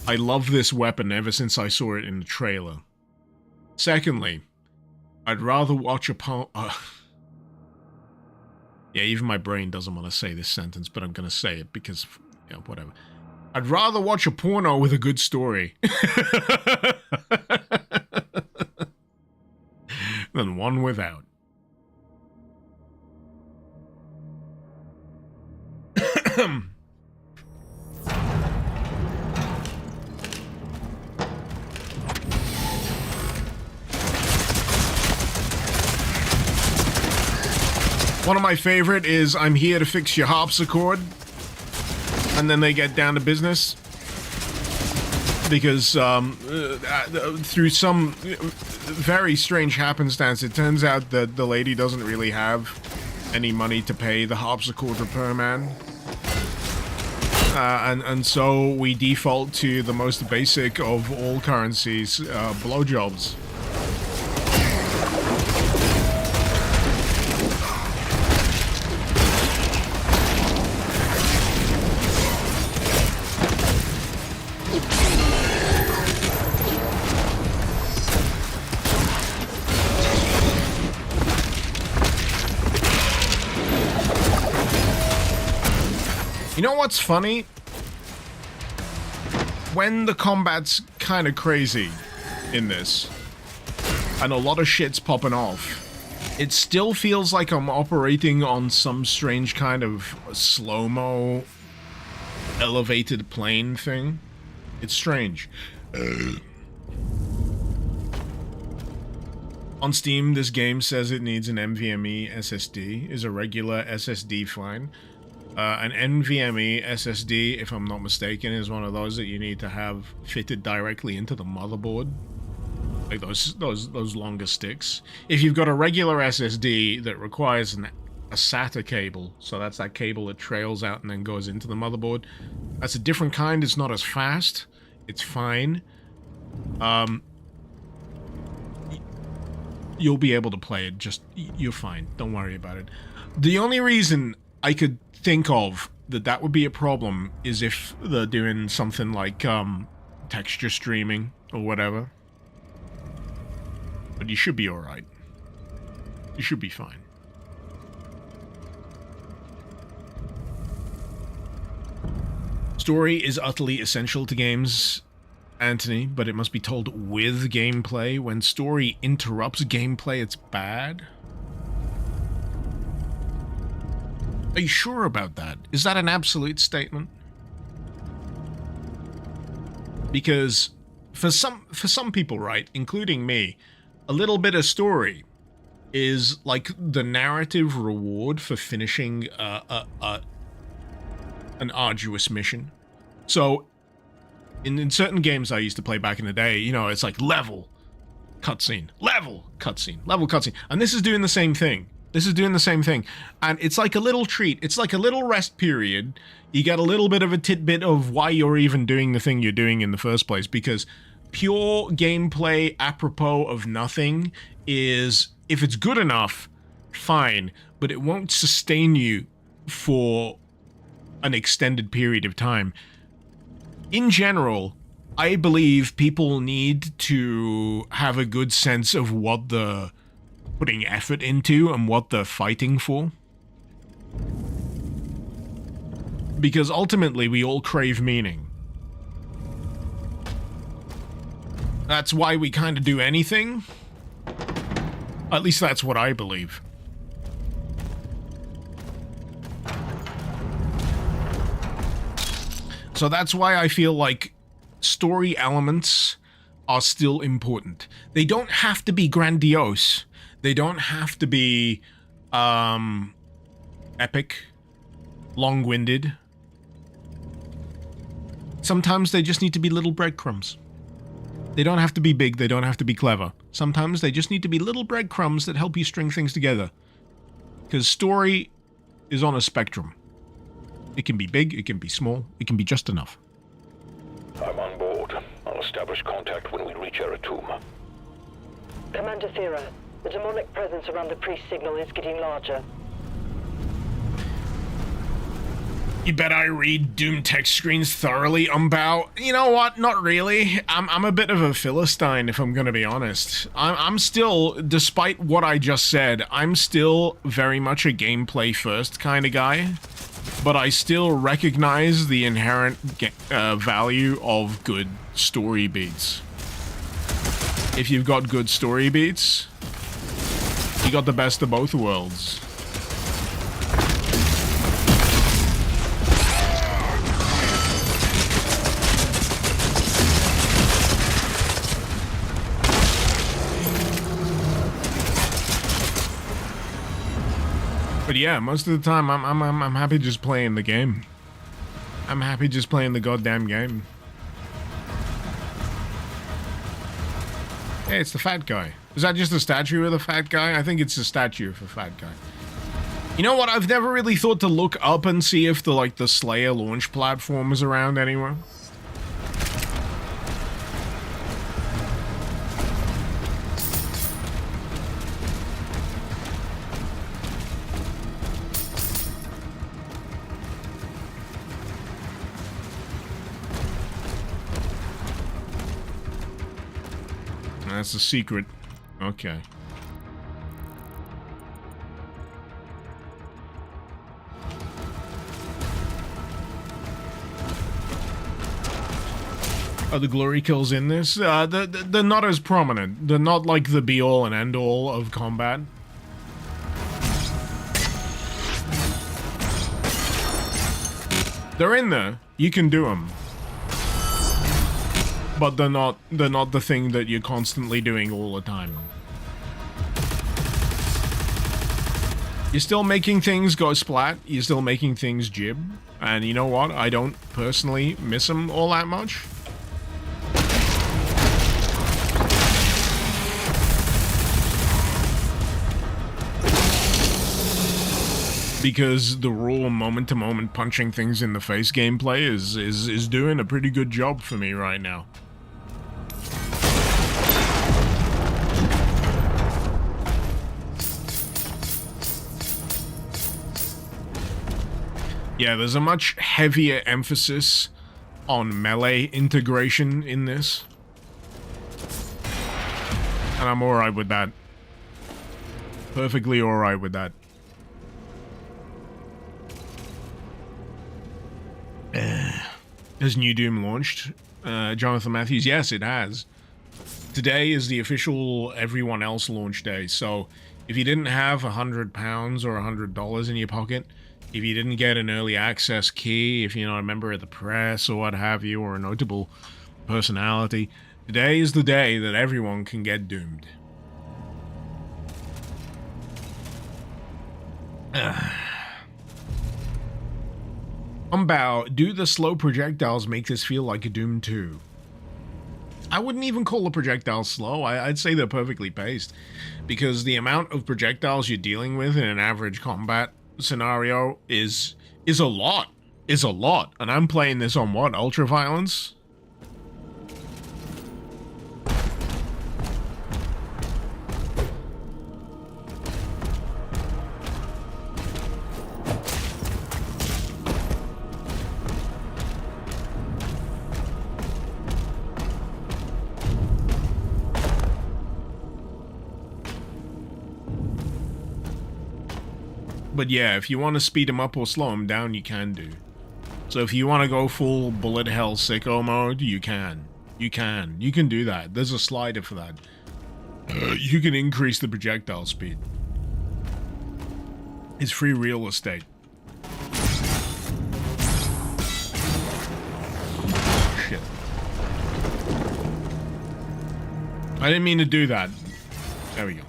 I love this weapon ever since I saw it in the trailer. Secondly, I'd rather watch a yeah, even my brain doesn't want to say this sentence, but I'm gonna say it because, you know, whatever. I'd rather watch a porno with a good story than one without. One of my favorite is I'm here to fix your harpsichord. And then they get down to business. Because through some very strange happenstance, it turns out that the lady doesn't really have any money to pay the harpsichord repairman. And so we default to the most basic of all currencies, blowjobs. You know what's funny? When the combat's kind of crazy in this, and a lot of shit's popping off, it still feels like I'm operating on some strange kind of slow-mo elevated plane thing. It's strange. On Steam, this game says it needs an NVMe SSD. Is a regular SSD fine? An NVMe SSD, if I'm not mistaken, is one of those that you need to have fitted directly into the motherboard. Like those longer sticks. If you've got a regular SSD that requires a SATA cable, so that's that cable that trails out and then goes into the motherboard, that's a different kind. It's not as fast. It's fine. You'll be able to play it. Just, you're fine. Don't worry about it. The only reason I could think of that would be a problem is if they're doing something like texture streaming or whatever. But you should be alright. You should be fine. Story is utterly essential to games, Anthony, but it must be told with gameplay. When story interrupts gameplay, it's bad. Are you sure about that? Is that an absolute statement? Because for some people, right, including me, a little bit of story is like the narrative reward for finishing an arduous mission. So in certain games I used to play back in the day, you know, it's like level, cutscene, level, cutscene, level, cutscene. And this is doing the same thing. This is doing the same thing. And it's like a little treat. It's like a little rest period. You get a little bit of a tidbit of why you're even doing the thing you're doing in the first place. Because pure gameplay apropos of nothing is, if it's good enough, fine. But it won't sustain you for an extended period of time. In general, I believe people need to have a good sense of what they're putting effort into and what they're fighting for. Because ultimately, we all crave meaning. That's why we kind of do anything. At least that's what I believe. So that's why I feel like story elements are still important. They don't have to be grandiose. They don't have to be epic, long-winded. Sometimes they just need to be little breadcrumbs. They don't have to be big, they don't have to be clever. Sometimes they just need to be little breadcrumbs that help you string things together. Because story is on a spectrum. It can be big, it can be small, it can be just enough. I'm on board. I'll establish contact when we reach Eratum. Commander Thera, the demonic presence around the priest signal is getting larger. You bet I read Doom text screens thoroughly, Umbow. You know what? Not really. I'm a bit of a Philistine, if I'm gonna be honest. I'm still, despite what I just said, I'm still very much a gameplay first kind of guy. But I still recognize the inherent value of good story beats. If you've got good story beats, you got the best of both worlds. But yeah, most of the time I'm happy just playing the game. I'm happy just playing the goddamn game. Hey, it's the fat guy. Is that just a statue of the fat guy? I think it's a statue of a fat guy. You know what? I've never really thought to look up and see if the Slayer launch platform is around anywhere. That's a secret. Okay. are the glory kills in this. They're not as prominent. They're not like the be-all and end-all of combat. They're in there. You can do them. But they're not the thing that you're constantly doing all the time. You're still making things go splat. You're still making things jib. And you know what? I don't personally miss them all that much. Because the raw moment-to-moment punching things in the face gameplay is doing a pretty good job for me right now. Yeah, there's a much heavier emphasis on melee integration in this. And I'm alright with that. Perfectly alright with that. Has New Doom launched? Jonathan Matthews, yes, it has. Today is the official everyone else launch day, so if you didn't have £100 or $100 in your pocket, if you didn't get an early access key, if you're not a member of the press or what have you, or a notable personality, today is the day that everyone can get doomed. Do the slow projectiles make this feel like a Doom 2? I wouldn't even call the projectiles slow. I'd say they're perfectly paced, because the amount of projectiles you're dealing with in an average combat scenario is a lot. And I'm playing this on what? Ultra violence? But yeah, if you want to speed them up or slow them down, you can do. So if you want to go full bullet hell sicko mode, you can. You can do that. There's a slider for that. You can increase the projectile speed. It's free real estate. Shit. I didn't mean to do that. There we go.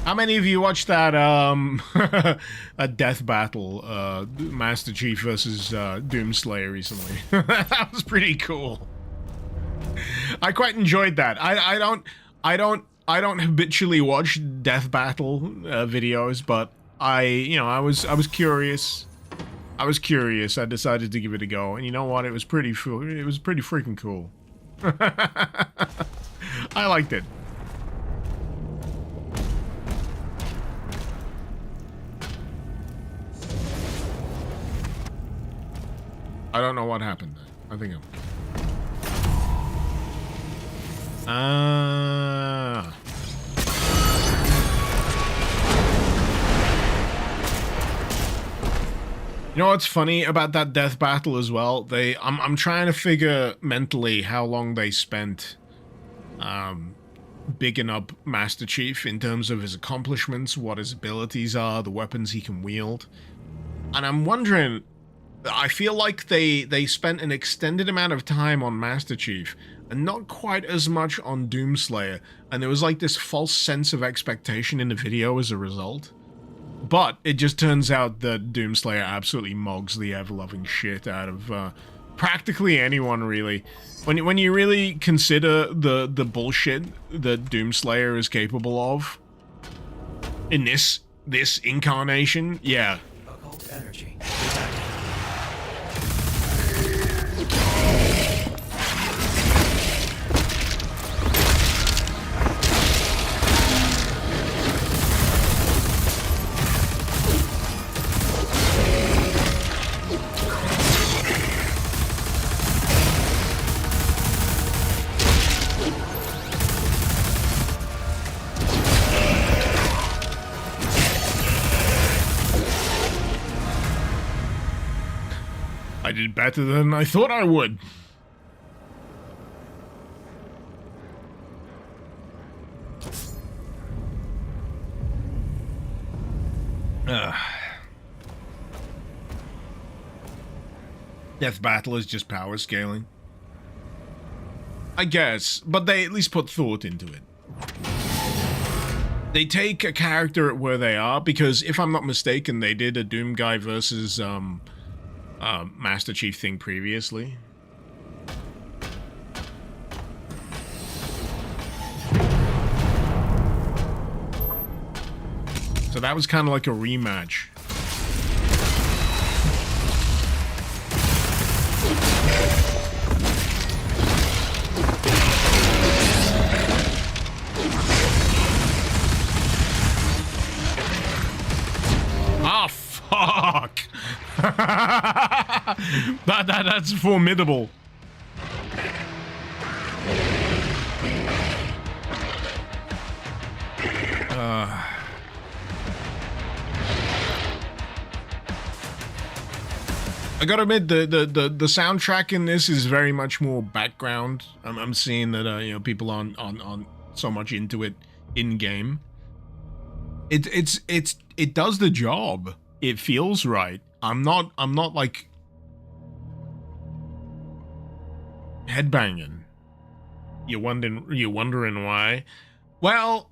How many of you watched that a death battle, Master Chief versus Doomslayer recently? That was pretty cool. I quite enjoyed that. I don't habitually watch death battle videos, but I was curious. I decided to give it a go, and you know what? It was pretty freaking cool. I liked it. I don't know what happened there. I think I'm... You know what's funny about that death battle as well? I'm trying to figure mentally how long they spent bigging up Master Chief in terms of his accomplishments, what his abilities are, the weapons he can wield. And I'm wondering... I feel like they spent an extended amount of time on Master Chief and not quite as much on Doomslayer, and there was like this false sense of expectation in the video as a result. But it just turns out that Doomslayer absolutely mogs the ever-loving shit out of practically anyone, really. When you really consider the bullshit that Doomslayer is capable of in this incarnation, yeah. Occult energy. I did better than I thought I would. Death Battle is just power scaling. I guess, but they at least put thought into it. They take a character at where they are, because if I'm not mistaken, they did a Doom Guy versus Master Chief thing previously. So that was kind of like a rematch. Ah, fuck! That's formidable. I gotta admit, the soundtrack in this is very much more background. I'm seeing that you know, people aren't on so much into it in game. It does the job. It feels right. I'm not like headbanging. You're wondering why? Well,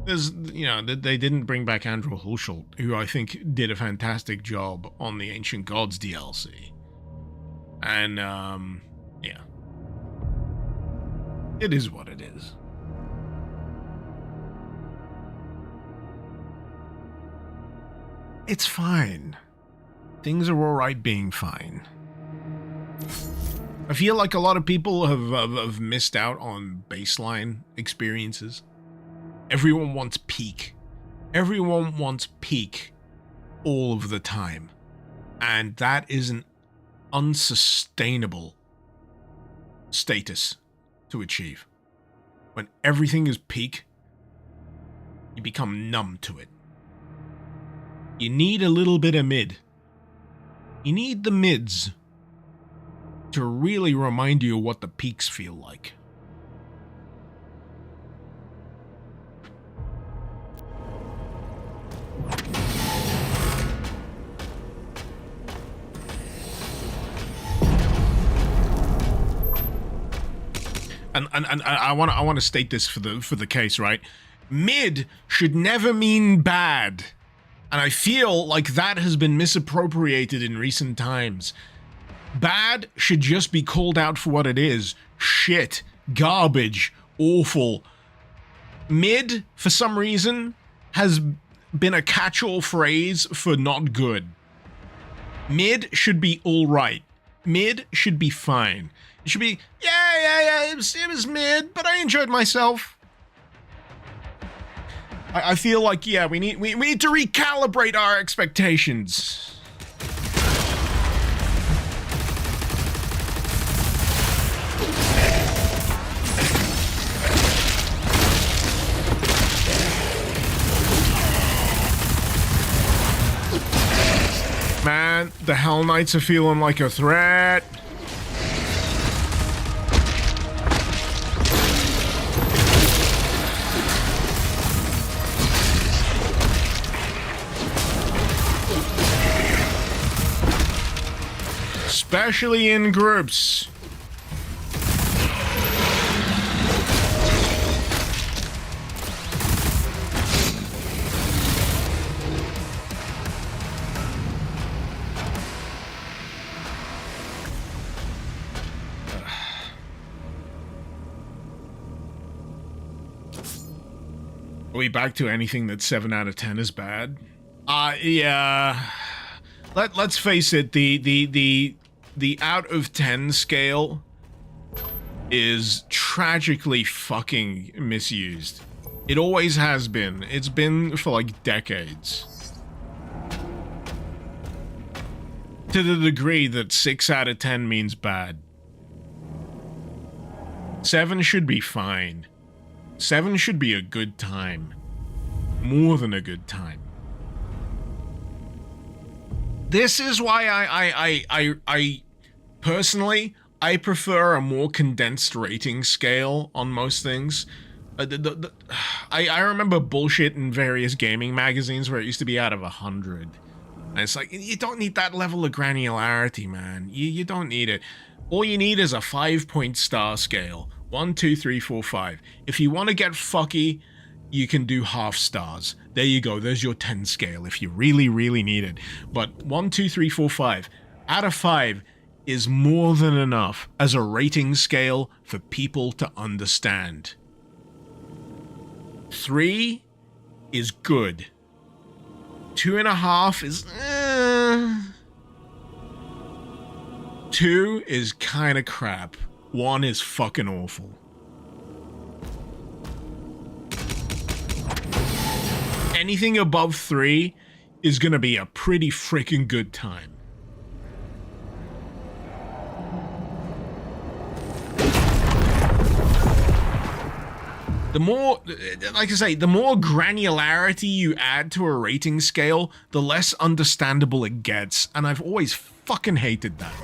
there's, you know, they didn't bring back Andrew Hulshult, who I think did a fantastic job on the Ancient Gods DLC. And yeah, it is what it is. It's fine. Things are alright being fine. I feel like a lot of people have missed out on baseline experiences. Everyone wants peak. Everyone wants peak all of the time. And that is an unsustainable status to achieve. When everything is peak, you become numb to it. You need a little bit of mid. You need the mids to really remind you what the peaks feel like. And I want to state this for the case, right? Mid should never mean bad. And I feel like that has been misappropriated in recent times. Bad should just be called out for what it is. Shit, garbage, awful. Mid, for some reason, has been a catch-all phrase for not good. Mid should be alright. Mid should be fine. It should be, yeah, it was mid, but I enjoyed myself. I feel like, yeah, we need to recalibrate our expectations. Man, the Hell Knights are feeling like a threat. Especially in groups. Are we back to anything that's 7 out of 10 is bad? Yeah. Let's face it, the out of 10 scale is tragically fucking misused. It always has been. It's been for like decades. To the degree that 6 out of 10 means bad. 7 should be fine. 7 should be a good time. More than a good time. This is why I personally, I prefer a more condensed rating scale on most things. I remember bullshit in various gaming magazines where it used to be out of 100. And it's like, you don't need that level of granularity, man. You don't need it. All you need is a 5-point star scale. 1, 2, 3, 4, 5. If you want to get fucky, you can do half stars. There you go. There's your 10 scale if you really, really need it. But 1, 2, 3, 4, 5 out of 5 is more than enough as a rating scale for people to understand. 3 is good. 2.5 is 2 is kind of crap. 1 is fucking awful. Anything above 3 is gonna be a pretty freaking good time. The more, like I say, the more granularity you add to a rating scale, the less understandable it gets, and I've always fucking hated that.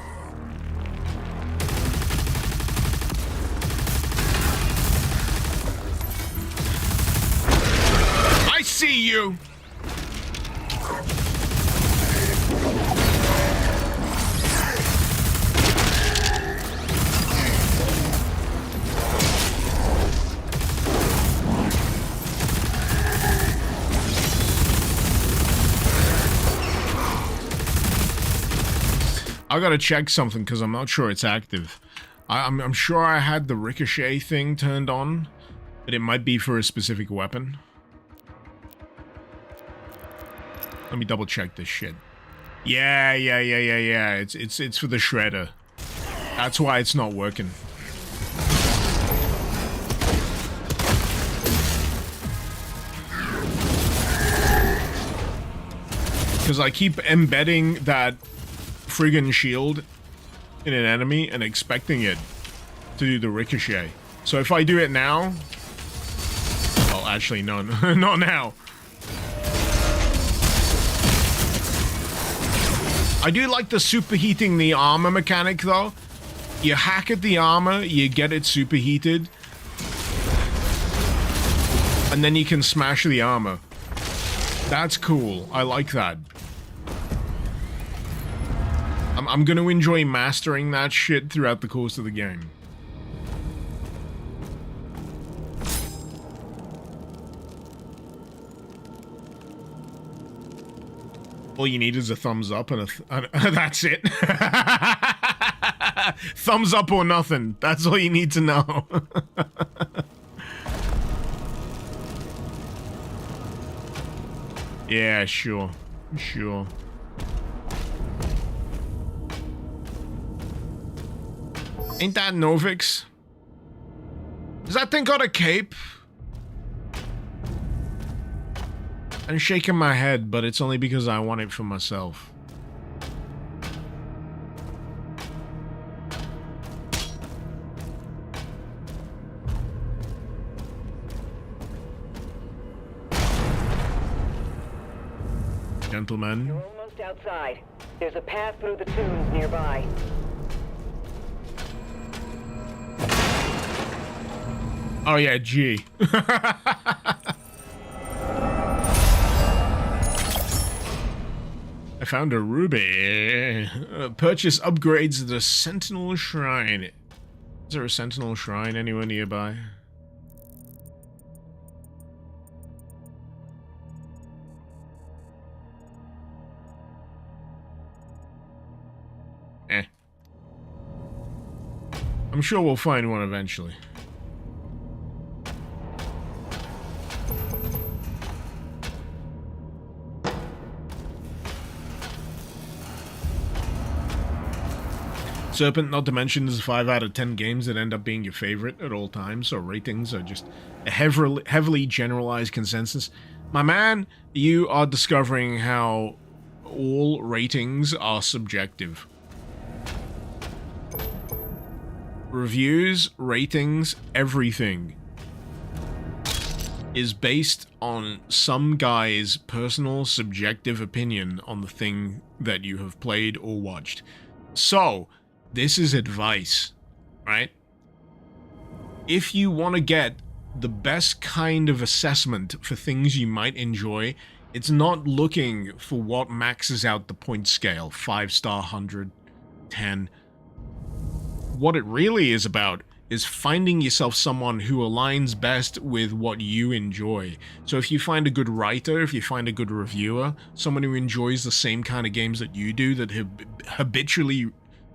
I see you! I gotta check something because I'm not sure it's active. I'm sure I had the ricochet thing turned on, but it might be for a specific weapon. Let me double check this shit. Yeah. It's for the shredder. That's why it's not working. Because I keep embedding that friggin' shield in an enemy and expecting it to do the ricochet. So if I do it now... Well, actually, no, not now. I do like the superheating the armor mechanic, though. You hack at the armor, you get it superheated, and then you can smash the armor. That's cool. I like that. I'm gonna enjoy mastering that shit throughout the course of the game. All you need is a thumbs up and that's it. Thumbs up or nothing. That's all you need to know. Yeah, sure. Sure. Ain't that Novix? Does that thing got a cape? I'm shaking my head, but it's only because I want it for myself. Gentlemen. You're almost outside. There's a path through the tombs nearby. Oh yeah, G. I found a ruby. Purchase upgrades to the Sentinel Shrine. Is there a Sentinel Shrine anywhere nearby? I'm sure we'll find one eventually. Serpent, not to mention, there's 5 out of 10 games that end up being your favorite at all times, so ratings are just a heavily generalized consensus. My man, you are discovering how all ratings are subjective. Reviews, ratings, everything is based on some guy's personal subjective opinion on the thing that you have played or watched. So, this is advice, right? If you want to get the best kind of assessment for things you might enjoy, it's not looking for what maxes out the point scale, 5-star, 100, 10. What it really is about is finding yourself someone who aligns best with what you enjoy. So if you find a good writer, if you find a good reviewer, someone who enjoys the same kind of games that you do, that habitually, you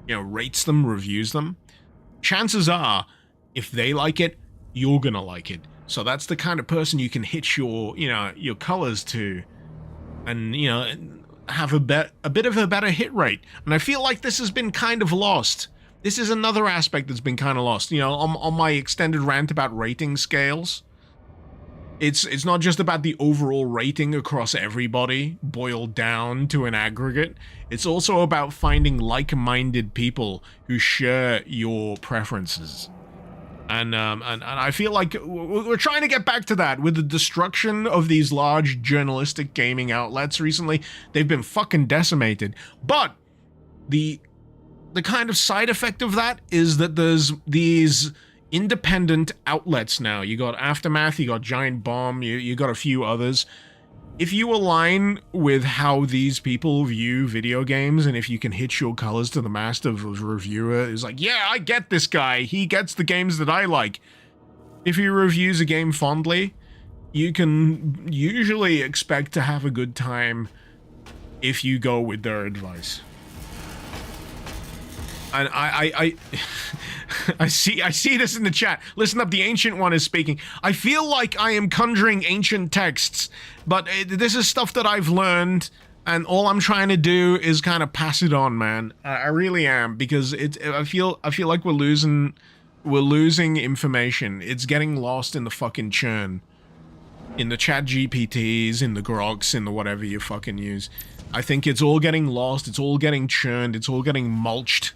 know, rates them, reviews them, chances are, if they like it, you're gonna like it. So that's the kind of person you can hitch your, you know, your colors to, and, you know, have a bit of a better hit rate. And I feel like this has been kind of lost. This is another aspect that's been kind of lost. You know, on my extended rant about rating scales, it's not just about the overall rating across everybody boiled down to an aggregate. It's also about finding like-minded people who share your preferences. And I feel like we're trying to get back to that with the destruction of these large journalistic gaming outlets recently. They've been fucking decimated. But the kind of side effect of that is that there's these independent outlets now. You got Aftermath, you got Giant Bomb, you got a few others. If you align with how these people view video games, and if you can hitch your colors to the mast of a reviewer who's like, yeah, I get this guy, he gets the games that I like. If he reviews a game fondly, you can usually expect to have a good time if you go with their advice. And I see this in the chat. Listen up, the Ancient One is speaking. I feel like I am conjuring ancient texts, but this is stuff that I've learned, and all I'm trying to do is kind of pass it on, man. I really am, because I feel like we're losing information. It's getting lost in the fucking churn, in the chat GPTs, in the Groks, in the whatever you fucking use. I think it's all getting lost. It's all getting churned. It's all getting mulched.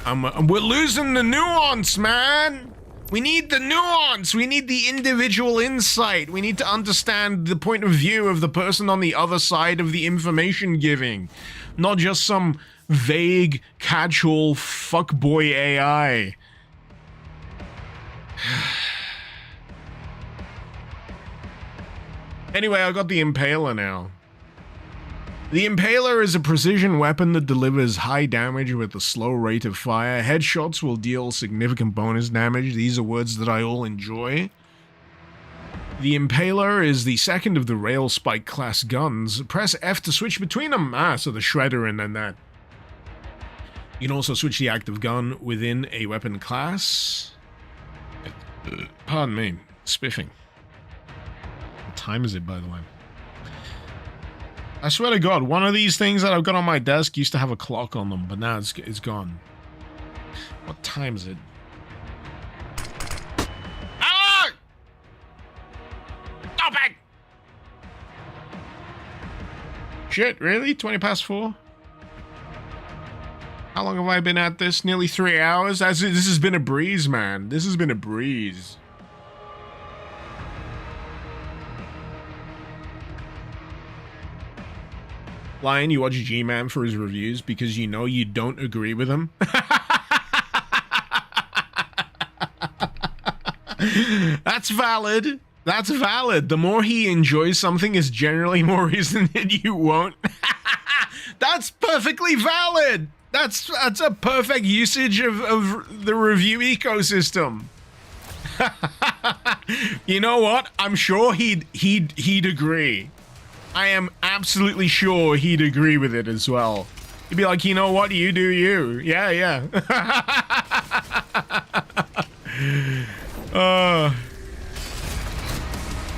And we're losing the nuance, man! We need the nuance! We need the individual insight! We need to understand the point of view of the person on the other side of the information giving. Not just some vague, casual, fuckboy AI. Anyway, I got the Impaler now. The Impaler is a precision weapon that delivers high damage with a slow rate of fire. Headshots will deal significant bonus damage. These are words that I all enjoy. The Impaler is the second of the Rail Spike class guns. Press F to switch between them. So the Shredder and then that. You can also switch the active gun within a weapon class. Pardon me, spiffing. What time is it, by the way? I swear to God, one of these things that I've got on my desk used to have a clock on them, but now it's gone. What time is it? Ah! Stop it! Shit, really? 20 past 4? How long have I been at this? Nearly 3 hours? This has been a breeze, man. This has been a breeze. Lion, you watch G-Man for his reviews because you know you don't agree with him. That's valid. That's valid. The more he enjoys something is generally more reason that you won't. That's perfectly valid. That's a perfect usage of the review ecosystem. You know what? I'm sure he'd agree. I am absolutely sure he'd agree with it as well. He'd be like, you know what? You do you. Yeah, yeah.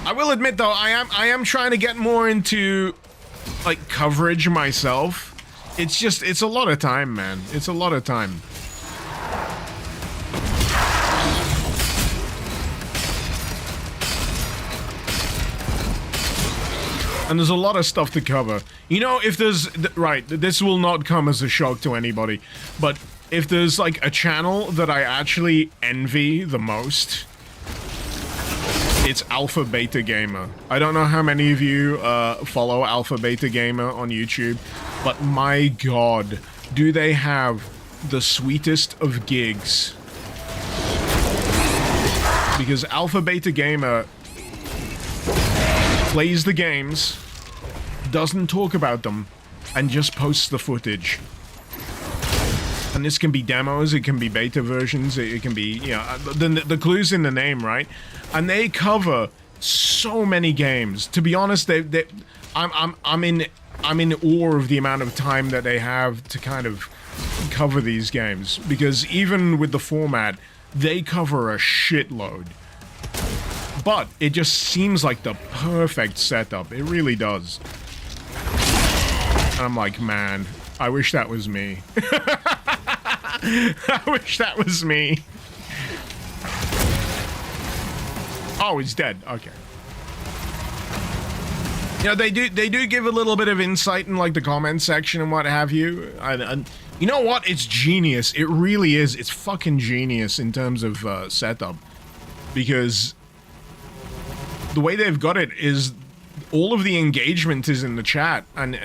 I will admit though, I am trying to get more into like coverage myself. It's a lot of time, man. It's a lot of time. And there's a lot of stuff to cover. You know, if there's... Right, this will not come as a shock to anybody. But if there's, like, a channel that I actually envy the most... It's Alpha Beta Gamer. I don't know how many of you follow Alpha Beta Gamer on YouTube, but my god, do they have the sweetest of gigs. Because Alpha Beta Gamer plays the games, doesn't talk about them, and just posts the footage. And this can be demos, it can be beta versions, it can be, you know, the clue's in the name, right? And they cover so many games. To be honest, I'm in awe of the amount of time that they have to kind of cover these games, because even with the format, they cover a shitload. But it just seems like the perfect setup. It really does. And I'm like, man, I wish that was me. I wish that was me. Oh, he's dead. Okay. You know, they do give a little bit of insight in like the comment section and what have you. And you know what? It's genius. It really is. It's fucking genius in terms of setup, because the way they've got it is all of the engagement is in the chat, and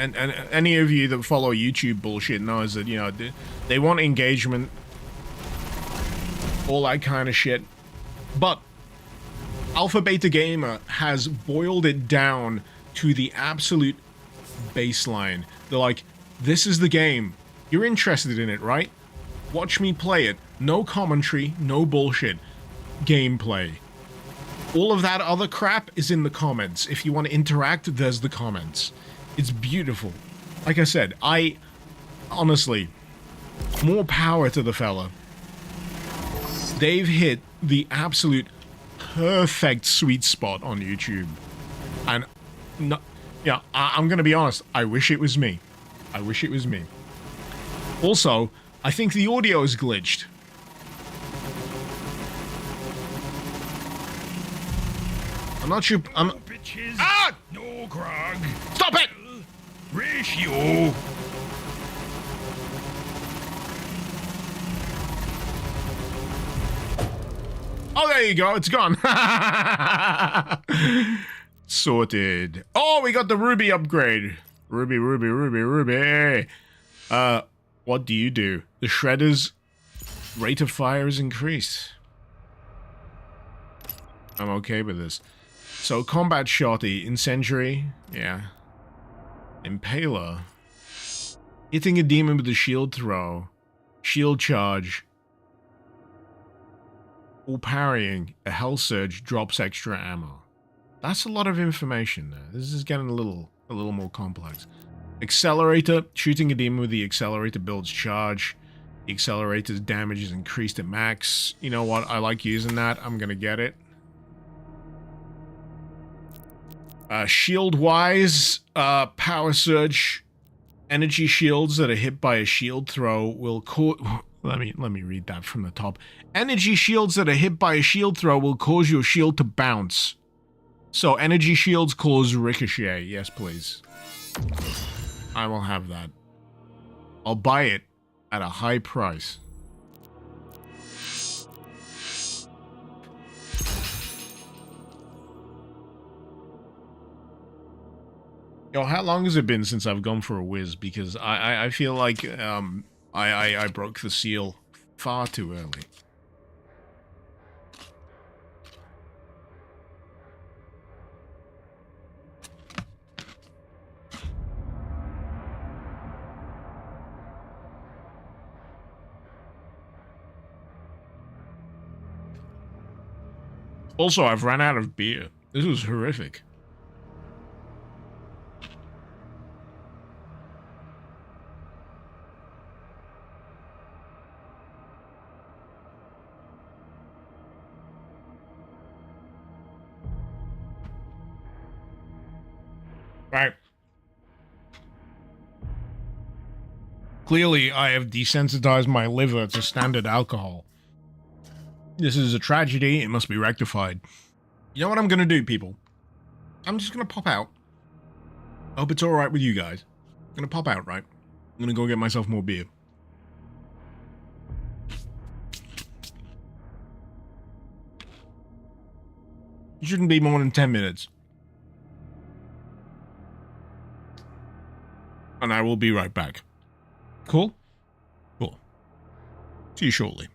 any of you that follow YouTube bullshit knows that, you know, they want engagement, all that kind of shit. But Alpha Beta Gamer has boiled it down to the absolute baseline. They're like, this is the game. You're interested in it, right? Watch me play it. No commentary, no bullshit. Gameplay. All of that other crap is in the comments. If you want to interact, there's the comments. It's beautiful. Like I said, honestly, more power to the fella. They've hit the absolute perfect sweet spot on YouTube. And, no, yeah, I'm gonna be honest, I wish it was me. I wish it was me. Also, I think the audio is glitched. I'm not sure. No bitches. Ah! No grog. Stop it! Ratio. Oh, there you go. It's gone. Sorted. Oh, we got the ruby upgrade. Ruby, ruby, ruby, ruby. What do you do? The shredder's rate of fire is increased. I'm okay with this. So, combat shotty, incendiary, yeah. Impaler. Hitting a demon with a shield throw. Shield charge. Or parrying a hell surge drops extra ammo. That's a lot of information there. This is getting a little more complex. Accelerator. Shooting a demon with the accelerator builds charge. The accelerator's damage is increased at max. You know what? I like using that. I'm gonna get it. Shield-wise, power surge, energy shields that are hit by a shield throw will cause... Let me read that from the top. Energy shields that are hit by a shield throw will cause your shield to bounce. So, energy shields cause ricochet. Yes, please. I will have that. I'll buy it at a high price. Yo, how long has it been since I've gone for a whiz? Because I feel like I broke the seal far too early. Also, I've run out of beer. This was horrific. Right. Clearly, I have desensitized my liver to standard alcohol. This is a tragedy. It must be rectified. You know what I'm going to do, people? I'm just going to pop out. I hope it's alright with you guys. I'm going to pop out, right? I'm going to go get myself more beer. It shouldn't be more than 10 minutes. And I will be right back. Cool? Cool. See you shortly.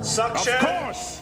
Suction. Of course.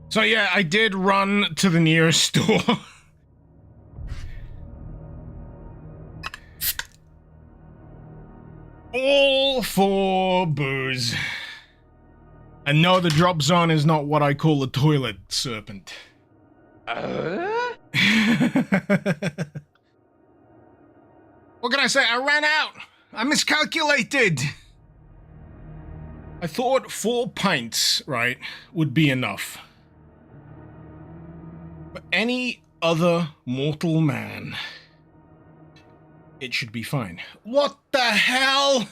So yeah, I did run to the nearest store. All for booze. And no, the drop zone is not what I call a toilet serpent. What can I say? I ran out. I miscalculated. I thought 4 pints, right, would be enough. For any other mortal man, it should be fine. What the hell?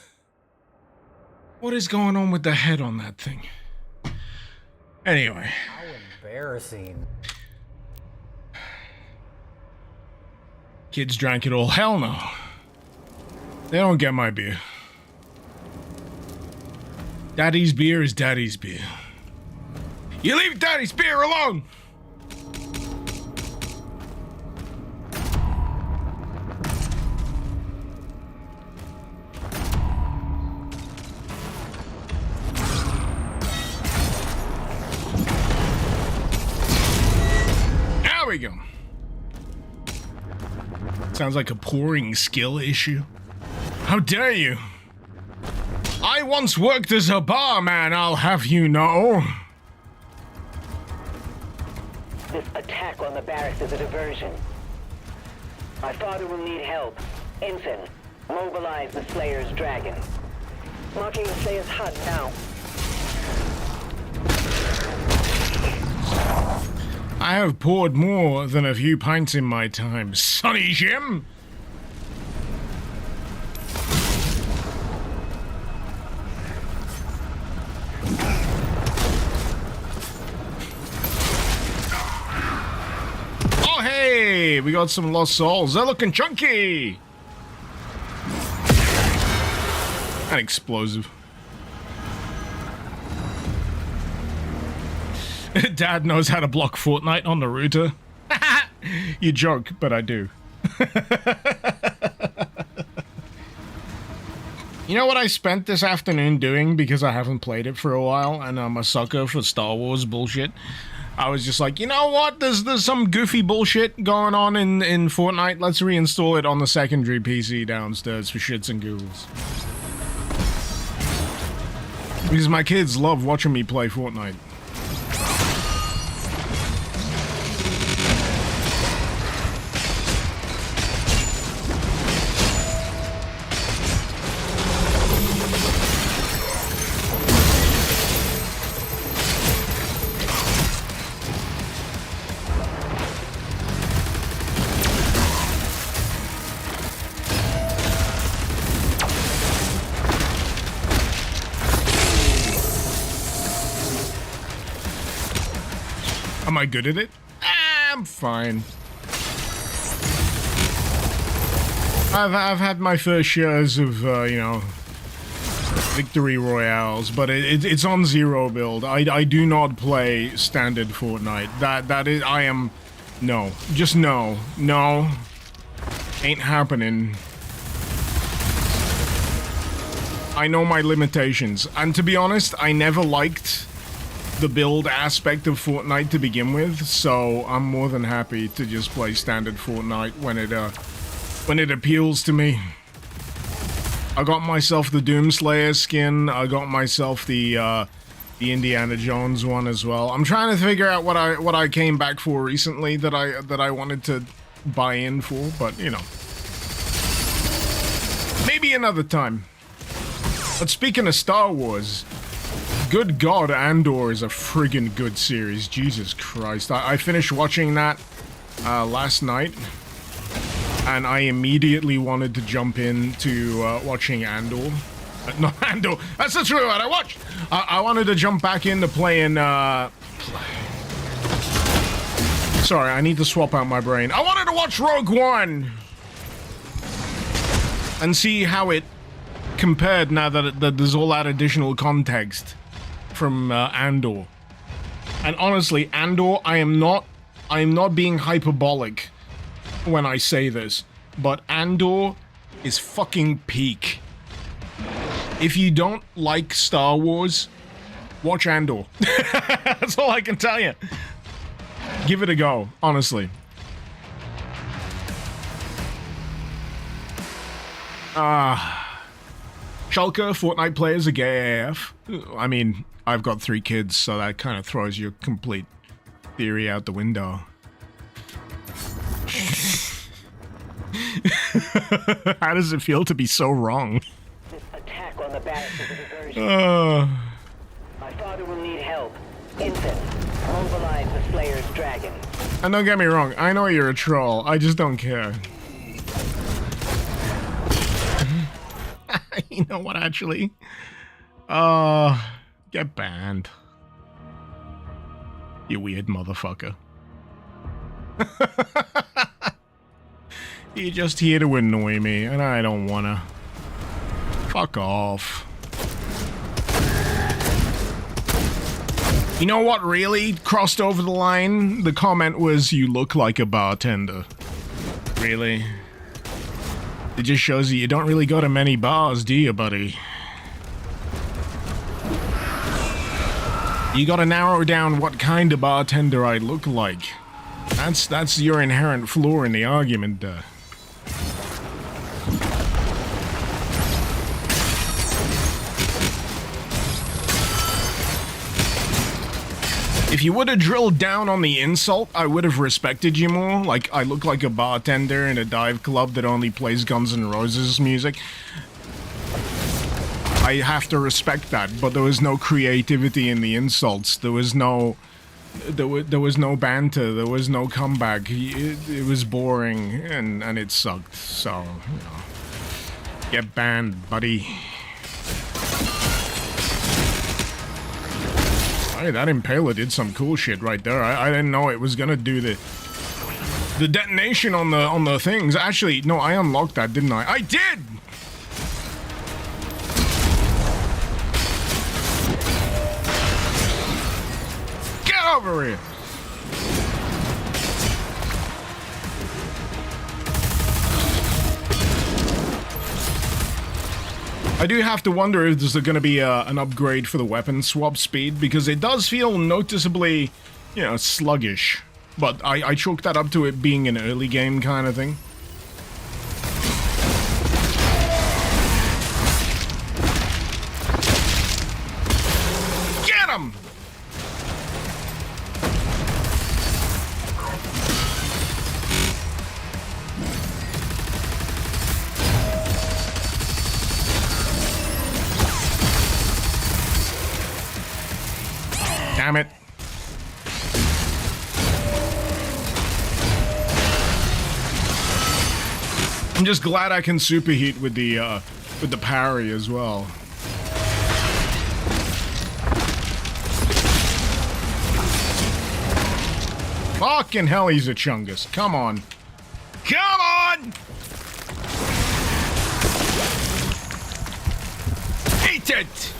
What is going on with the head on that thing? Anyway. How embarrassing. Kids drank it all. Hell no. They don't get my beer. Daddy's beer is daddy's beer. You leave daddy's beer alone! There we go. Sounds like a pouring skill issue. How dare you? I once worked as a barman, I'll have you know. This attack on the barracks is a diversion. My father will need help. Ensign, mobilize the Slayer's dragon. Marking the Slayer's hut now. I have poured more than a few pints in my time, Sonny Jim. Oh hey, we got some lost souls. They're looking chunky. And explosive. Dad knows how to block Fortnite on the router. You joke, but I do. You know what I spent this afternoon doing because I haven't played it for a while and I'm a sucker for Star Wars bullshit? I was just like, you know what? There's some goofy bullshit going on in Fortnite. Let's reinstall it on the secondary PC downstairs for shits and giggles. Because my kids love watching me play Fortnite. Am I good at it? I'm fine. I've had my fair shares of, you know, victory royales, but it's on zero build. I do not play standard Fortnite. That is, I am, no. Just no. No. Ain't happening. I know my limitations. And to be honest, I never liked the build aspect of Fortnite to begin with, so I'm more than happy to just play standard Fortnite when it appeals to me. I got myself the Doomslayer skin. I got myself the Indiana Jones one as well. I'm trying to figure out what I came back for recently that I wanted to buy in for, but you know, maybe another time. But speaking of Star Wars, good God, Andor is a friggin' good series. Jesus Christ, I finished watching that last night, and I immediately wanted to jump into watching Andor. Not Andor, that's the true one I watched! I wanted to jump back into playing, sorry, I need to swap out my brain. I wanted to watch Rogue One! And see how it compared now that there's all that additional context from Andor. And honestly, Andor, I am not being hyperbolic when I say this, but Andor is fucking peak. If you don't like Star Wars, watch Andor. That's all I can tell you. Give it a go, honestly. Shulker, Fortnite players are gay AF. I mean, I've got 3 kids, so that kind of throws your complete theory out the window. How does it feel to be so wrong? This attack on the barracks is a diversion. My father will need help. Infant, mobilize the Slayer's dragon. And don't get me wrong, I know you're a troll. I just don't care. You know what, actually? Get banned. You weird motherfucker. You're just here to annoy me, and I don't wanna. Fuck off. You know what really crossed over the line? The comment was, "You look like a bartender." Really? It just shows you don't really go to many bars, do you, buddy? You gotta narrow down what kind of bartender I look like. That's your inherent flaw in the argument, If you would have drilled down on the insult, I would have respected you more. Like, I look like a bartender in a dive club that only plays Guns N' Roses music. I have to respect that, but there was no creativity in the insults. There was no... There was no banter. There was no comeback. It was boring, and it sucked. So, you know, get banned, buddy. Hey, that Impaler did some cool shit right there. I didn't know it was gonna do the detonation on the things. Actually, no, I unlocked that, didn't I? I did! Get over here! I do have to wonder if there's going to be an upgrade for the weapon swap speed, because it does feel noticeably, you know, sluggish. But I chalk that up to it being an early game kind of thing. Get him! Damn it. I'm just glad I can superheat with the parry as well. Fucking hell, he's a chungus. Come on. Come on! Eat it!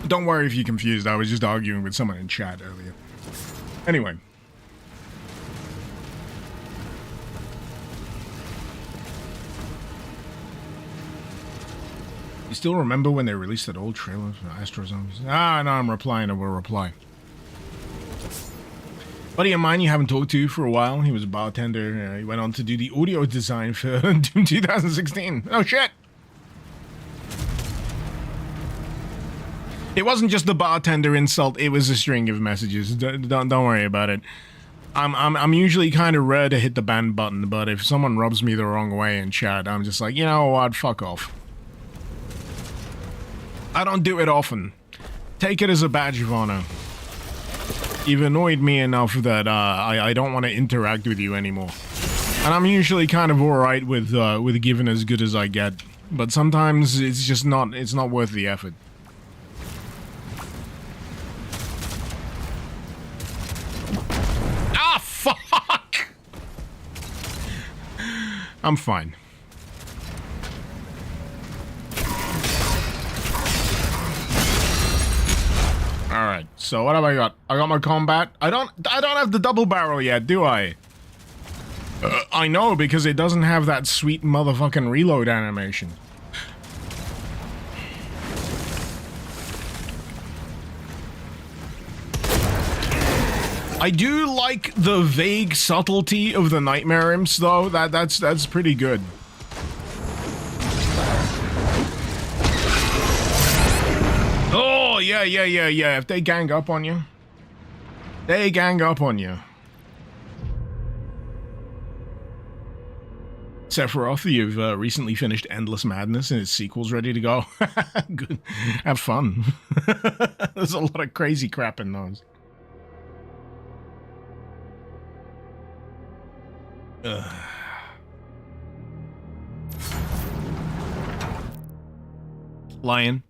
Don't worry if you're confused, I was just arguing with someone in chat earlier. Anyway. You still remember when they released that old trailer for Astro Zombies? Ah, no, I'm replying to a reply. Buddy of mine you haven't talked to for a while. He was a bartender. He went on to do the audio design for Doom 2016. Oh, shit! It wasn't just the bartender insult. It was a string of messages. Don't worry about it. I'm usually kind of rare to hit the ban button, but if someone rubs me the wrong way in chat, I'm just like, you know what? Fuck off. I don't do it often. Take it as a badge of honor. You've annoyed me enough that I don't want to interact with you anymore. And I'm usually kind of alright with giving as good as I get. But sometimes it's just not worth the effort. Ah, fuck! I'm fine. Alright, so what have I got? I got my combat. I don't have the double barrel yet, do I? I know, because it doesn't have that sweet motherfucking reload animation. I do like the vague subtlety of the nightmare imps, though. That's pretty good. Oh, yeah. If they gang up on you. They gang up on you. Sephiroth, you've recently finished Endless Madness and its sequel's ready to go. Good. Have fun. There's a lot of crazy crap in those. Lion.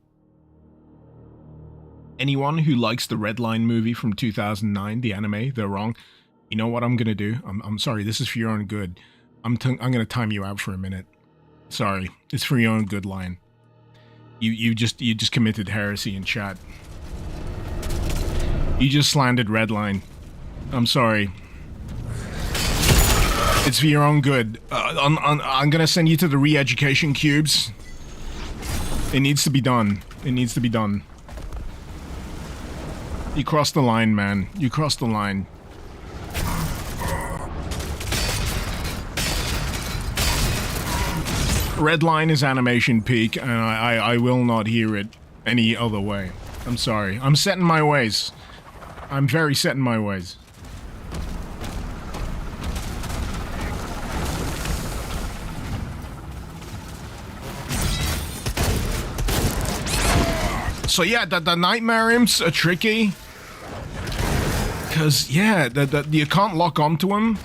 Anyone who likes the Red Line movie from 2009, the anime, they're wrong. You know what I'm gonna do? I'm sorry, this is for your own good. I'm gonna time you out for a minute. Sorry, it's for your own good, Lion. You just committed heresy in chat. You just slandered Red Line. I'm sorry. It's for your own good. I'm gonna send you to the re-education cubes. It needs to be done. It needs to be done. You crossed the line, man. You crossed the line. Red Line is animation peak, and I will not hear it any other way. I'm sorry. I'm set in my ways. I'm very set in my ways. So yeah, the nightmare imps are tricky. Because, yeah, you can't lock onto them.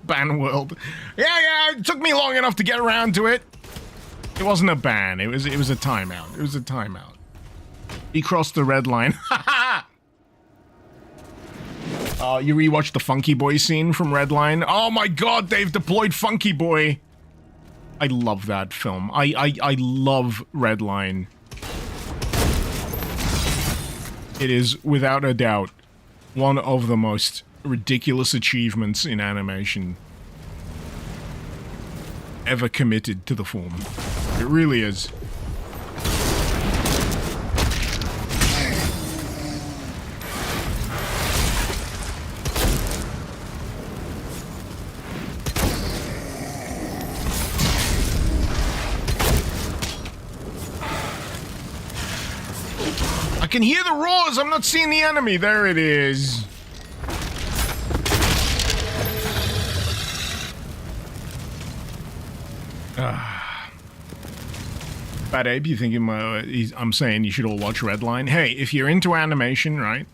Ban world. Yeah, it took me long enough to get around to it. It wasn't a ban, it was a timeout. It was a timeout. He crossed the red line. You rewatched the Funky Boy scene from Red Line? Oh my god, they've deployed Funky Boy! I love that film. I love Red Line. It is, without a doubt, one of the most ridiculous achievements in animation ever committed to the form. It really is. I can hear the roars! I'm not seeing the enemy! There it is! Bad Abe, you think I'm saying you should all watch Red Line? Hey, if you're into animation, right?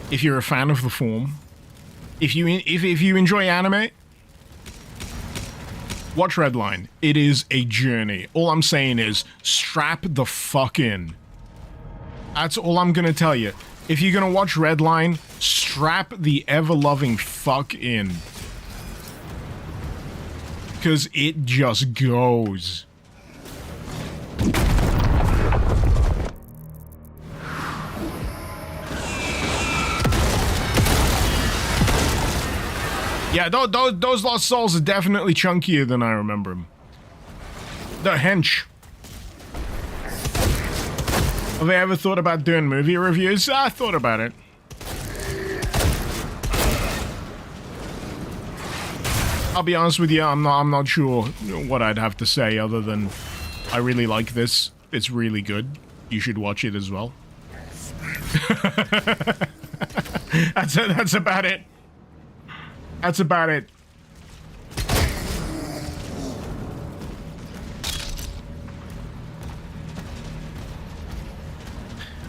If you're a fan of the form, if you enjoy anime, watch Red Line. It is a journey. All I'm saying is, strap the fuck in. That's all I'm gonna tell you. If you're gonna watch Red Line, strap the ever-loving fuck in. Because it just goes. Yeah, those Lost Souls are definitely chunkier than I remember them. The hench. Have I ever thought about doing movie reviews? I thought about it. I'll be honest with you, I'm not sure what I'd have to say other than I really like this. It's really good. You should watch it as well. That's about it. That's about it.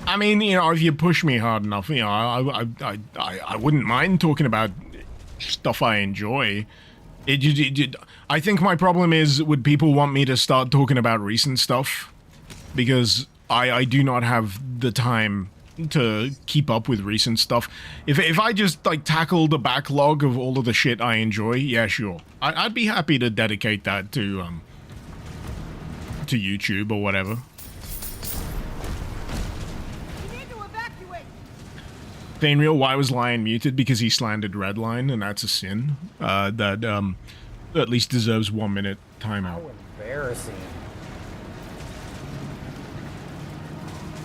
I mean, you know, if you push me hard enough, you know, I wouldn't mind talking about stuff I enjoy. I think my problem is, would people want me to start talking about recent stuff? Because I do not have the time to keep up with recent stuff. If I just, like, tackle the backlog of all of the shit I enjoy, yeah, sure. I'd be happy to dedicate that to YouTube or whatever. Fainreal, why was Lion muted? Because he slandered Redline, and that's a sin. That at least deserves 1 minute timeout. How embarrassing.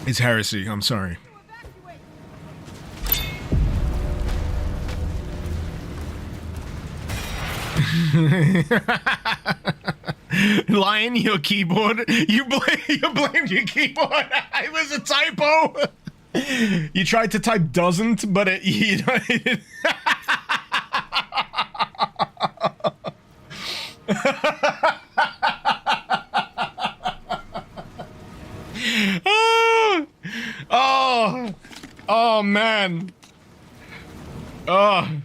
It's heresy, I'm sorry. Lion, your keyboard. You blamed your keyboard. It was a typo. You tried to type doesn't, but it, you know, oh man. I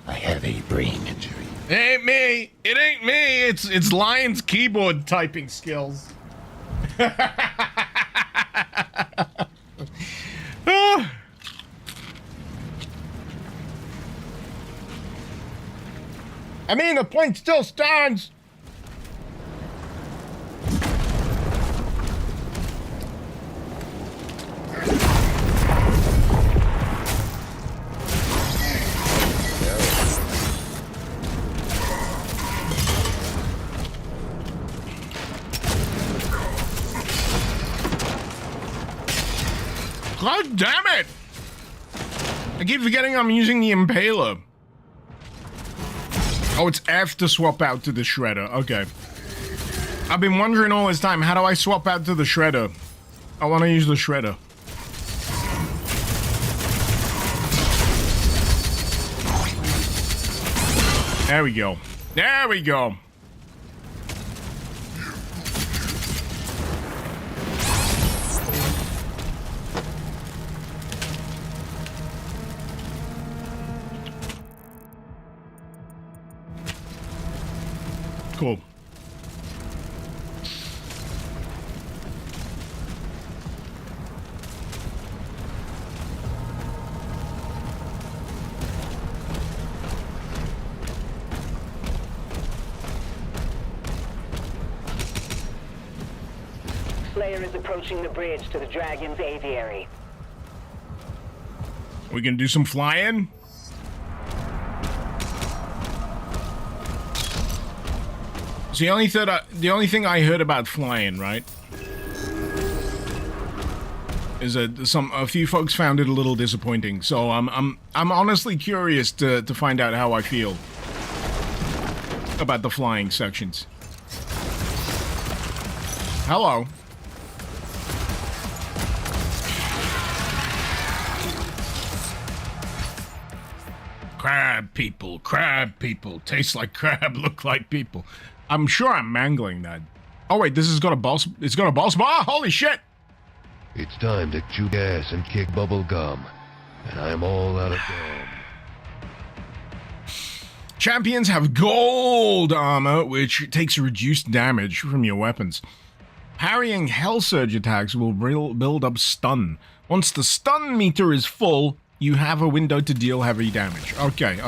have a brain injury. It ain't me. It ain't me. It's Lion's keyboard typing skills. I mean, the point still stands. God damn it! I keep forgetting I'm using the Impaler. Oh, it's F to swap out to the Shredder. Okay. I've been wondering all this time, how do I swap out to the Shredder? I want to use the Shredder. There we go. There we go. Cool. Slayer is approaching the bridge to the Dragon's aviary. We can do some flying? So the only thing I heard about flying, right, is that a few folks found it a little disappointing. So I'm honestly curious to find out how I feel about the flying sections. Hello. Crab people, taste like crab, look like people. I'm sure I'm mangling that. Oh wait, this has got a boss. It's got a boss bar. Holy shit! It's time to chew gas and kick bubble gum, and I'm all out of gum. Champions have gold armor, which takes reduced damage from your weapons. Parrying Hell Surge attacks will build up stun. Once the stun meter is full, you have a window to deal heavy damage. Okay.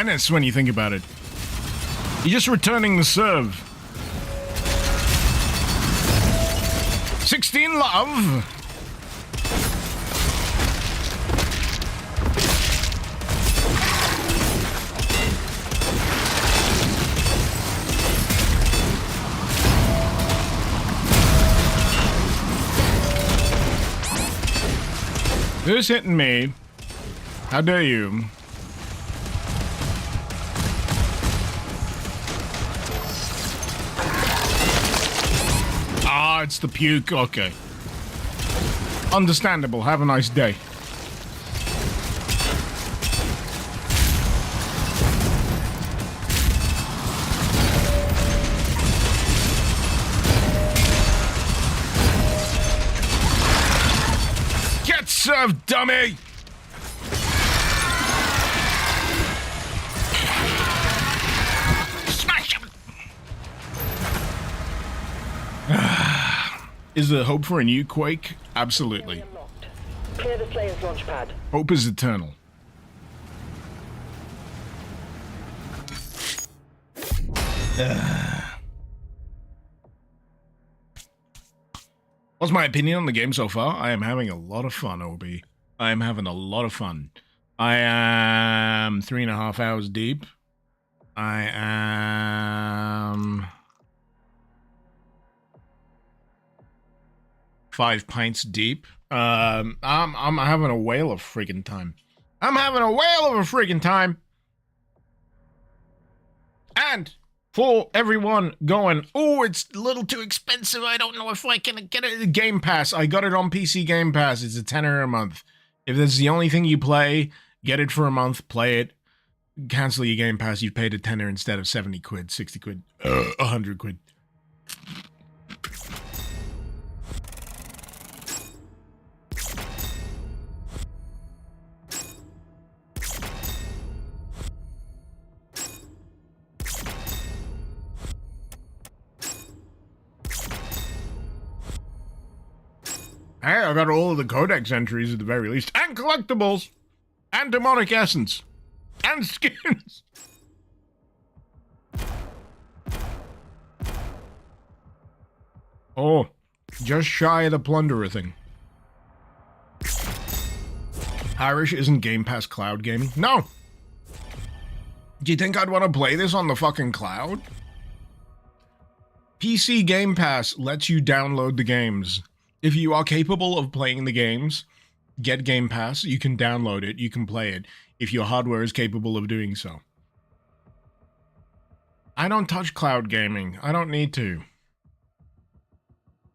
menace when you think about it. You're just returning the serve. 16 love. Who's hitting me? How dare you? Ah, it's the puke. Okay. Understandable. Have a nice day. Get served, dummy! Smash him! Is there hope for a new Quake? Absolutely. Clear the Slayer's launch pad. Hope is eternal. What's my opinion on the game so far? I am having a lot of fun, OB. I am having a lot of fun. I am 3.5 hours deep. I am 5 pints deep. I'm having a whale of friggin' time. I'm having a whale of a friggin' time. And for everyone going, oh, it's a little too expensive. I don't know if I can get it. Game Pass. I got it on PC Game Pass. It's a tenner a month. If this is the only thing you play, get it for a month, play it. Cancel your Game Pass. You've paid a tenner instead of 70 quid, 60 quid, 100 quid. Hey, I got all of the codex entries at the very least, and collectibles, and demonic essence, and skins. Oh, just shy of the plunderer thing. Irish isn't Game Pass cloud gaming? No. Do you think I'd want to play this on the fucking cloud? PC Game Pass lets you download the games. If you are capable of playing the games, get Game Pass. You can download it. You can play it. If your hardware is capable of doing so. I don't touch cloud gaming. I don't need to.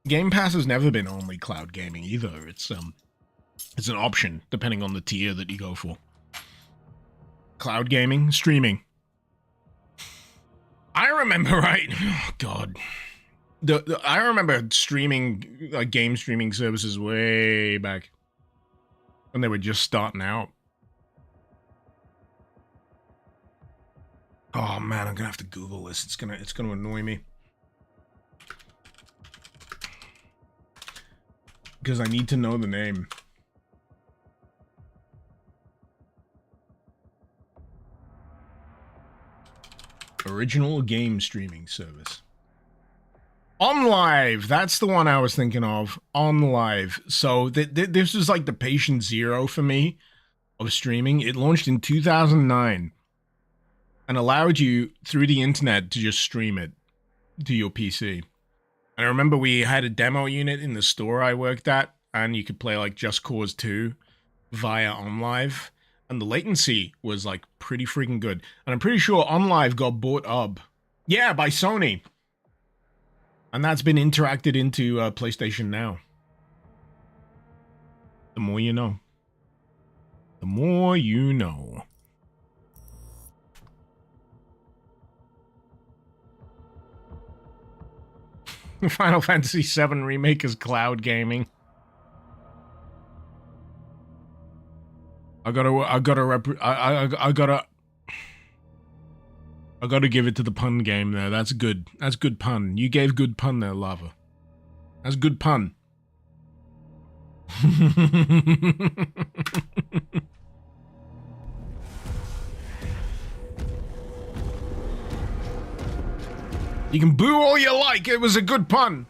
Game Pass has never been only cloud gaming either. It's an option depending on the tier that you go for. Cloud gaming, streaming. I remember, right? Oh, God. I remember streaming, game streaming services way back when they were just starting out. Oh man, I'm gonna have to Google this. It's gonna annoy me because I need to know the name. Original game streaming service. OnLive, that's the one I was thinking of. OnLive. So this was like the patient zero for me of streaming. It launched in 2009 and allowed you through the internet to just stream it to your PC. And I remember we had a demo unit in the store I worked at, and you could play like Just Cause 2 via OnLive. And the latency was like pretty freaking good. And I'm pretty sure OnLive got bought up. Yeah, by Sony. And that's been interacted into PlayStation Now. The more you know. The more you know. Final Fantasy VII Remake is cloud gaming. I gotta give it to the pun game there. That's good. That's good pun. You gave good pun there, Lava. That's good pun. You can boo all you like, it was a good pun.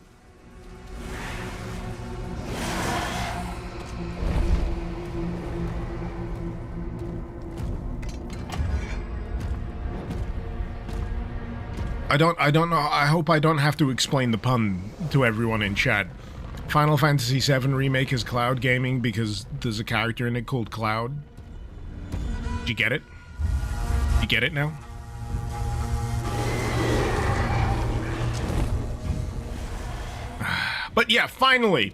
I don't know, I hope I don't have to explain the pun to everyone in chat. Final Fantasy VII Remake is cloud gaming because there's a character in it called Cloud. Did you get it? You get it now? But yeah, finally,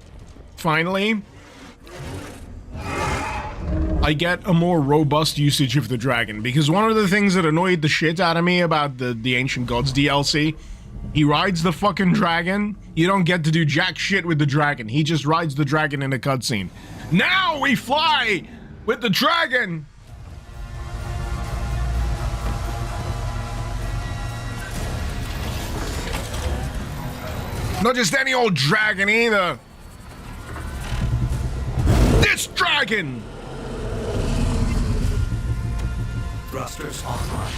I get a more robust usage of the dragon, because one of the things that annoyed the shit out of me about the Ancient Gods DLC, he rides the fucking dragon, you don't get to do jack shit with the dragon, he just rides the dragon in a cutscene. Now we fly with the dragon! Not just any old dragon either. This dragon! Thrusters online.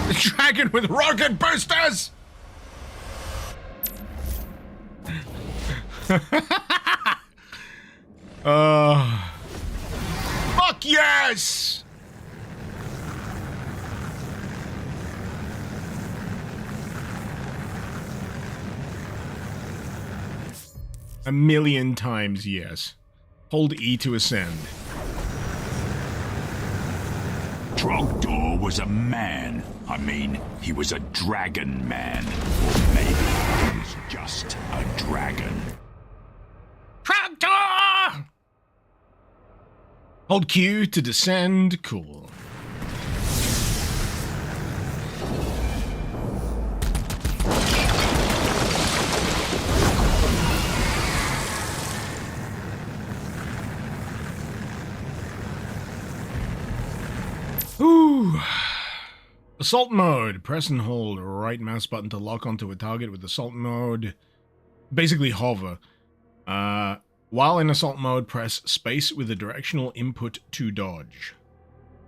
The dragon with rocket boosters! Fuck yes! A million times yes. Hold E to ascend. Trogdor was a man. I mean, he was a dragon man. Or maybe he was just a dragon. Trogdor! Hold Q to descend. Cool. Ooh. Assault mode. Press and hold right mouse button to lock onto a target with assault mode. Basically hover. While in assault mode, press space with the directional input to dodge.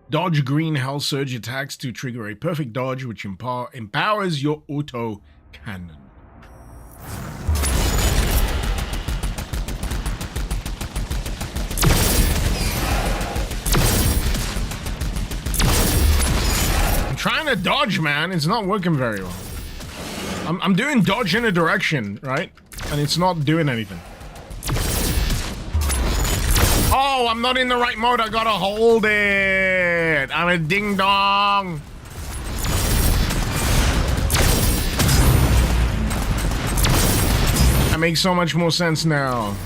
Dodge green Hell Surge attacks to trigger a perfect dodge, which empowers your auto cannon. Trying to dodge, man. It's not working very well. I'm doing dodge in a direction, right? And it's not doing anything. Oh, I'm not in the right mode. I gotta hold it. I'm a ding dong. That makes so much more sense now.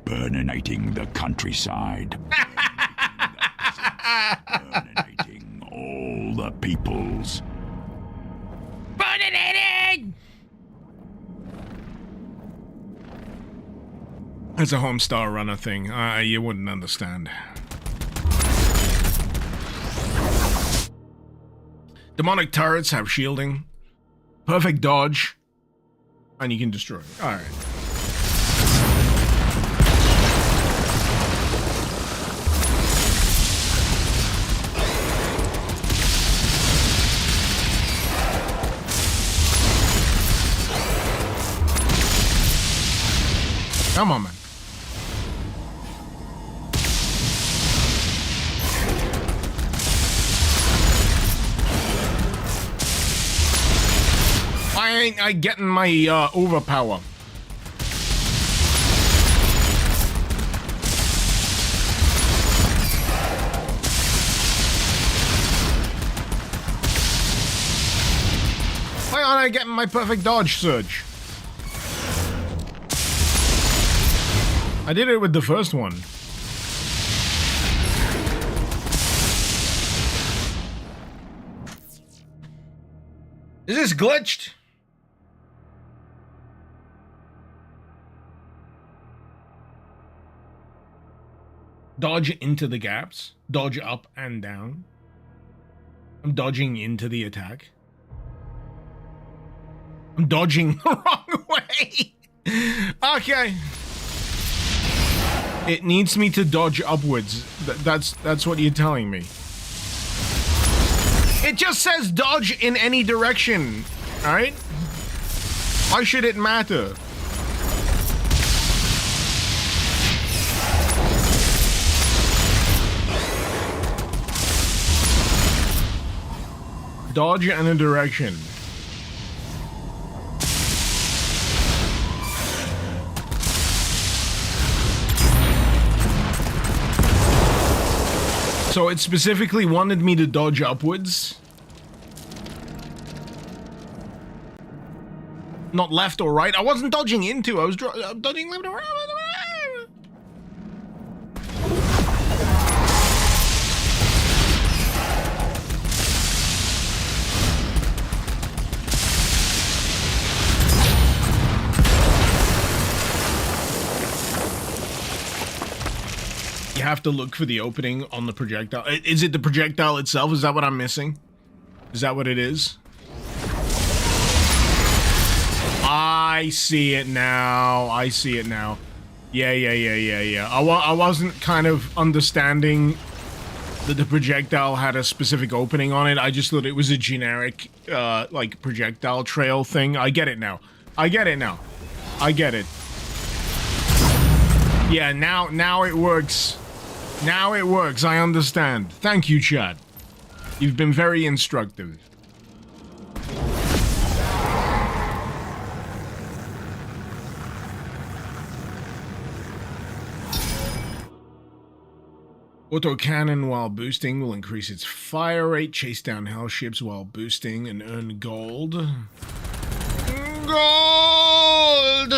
Burninating the countryside. Burninating all the peoples. Burninating! It's a Homestar Runner thing. You wouldn't understand. Demonic turrets have shielding. Perfect dodge. And you can destroy it. Alright. Come on, man. Why ain't I getting my overpower? Why aren't I getting my perfect dodge surge? I did it with the first one. Is this glitched? Dodge into the gaps. Dodge up and down. I'm dodging into the attack. I'm dodging the wrong way. Okay. It needs me to dodge upwards. That's what you're telling me. It just says dodge in any direction. Alright? Why should it matter? Dodge in a direction. So it specifically wanted me to dodge upwards. Not left or right. I wasn't dodging into. I was dodging left or right. You have to look for the opening on the projectile. Is it the projectile itself? Is that what I'm missing? Is that what it is? I see it now. I see it now. Yeah. I wasn't kind of understanding that the projectile had a specific opening on it. I just thought it was a generic, like, projectile trail thing. I get it now. I get it now. I get it. Yeah, now it works. Now it works. I understand. Thank you, Chad. You've been very instructive. Autocannon while boosting will increase its fire rate, chase down hell ships while boosting, and earn gold. Gold!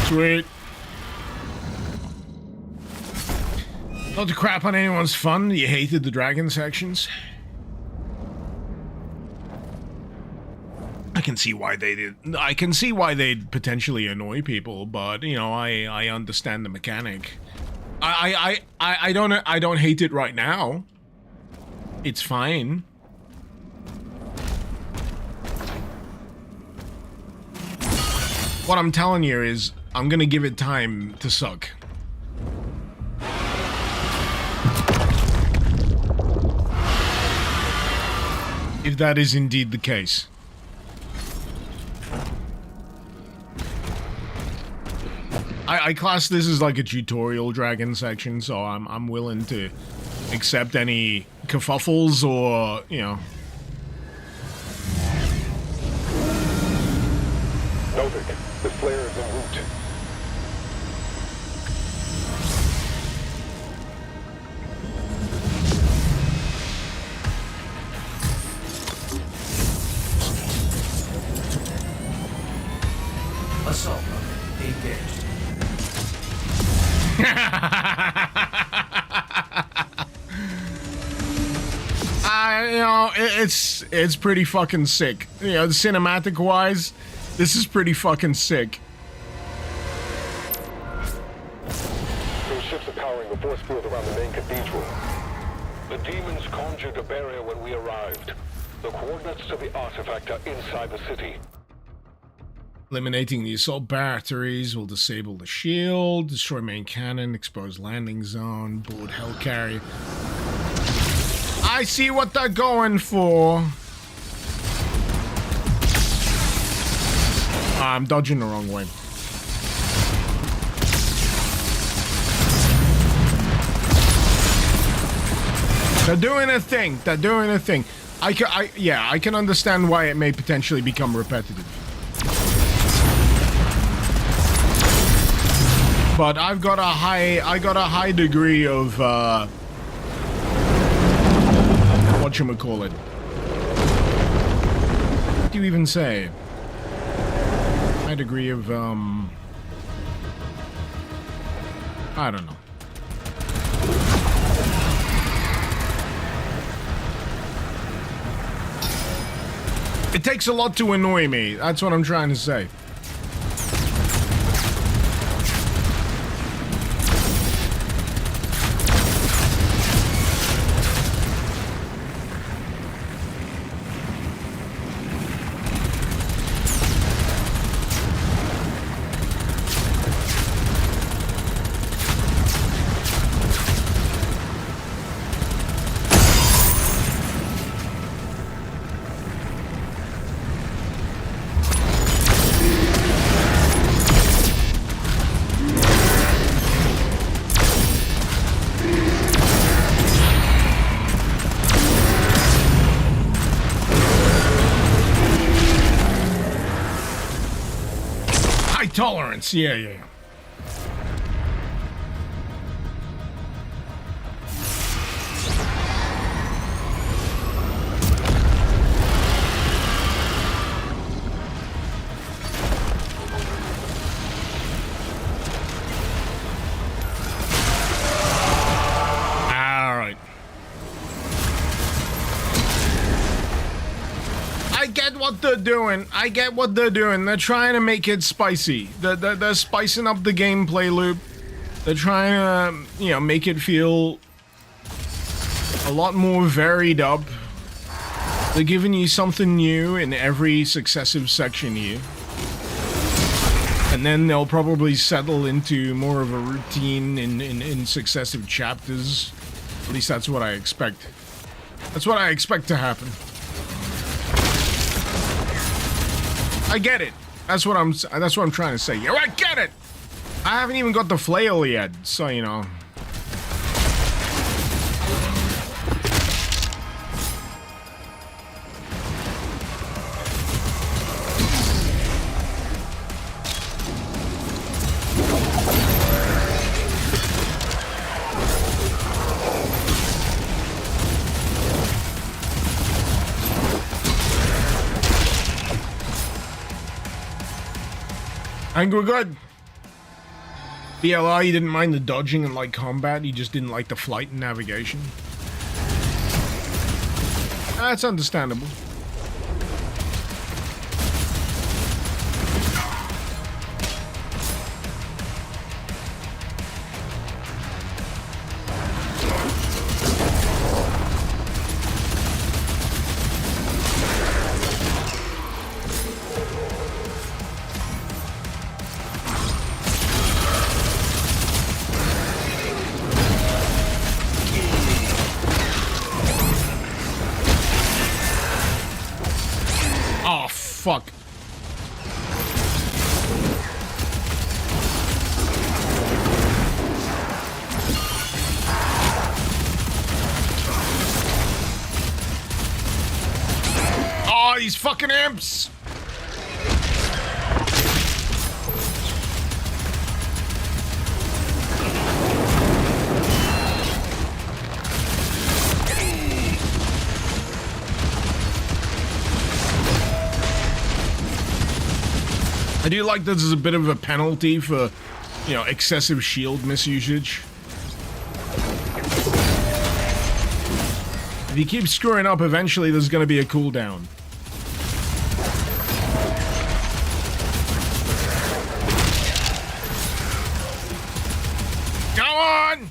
Sweet. Not to crap on anyone's fun, you hated the dragon sections. I can see why they did. I can see why they'd potentially annoy people, but you know, I understand the mechanic. I don't hate it right now. It's fine. What I'm telling you is, I'm gonna give it time to suck. If that is indeed the case. I class this as like a tutorial dragon section, so I'm willing to accept any kerfuffles or, you know. Noted. The flare is en route. Assault engaged. You know, it's pretty fucking sick. You know, cinematic wise, this is pretty fucking sick. Those ships are powering the force field around the main cathedral. The demons conjured a barrier when we arrived. The coordinates to the artifact are inside the city. Eliminating the assault batteries will disable the shield, destroy main cannon, expose landing zone, board hellcarrier. I see what they're going for. I'm dodging the wrong way. They're doing a thing. They're doing a thing. I can understand why it may potentially become repetitive. But I've got a high degree of whatchamacallit. What do you even say? High degree of, I don't know. It takes a lot to annoy me. That's what I'm trying to say. Tolerance, yeah. Alright. I get what they're doing. They're trying to make it spicy. They're spicing up the gameplay loop. They're trying to, you know, make it feel a lot more varied up. They're giving you something new in every successive section here. And then they'll probably settle into more of a routine in successive chapters. At least that's what I expect. That's what I expect to happen. I get it. That's what I'm trying to say. Yeah, I get it. I haven't even got the flail yet, so you know. I think we're good. BLR, you didn't mind the dodging and light combat, you just didn't like the flight and navigation. That's understandable. Fuck. Oh, these fucking imps! I do like that there's a bit of a penalty for, you know, excessive shield misusage. If you keep screwing up, eventually there's going to be a cooldown. Go on!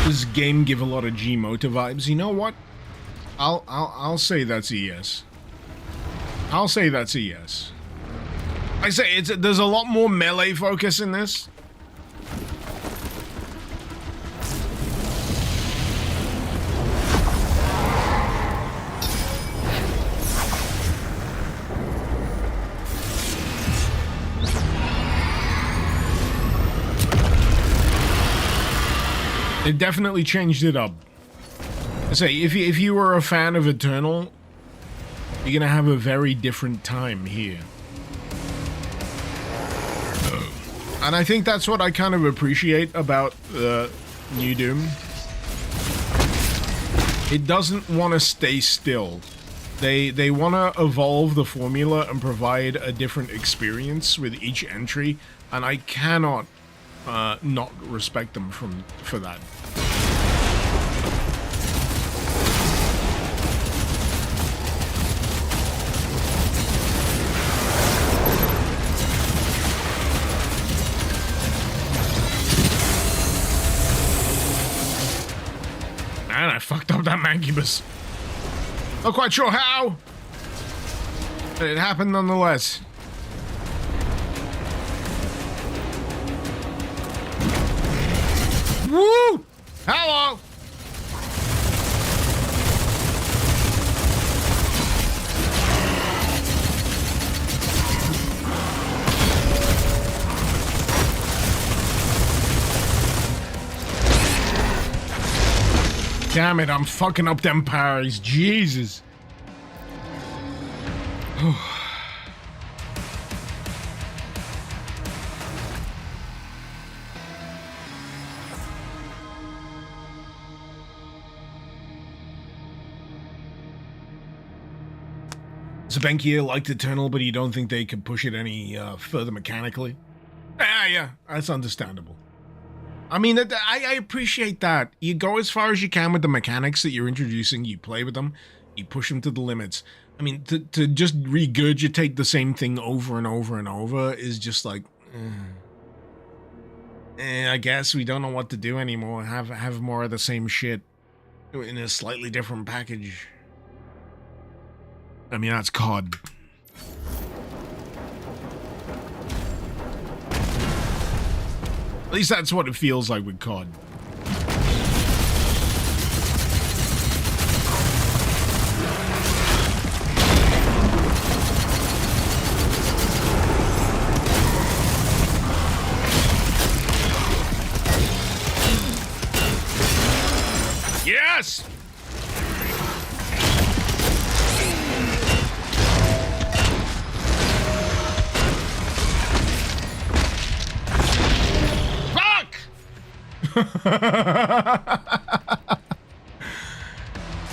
Does game give a lot of G-Motor vibes? You know what? I'll say that's a yes. I'll say that's a yes. I say there's a lot more melee focus in this. They definitely changed it up. I say, if you were a fan of Eternal, You're gonna have a very different time here. And I think that's what I kind of appreciate about New Doom. It doesn't want to stay still. They want to evolve the formula and provide a different experience with each entry, and I cannot not respect them for that. Man, I fucked up that Mancubus. Not quite sure how, but it happened nonetheless. Woo! Hello! Damn it, I'm fucking up them parries. Jesus. Zebenkia liked Eternal, but you don't think they could push it any further mechanically? Yeah, that's understandable. I mean, I appreciate that. You go as far as you can with the mechanics that you're introducing, you play with them, you push them to the limits. I mean, to just regurgitate the same thing over and over and over is just like, I guess we don't know what to do anymore. Have more of the same shit in a slightly different package. I mean, that's COD. At least that's what it feels like with COD. Yes!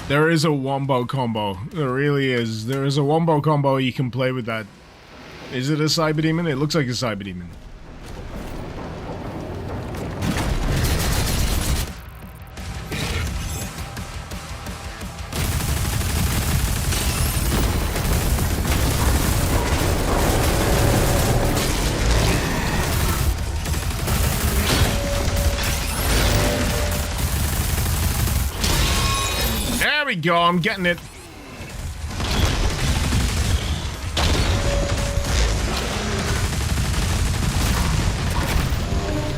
There is a wombo combo. There really is. There is a wombo combo you can play with that. Is it a Cyber Demon? It looks like a Cyber Demon. There we go, I'm getting it.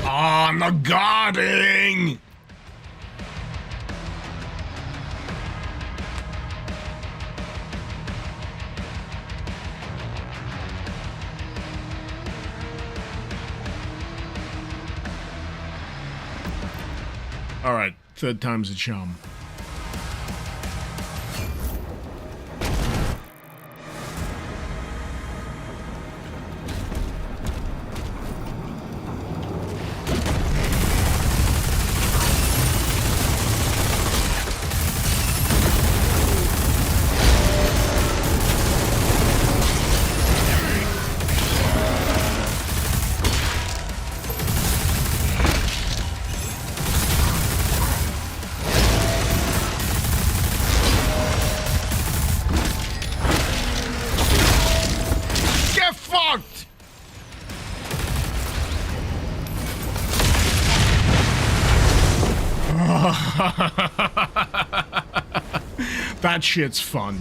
Oh, I'm not guarding. All right, third time's a charm. That shit's fun.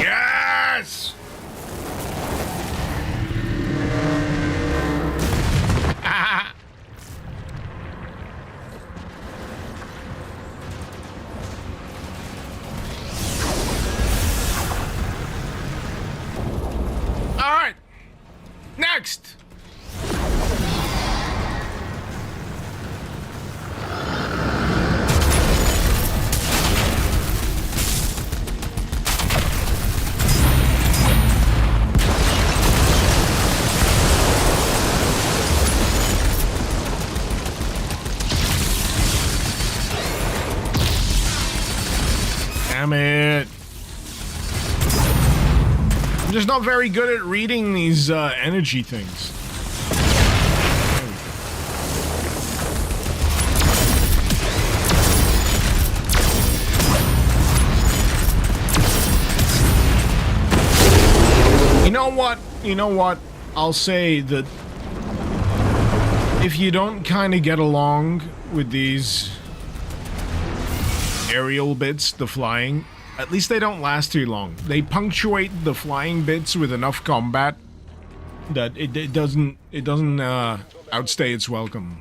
Yes! Next! Damn it. I'm just not very good at reading these energy things. You know what? You know what? I'll say that if you don't kind of get along with these aerial bits, the flying, at least they don't last too long. They punctuate the flying bits with enough combat that it doesn't outstay its welcome.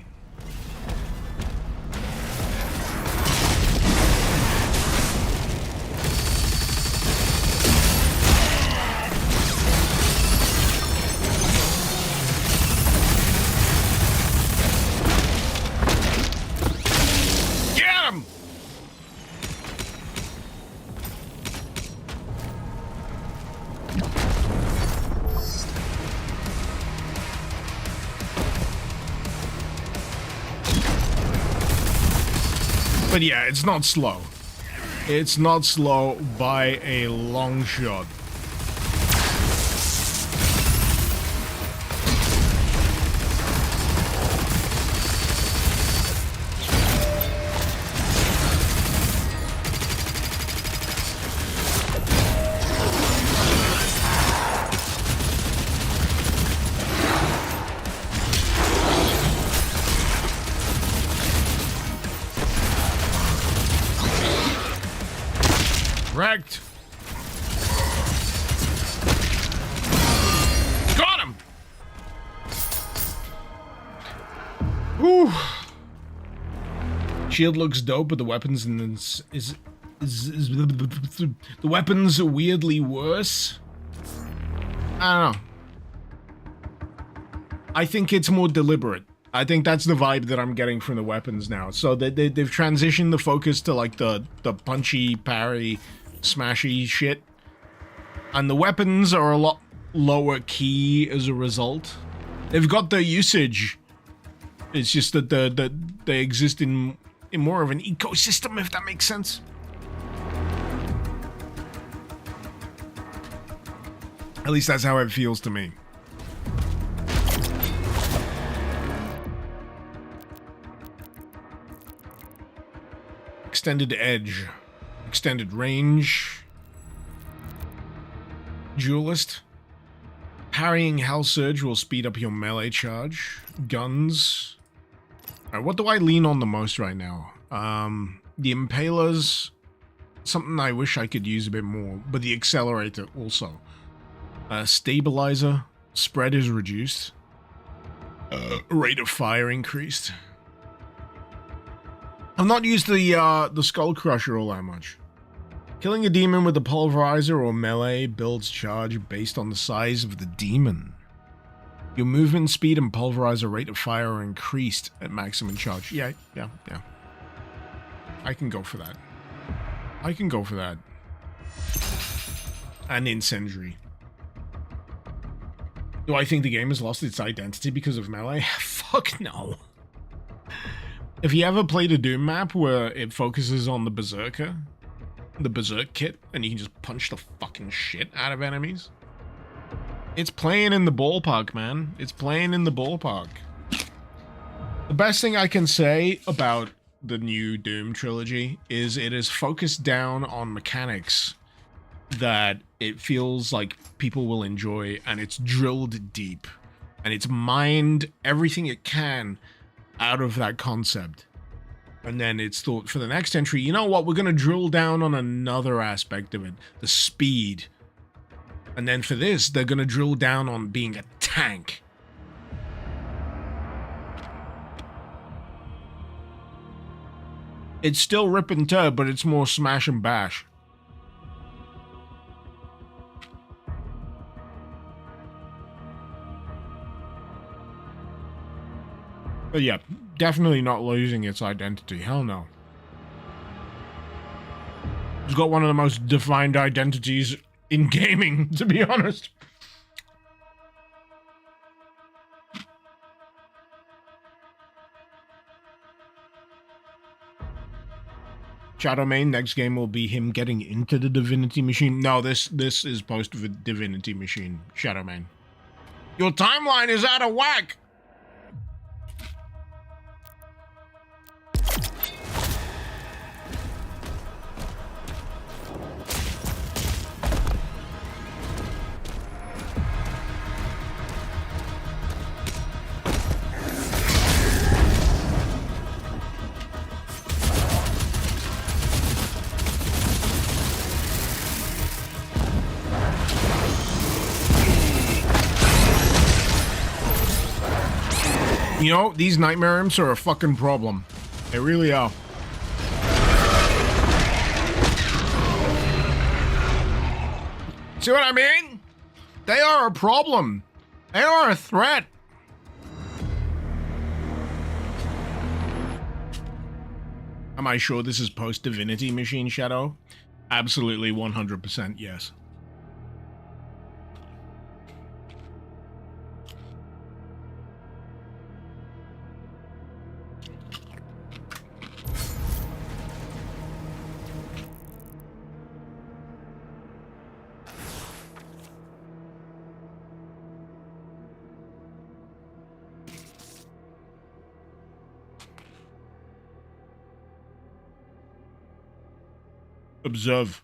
But yeah, it's not slow. It's not slow by a long shot. Wrecked. Got him. Whew. Shield looks dope, but the weapons in this is the weapons are weirdly worse. I don't know. I think it's more deliberate. I think that's the vibe that I'm getting from the weapons now. So they've transitioned the focus to like the punchy, parry, smashy shit. And the weapons are a lot lower key as a result. They've got the usage. It's just that they exist in more of an ecosystem, if that makes sense. At least that's how it feels to me. Extended edge. Extended range. Duelist. Parrying Hell Surge will speed up your melee charge. Guns. Alright, what do I lean on the most right now? The Impalers. Something I wish I could use a bit more. But the Accelerator also. Stabilizer. Spread is reduced. Rate of fire increased. I've not used the Skull Crusher all that much. Killing a demon with the pulverizer or melee builds charge based on the size of the demon. Your movement speed and pulverizer rate of fire are increased at maximum charge. Yeah. I can go for that. And incendiary. Do I think the game has lost its identity because of melee? Fuck no. If you ever played a Doom map where it focuses on the Berserker, the Berserk kit, and you can just punch the fucking shit out of enemies, it's playing in the ballpark, man. It's playing in the ballpark. The best thing I can say about the new Doom trilogy is it is focused down on mechanics that it feels like people will enjoy, and it's drilled deep, and it's mined everything it can out of that concept. And then it's thought for the next entry, you know what, we're going to drill down on another aspect of it, the speed. And then for this, they're going to drill down on being a tank. It's still rip and tear, but it's more smash and bash. But yeah, definitely not losing its identity. Hell no. It's got one of the most defined identities in gaming, to be honest. Shadowmane, next game will be him getting into the Divinity Machine. No, this is post-Divinity Machine, Shadowmane. Your timeline is out of whack! You know, these nightmare imps are a fucking problem. They really are. See what I mean? They are a problem. They are a threat. Am I sure this is post-Divinity Machine, Shadow? Absolutely 100% yes. Observe.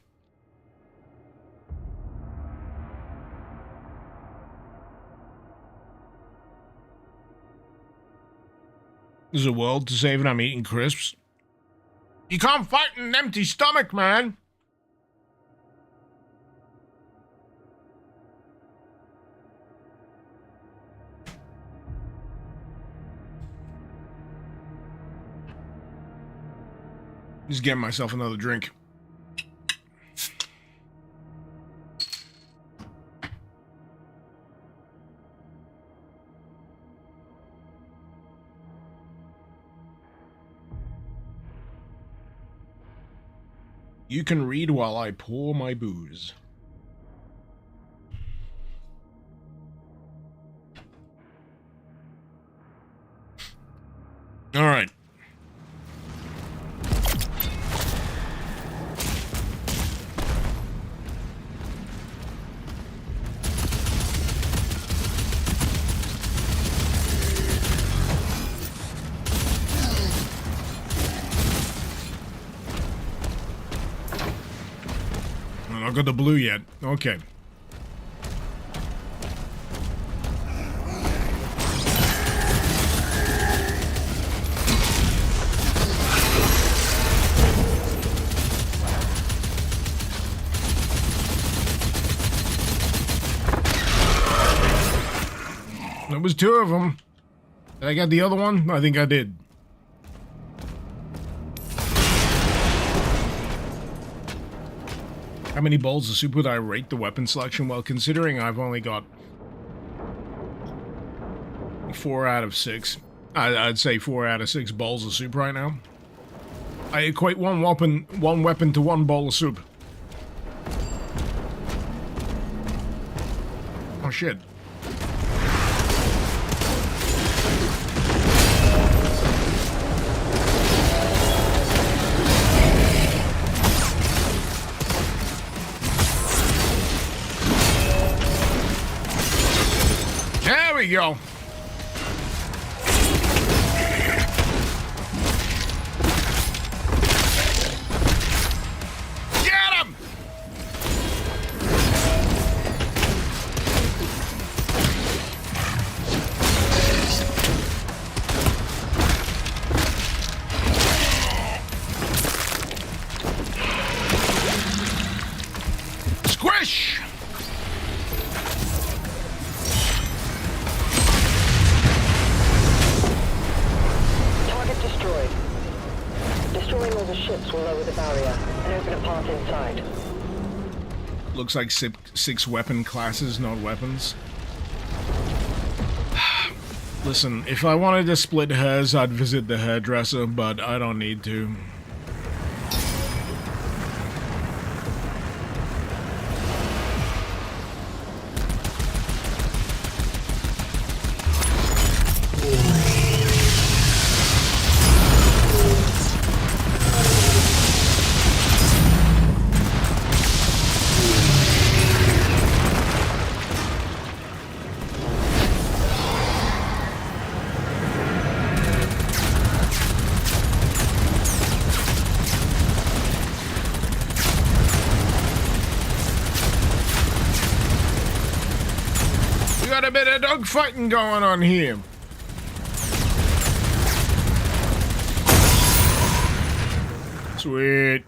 There's a world to save and I'm eating crisps. You can't fight in an empty stomach, man. Just getting myself another drink. You can read while I pour my booze. All right. I've not got the blue yet. Okay. There was two of them. Did I get the other one? I think I did. How many bowls of soup would I rate the weapon selection? Well, considering I've only got 4 out of 6, I'd say 4 out of 6 bowls of soup right now. I equate one weapon to 1 bowl of soup. Oh shit. There we go. Get him! Squish! Destroying all the ships will lower the barrier and open a path inside. Looks like 6 weapon classes, not weapons. Listen, if I wanted to split hairs, I'd visit the hairdresser, but I don't need to. Got a bit of dogfighting going on here. Sweet.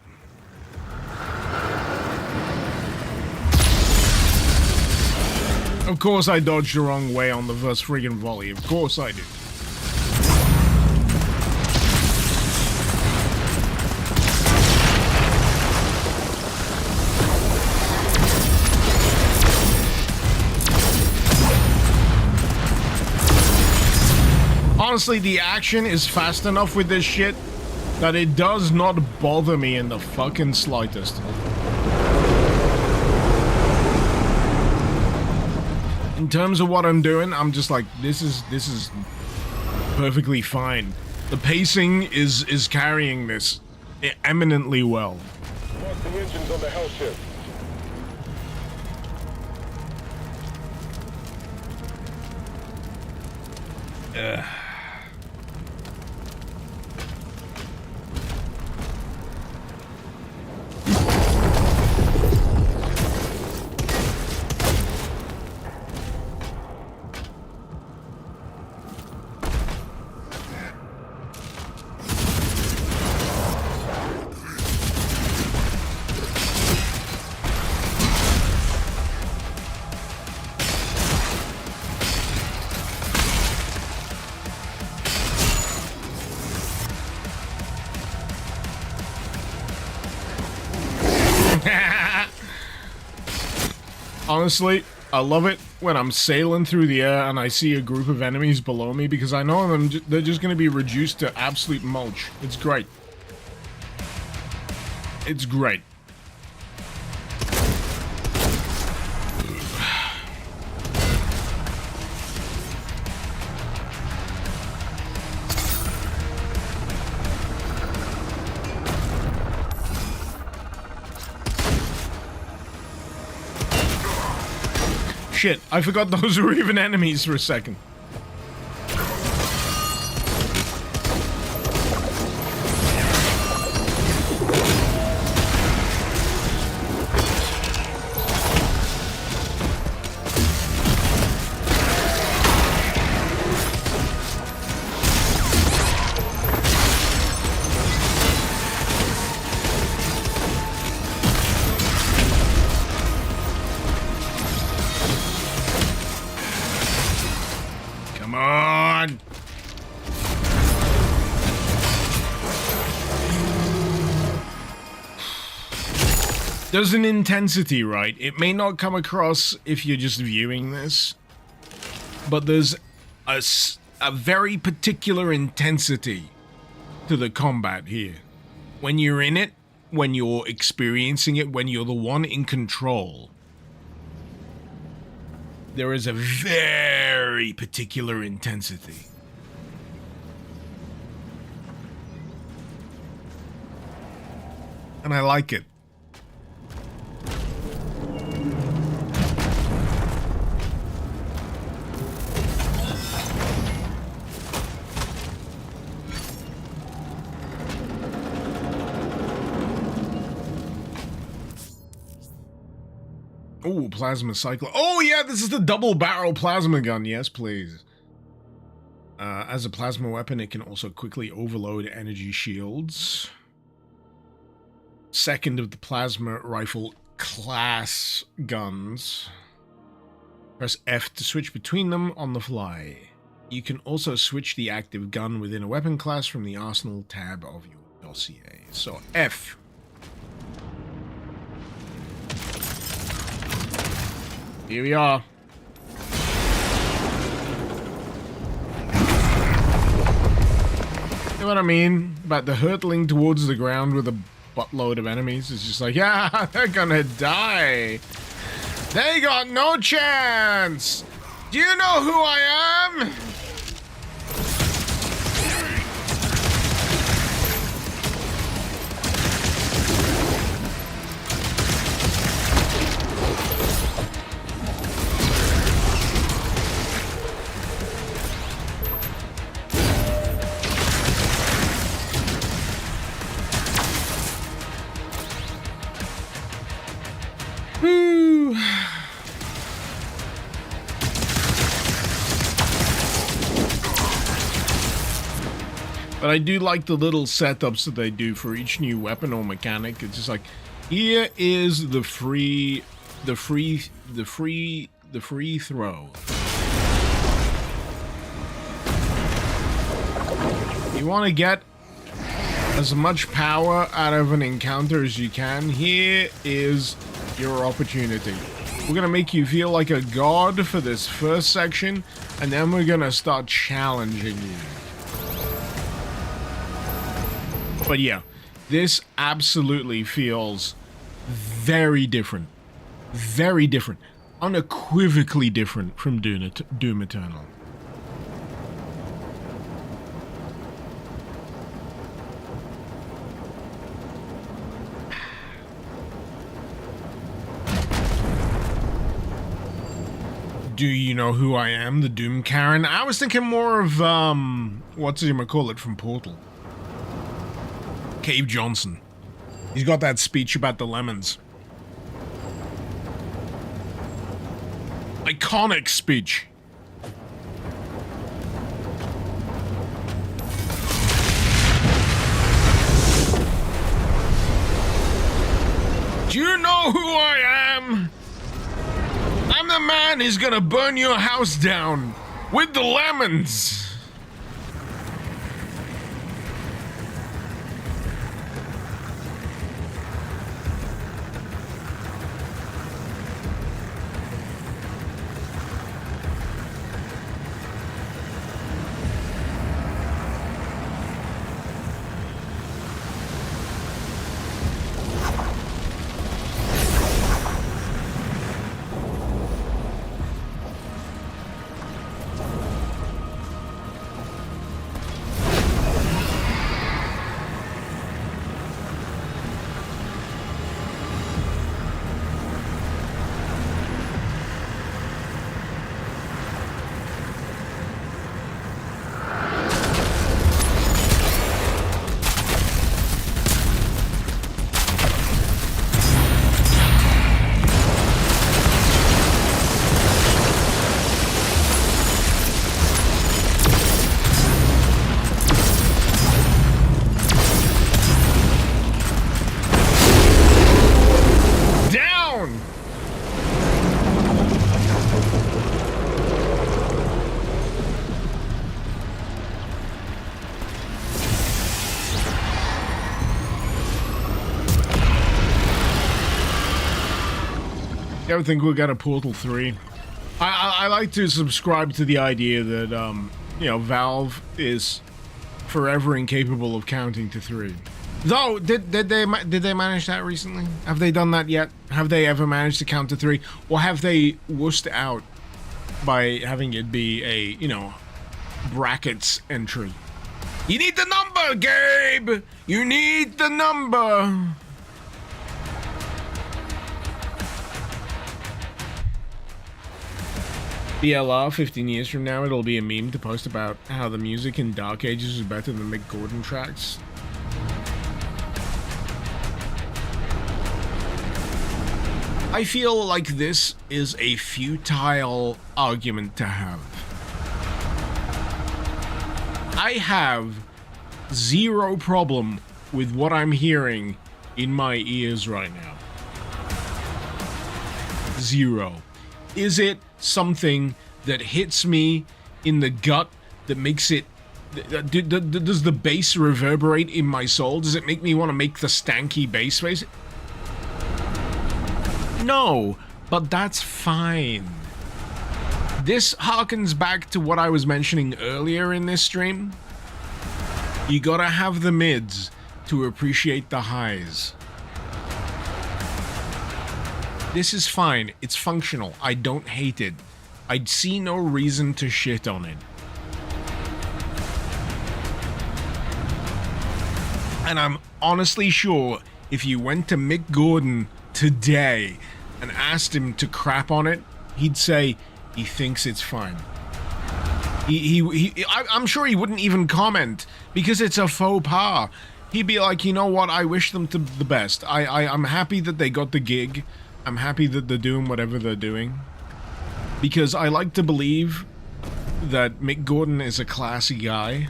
Of course I dodged the wrong way on the first friggin' volley. Of course I did. Honestly, the action is fast enough with this shit that it does not bother me in the fucking slightest. In terms of what I'm doing, I'm just like, this is perfectly fine. The pacing is carrying this eminently well. Mark the engines on the hell ship. Honestly, I love it when I'm sailing through the air and I see a group of enemies below me because I know they're just going to be reduced to absolute mulch. It's great. It's great. Shit, I forgot those were even enemies for a second. There's an intensity, right? It may not come across if you're just viewing this, but there's a very particular intensity to the combat here. When you're in it, when you're experiencing it, when you're the one in control, there is a very particular intensity. And I like it. Oh, plasma cycler. Oh, yeah, this is the double barrel plasma gun. Yes, please. As a plasma weapon, it can also quickly overload energy shields. Second of the plasma rifle class guns. Press F to switch between them on the fly. You can also switch the active gun within a weapon class from the arsenal tab of your dossier. So F. Here we are. what I mean? About the hurtling towards the ground with a buttload of enemies. It's just like, yeah, they're gonna die. They got no chance. Do you know who I am? Woo. But I do like the little setups that they do for each new weapon or mechanic. It's just like, here is the free throw. You want to get as much power out of an encounter as you can, here is your opportunity. We're gonna make you feel like a god for this first section, and then we're gonna start challenging you. But yeah, this absolutely feels very different. Very different. Unequivocally different from Doom Eternal. Do you know who I am? The Doom Karen? I was thinking more of, what's it call it from Portal? Cave Johnson. He's got that speech about the lemons. Iconic speech. Do you know who I am? I'm the man who's gonna burn your house down with the lemons. I don't think we'll get a Portal 3. I like to subscribe to the idea that, you know, Valve is forever incapable of counting to 3. Though, did they manage that recently? Have they done that yet? Have they ever managed to count to 3? Or have they wussed out by having it be a, you know, brackets entry? You need the number, Gabe! You need the number! BLR, 15 years from now, it'll be a meme to post about how the music in Dark Ages is better than Mick Gordon tracks. I feel like this is a futile argument to have. I have zero problem with what I'm hearing in my ears right now. Zero. Is it something that hits me in the gut, that makes it... Does the bass reverberate in my soul? Does it make me want to make the stanky bass face? No, but that's fine. This harkens back to what I was mentioning earlier in this stream. You gotta have the mids to appreciate the highs. This is fine. It's functional. I don't hate it. I'd see no reason to shit on it. And I'm honestly sure if you went to Mick Gordon today and asked him to crap on it, he'd say he thinks it's fine. I'm sure he wouldn't even comment because it's a faux pas. He'd be like, you know what? I wish them the best. I'm happy that they got the gig. I'm happy that they're doing whatever they're doing. Because I like to believe that Mick Gordon is a classy guy.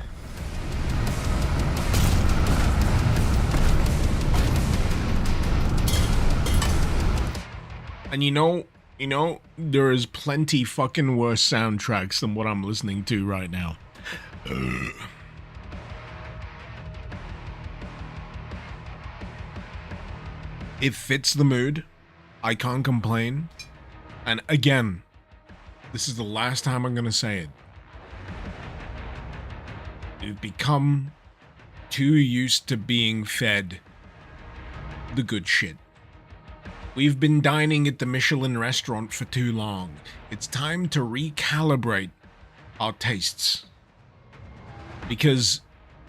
And you know, there is plenty fucking worse soundtracks than what I'm listening to right now. It fits the mood. I can't complain. And again, this is the last time I'm gonna say it. We've become too used to being fed the good shit. We've been dining at the Michelin restaurant for too long. It's time to recalibrate our tastes. Because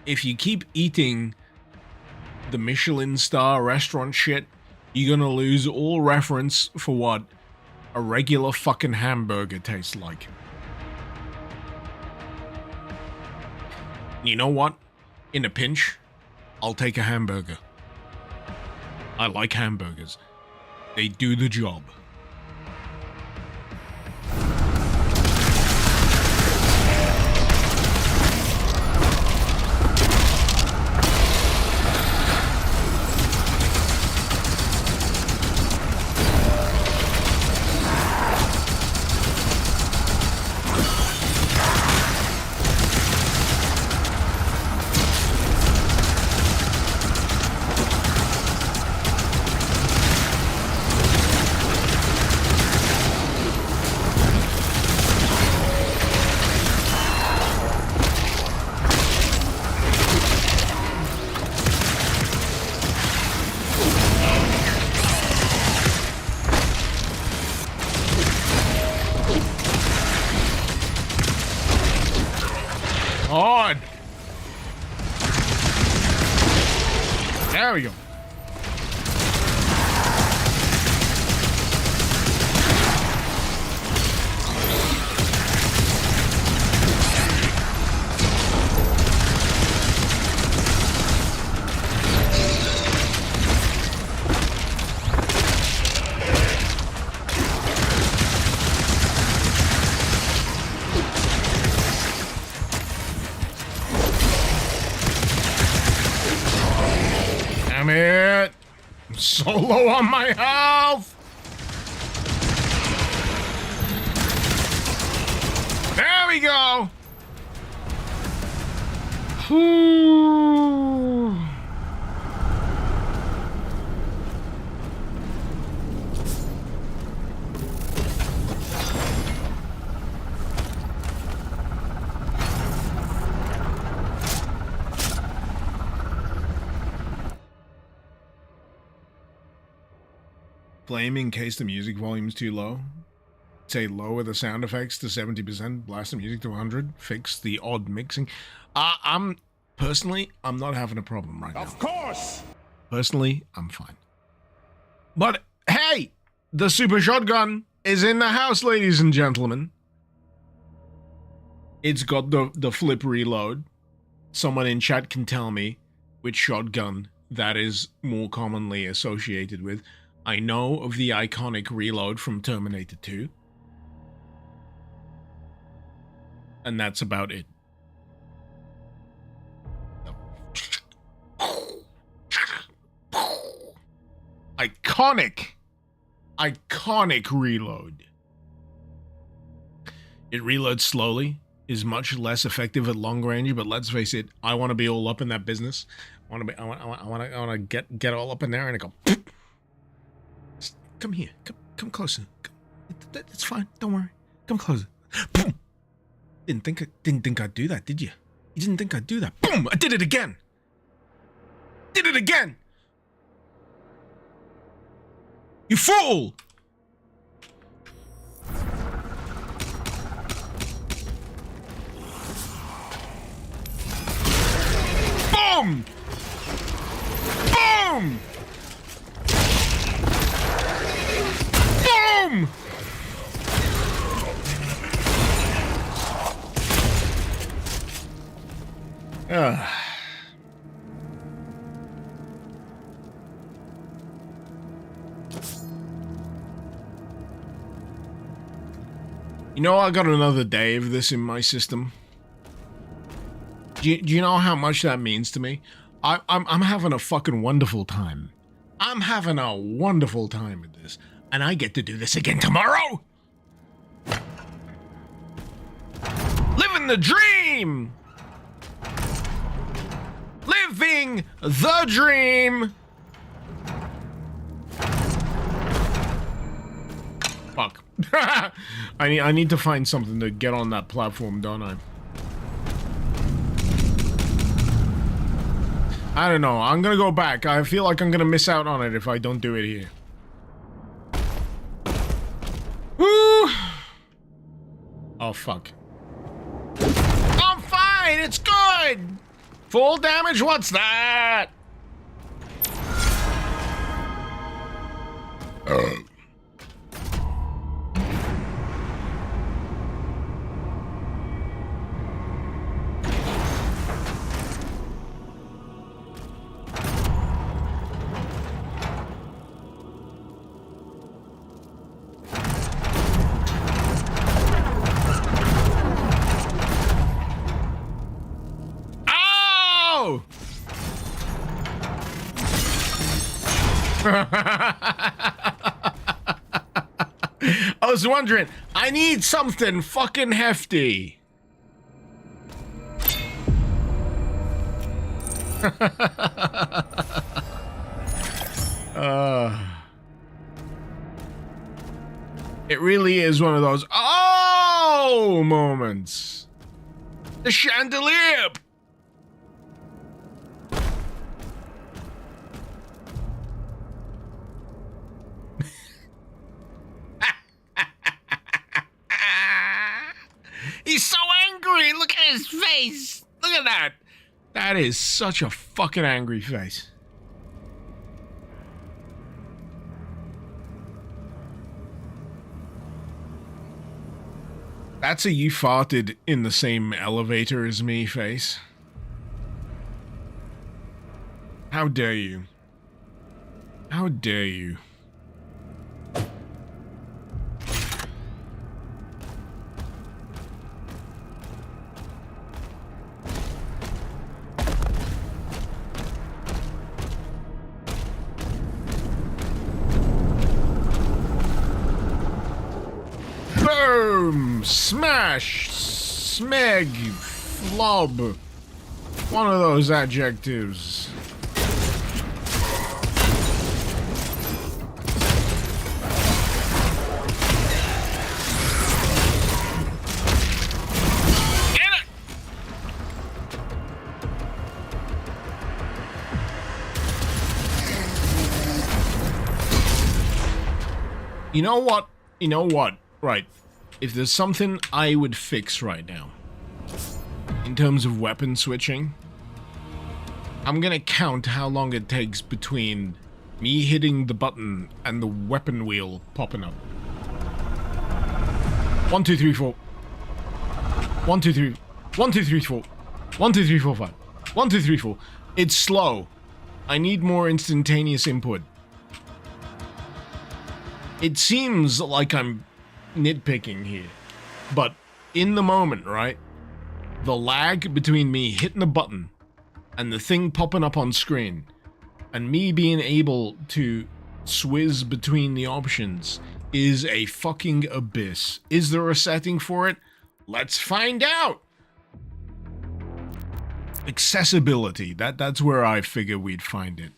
if you keep eating the Michelin star restaurant shit, you're gonna lose all reference for what a regular fucking hamburger tastes like. You know what? In a pinch, I'll take a hamburger. I like hamburgers. They do the job. On. There we go. Damn it! I'm so low on my health! There we go! Whew. Flame in case the music volume's too low. Say lower the sound effects to 70%, blast the music to 100, fix the odd mixing. I'm not having a problem right now. Of course! Personally, I'm fine. But hey, the super shotgun is in the house, ladies and gentlemen. It's got the flip reload. Someone in chat can tell me which shotgun that is more commonly associated with. I know of the iconic reload from Terminator 2. And that's about it. Iconic reload. It reloads slowly, is much less effective at long range, but let's face it, I want to be all up in that business. I want to get all up in there and I go. Come here. Come closer. It's fine. Don't worry. Come closer. Didn't think I'd do that, did you? You didn't think I'd do that. Boom! I did it again! Did it again! You fool! Boom! Boom! Boom! You know, I got another day of this in my system. Do you know how much that means to me? I'm having a fucking wonderful time. I'm having a wonderful time with this. And I get to do this again tomorrow! Living the dream! Living the dream! Fuck. I need to find something to get on that platform, don't I? I don't know. I'm gonna go back. I feel like I'm gonna miss out on it if I don't do it here. Woo! Oh, fuck. I'm fine! It's good! Full damage? What's that? I was wondering, I need something fucking hefty. It really is one of those oh moments. The chandelier. He's so angry! Look at his face! Look at that! That is such a fucking angry face. That's a you farted in the same elevator as me face. How dare you? How dare you? Boom! Smash! Smeg! Flob! One of those adjectives. Get it! You know what? You know what? Right. If there's something I would fix right now, in terms of weapon switching, I'm gonna count how long it takes between me hitting the button and the weapon wheel popping up. 1, 2, 3, 4. 1, 2, 3. 1, 2, 3, 4. 1, 2, 3, 4, 5. 1, 2, 3, 4. It's slow. I need more instantaneous input. It seems like I'm nitpicking here, but in the moment, right, the lag between me hitting the button and the thing popping up on screen and me being able to swizz between the options is a fucking abyss. Is there a setting for it? Let's find out. Accessibility, that's where I figure we'd find it.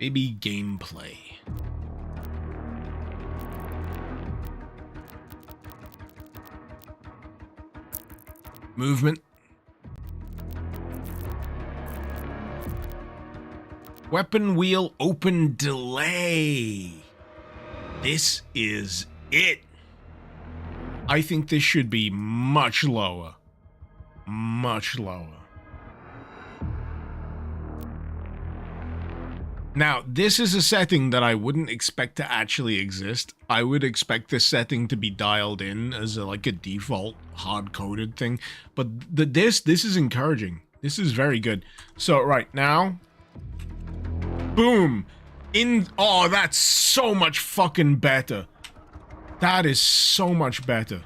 Maybe gameplay. Movement. Weapon wheel open delay. This is it. I think this should be much lower. Much lower. Now, this is a setting that I wouldn't expect to actually exist. I would expect this setting to be dialed in as like a default hard-coded thing. But this is encouraging. This is very good. So right now, boom. Oh, that's so much fucking better. That is so much better.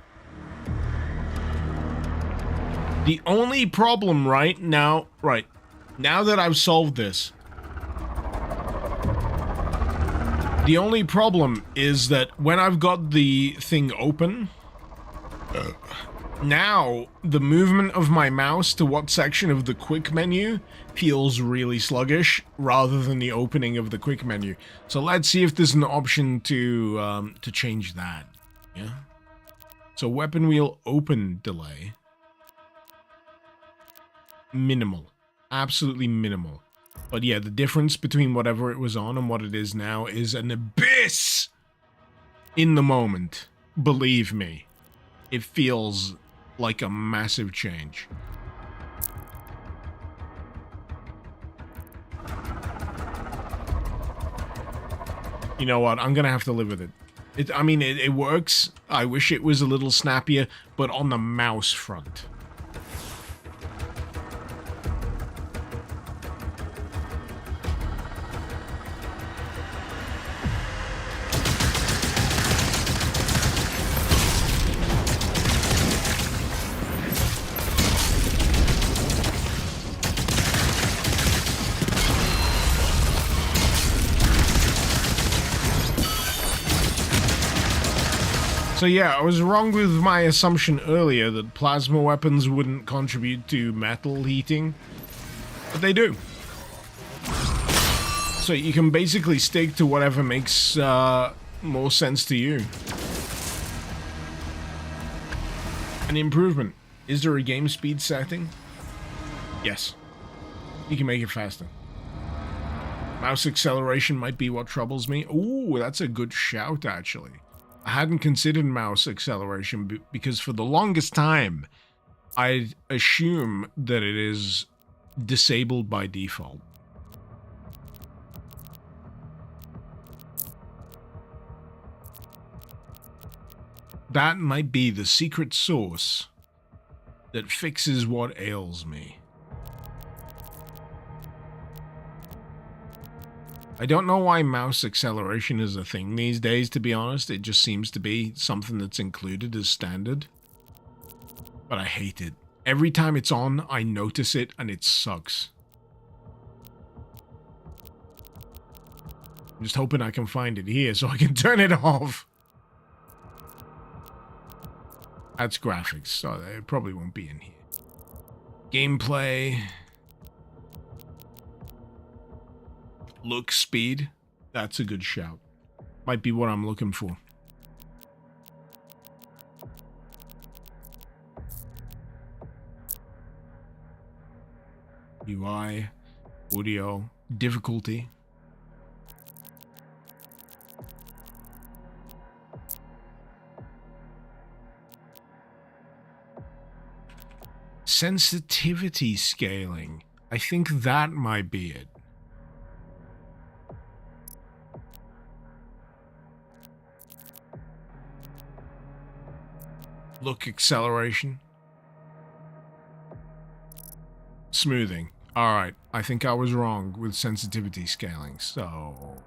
The only problem right now that I've solved this, the only problem is that when I've got the thing open, now the movement of my mouse to what section of the quick menu feels really sluggish rather than the opening of the quick menu. So let's see if there's an option to change that. Yeah. So weapon wheel open delay. Minimal. Absolutely minimal. But yeah, the difference between whatever it was on and what it is now is an abyss in the moment. Believe me. It feels like a massive change. You know what? I'm gonna have to live with it. I mean, it works. I wish it was a little snappier, but on the mouse front. So yeah, I was wrong with my assumption earlier that plasma weapons wouldn't contribute to metal heating, but they do. So you can basically stick to whatever makes more sense to you. An improvement. Is there a game speed setting? Yes. You can make it faster. Mouse acceleration might be what troubles me. Ooh, that's a good shout, actually. I hadn't considered mouse acceleration because for the longest time, I'd assume that it is disabled by default. That might be the secret sauce that fixes what ails me. I don't know why mouse acceleration is a thing these days, to be honest. It just seems to be something that's included as standard. But I hate it. Every time it's on, I notice it, and it sucks. I'm just hoping I can find it here so I can turn it off. That's graphics, so it probably won't be in here. Gameplay. Look speed. That's a good shout. Might be what I'm looking for. UI, audio, difficulty. Sensitivity scaling. I think that might be it. Look acceleration. Smoothing. Alright, I think I was wrong with sensitivity scaling, so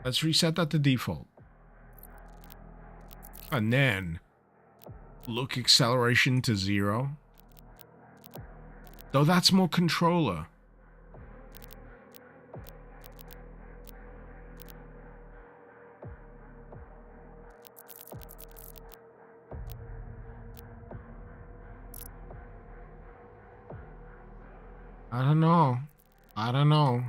let's reset that to default. And then look acceleration to 0. Though that's more controller. I don't know.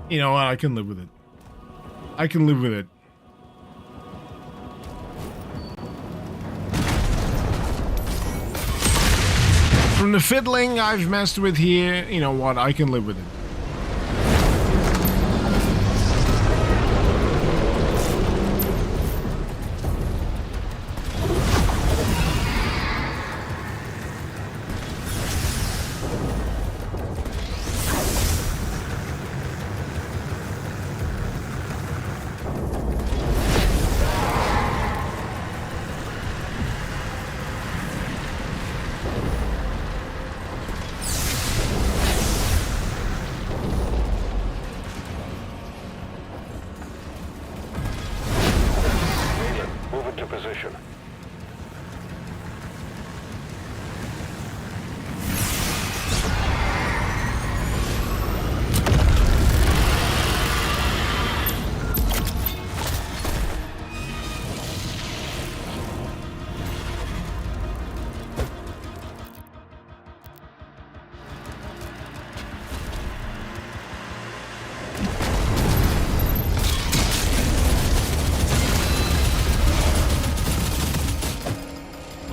You know what? I can live with it. I can live with it. From the fiddling I've messed with here, you know what? I can live with it.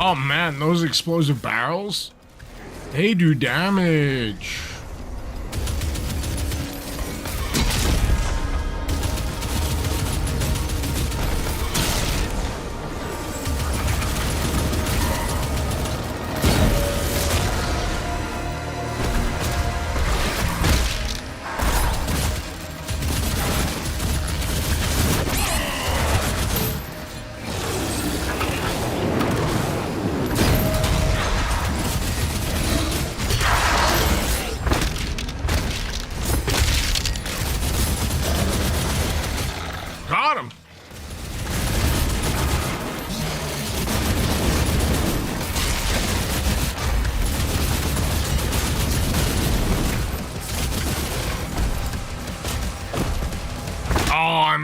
Oh man, those explosive barrels, they do damage.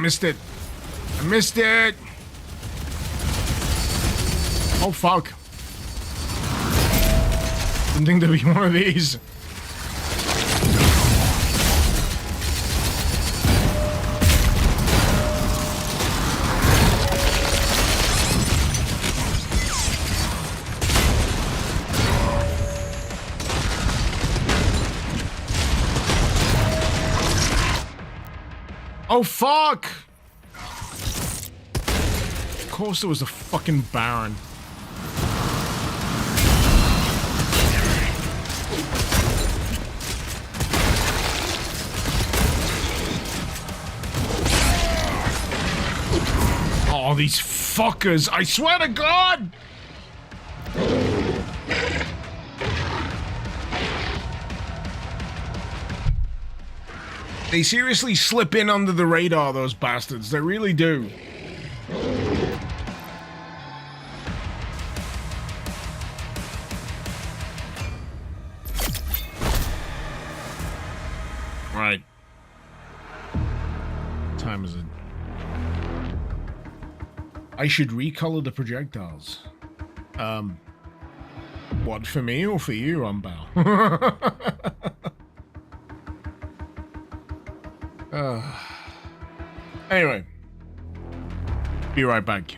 Missed it. I missed it. Oh, fuck. Didn't think there'd be one of these. Oh, fuck! Of course there was a fucking Baron. Oh, these fuckers! I swear to God! They seriously slip in under the radar, those bastards. They really do. Right. What time is it? I should recolor the projectiles. What, for me or for you, Umbao? Anyway, be right back.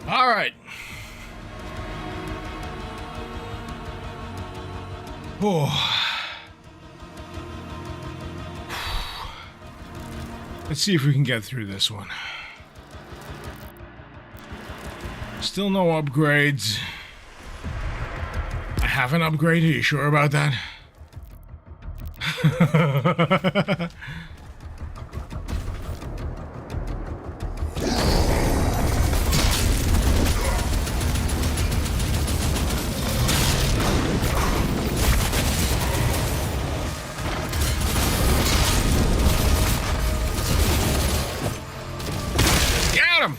All right. Oh. Let's see if we can get through this one. Still no upgrades. I have an upgrade. Are you sure about that? Get him!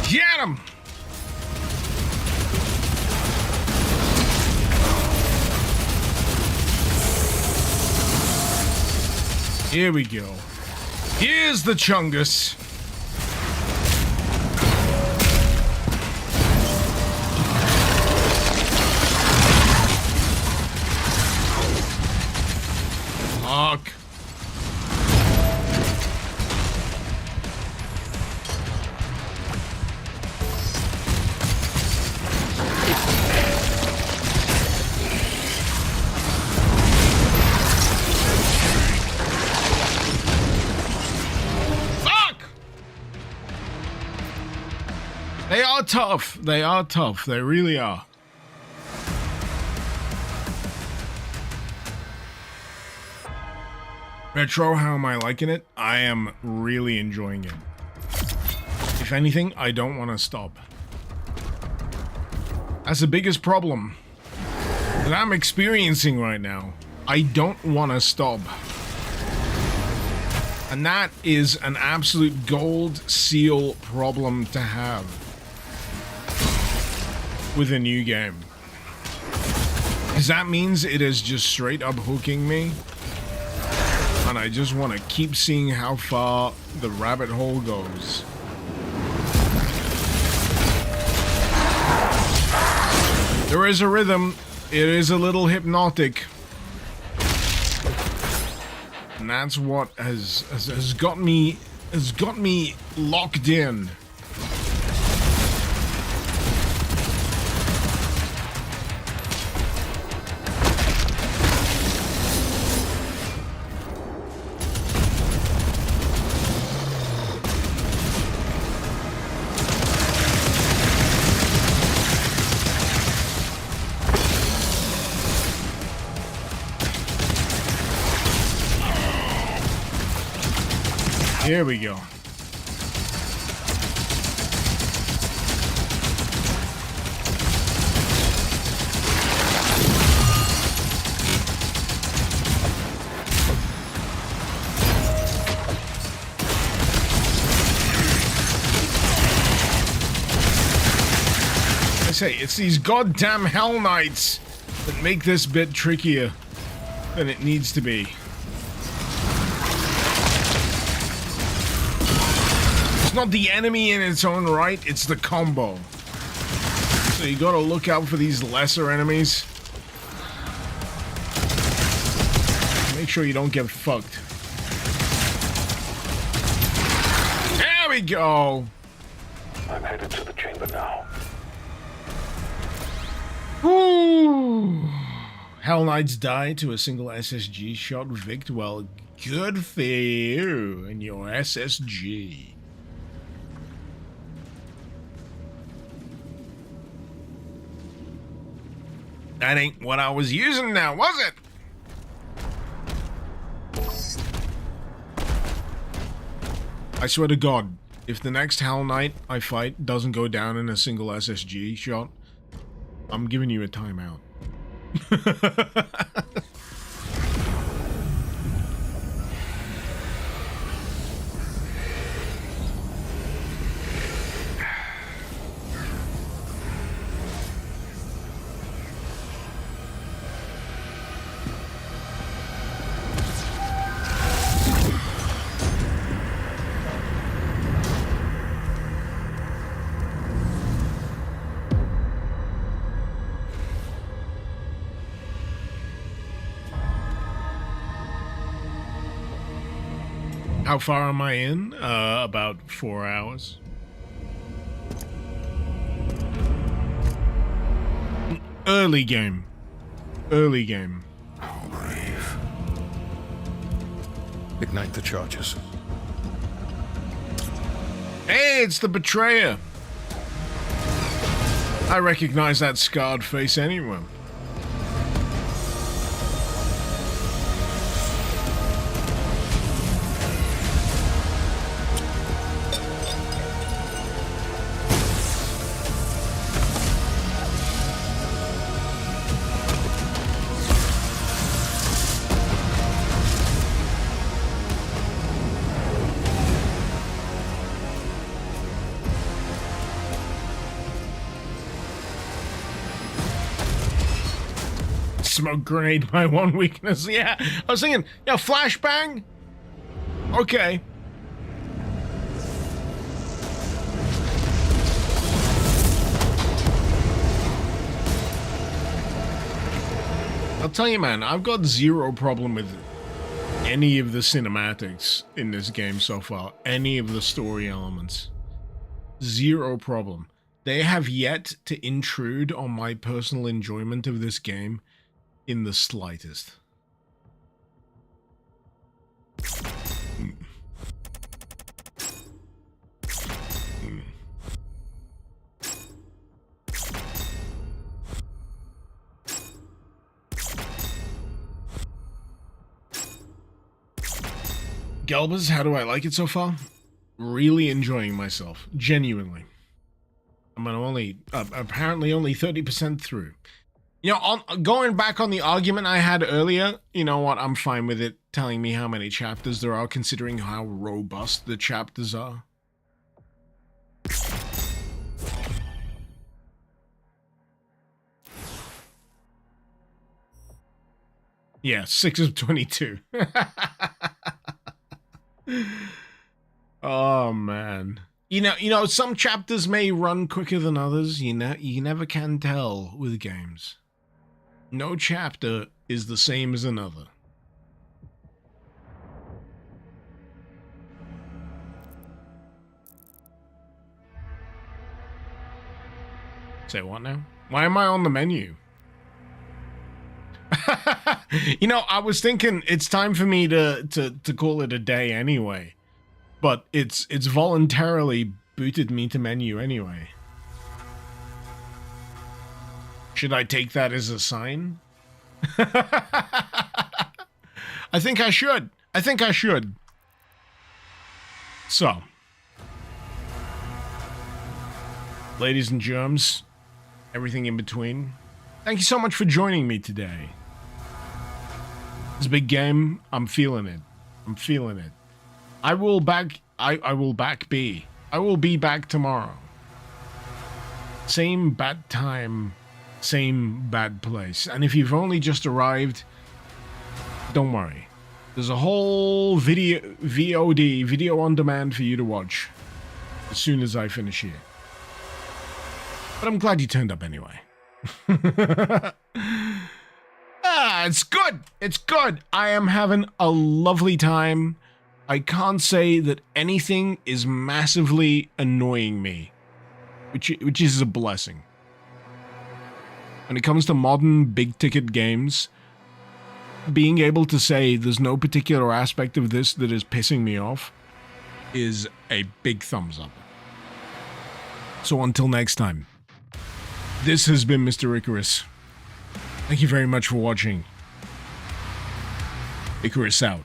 Get him! Here we go. Here's the Chungus. Fuck. They are tough. They are tough. They really are. Retro, how am I liking it? I am really enjoying it. If anything, I don't want to stop. That's the biggest problem that I'm experiencing right now. I don't want to stop. And that is an absolute gold seal problem to have with a new game. Because that means it is just straight up hooking me. And I just want to keep seeing how far the rabbit hole goes. There is a rhythm. It is a little hypnotic. And that's what has got me locked in. Here we go. I say, it's these goddamn Hell Knights that make this bit trickier than it needs to be. It's not the enemy in its own right, it's the combo. So you gotta look out for these lesser enemies. Make sure you don't get fucked. There we go! I'm headed to the chamber now. Woo! Hell Knights die to a single SSG shot. Vict, well, good for you and your SSG. That ain't what I was using now, was it? I swear to God, if the next Hell Knight I fight doesn't go down in a single SSG shot, I'm giving you a timeout. How far am I in? About 4 hours. Early game. Early game. Brave. Ignite the charges. Hey, it's the betrayer. I recognize that scarred face anywhere. Smoke grenade, my one weakness. Yeah, I was thinking, yeah, flashbang? Okay. I'll tell you, man, I've got zero problem with any of the cinematics in this game so far. Any of the story elements. Zero problem. They have yet to intrude on my personal enjoyment of this game in the slightest. Galbers, how do I like it so far? Really enjoying myself. Genuinely. I'm apparently only 30% through. You know, going back on the argument I had earlier, you know what, I'm fine with it telling me how many chapters there are, considering how robust the chapters are. Yeah, 6 of 22. Oh, man. You know, some chapters may run quicker than others. You never can tell with games. No chapter is the same as another. Say what now? Why am I on the menu? You know, I was thinking it's time for me to call it a day anyway. But it's voluntarily booted me to menu anyway. Should I take that as a sign? I think I should. I think I should. So, ladies and germs, everything in between, thank you so much for joining me today. It's a big game. I'm feeling it. I'm feeling it. I will be back tomorrow. Same bad time, same bad place. And if you've only just arrived, don't worry. There's a whole video on demand for you to watch as soon as I finish here. But I'm glad you turned up anyway. It's good. It's good. I am having a lovely time. I can't say that anything is massively annoying me, which is a blessing. When it comes to modern big-ticket games, being able to say there's no particular aspect of this that is pissing me off is a big thumbs up. So until next time, this has been Mr. Icarus. Thank you very much for watching. Icarus out.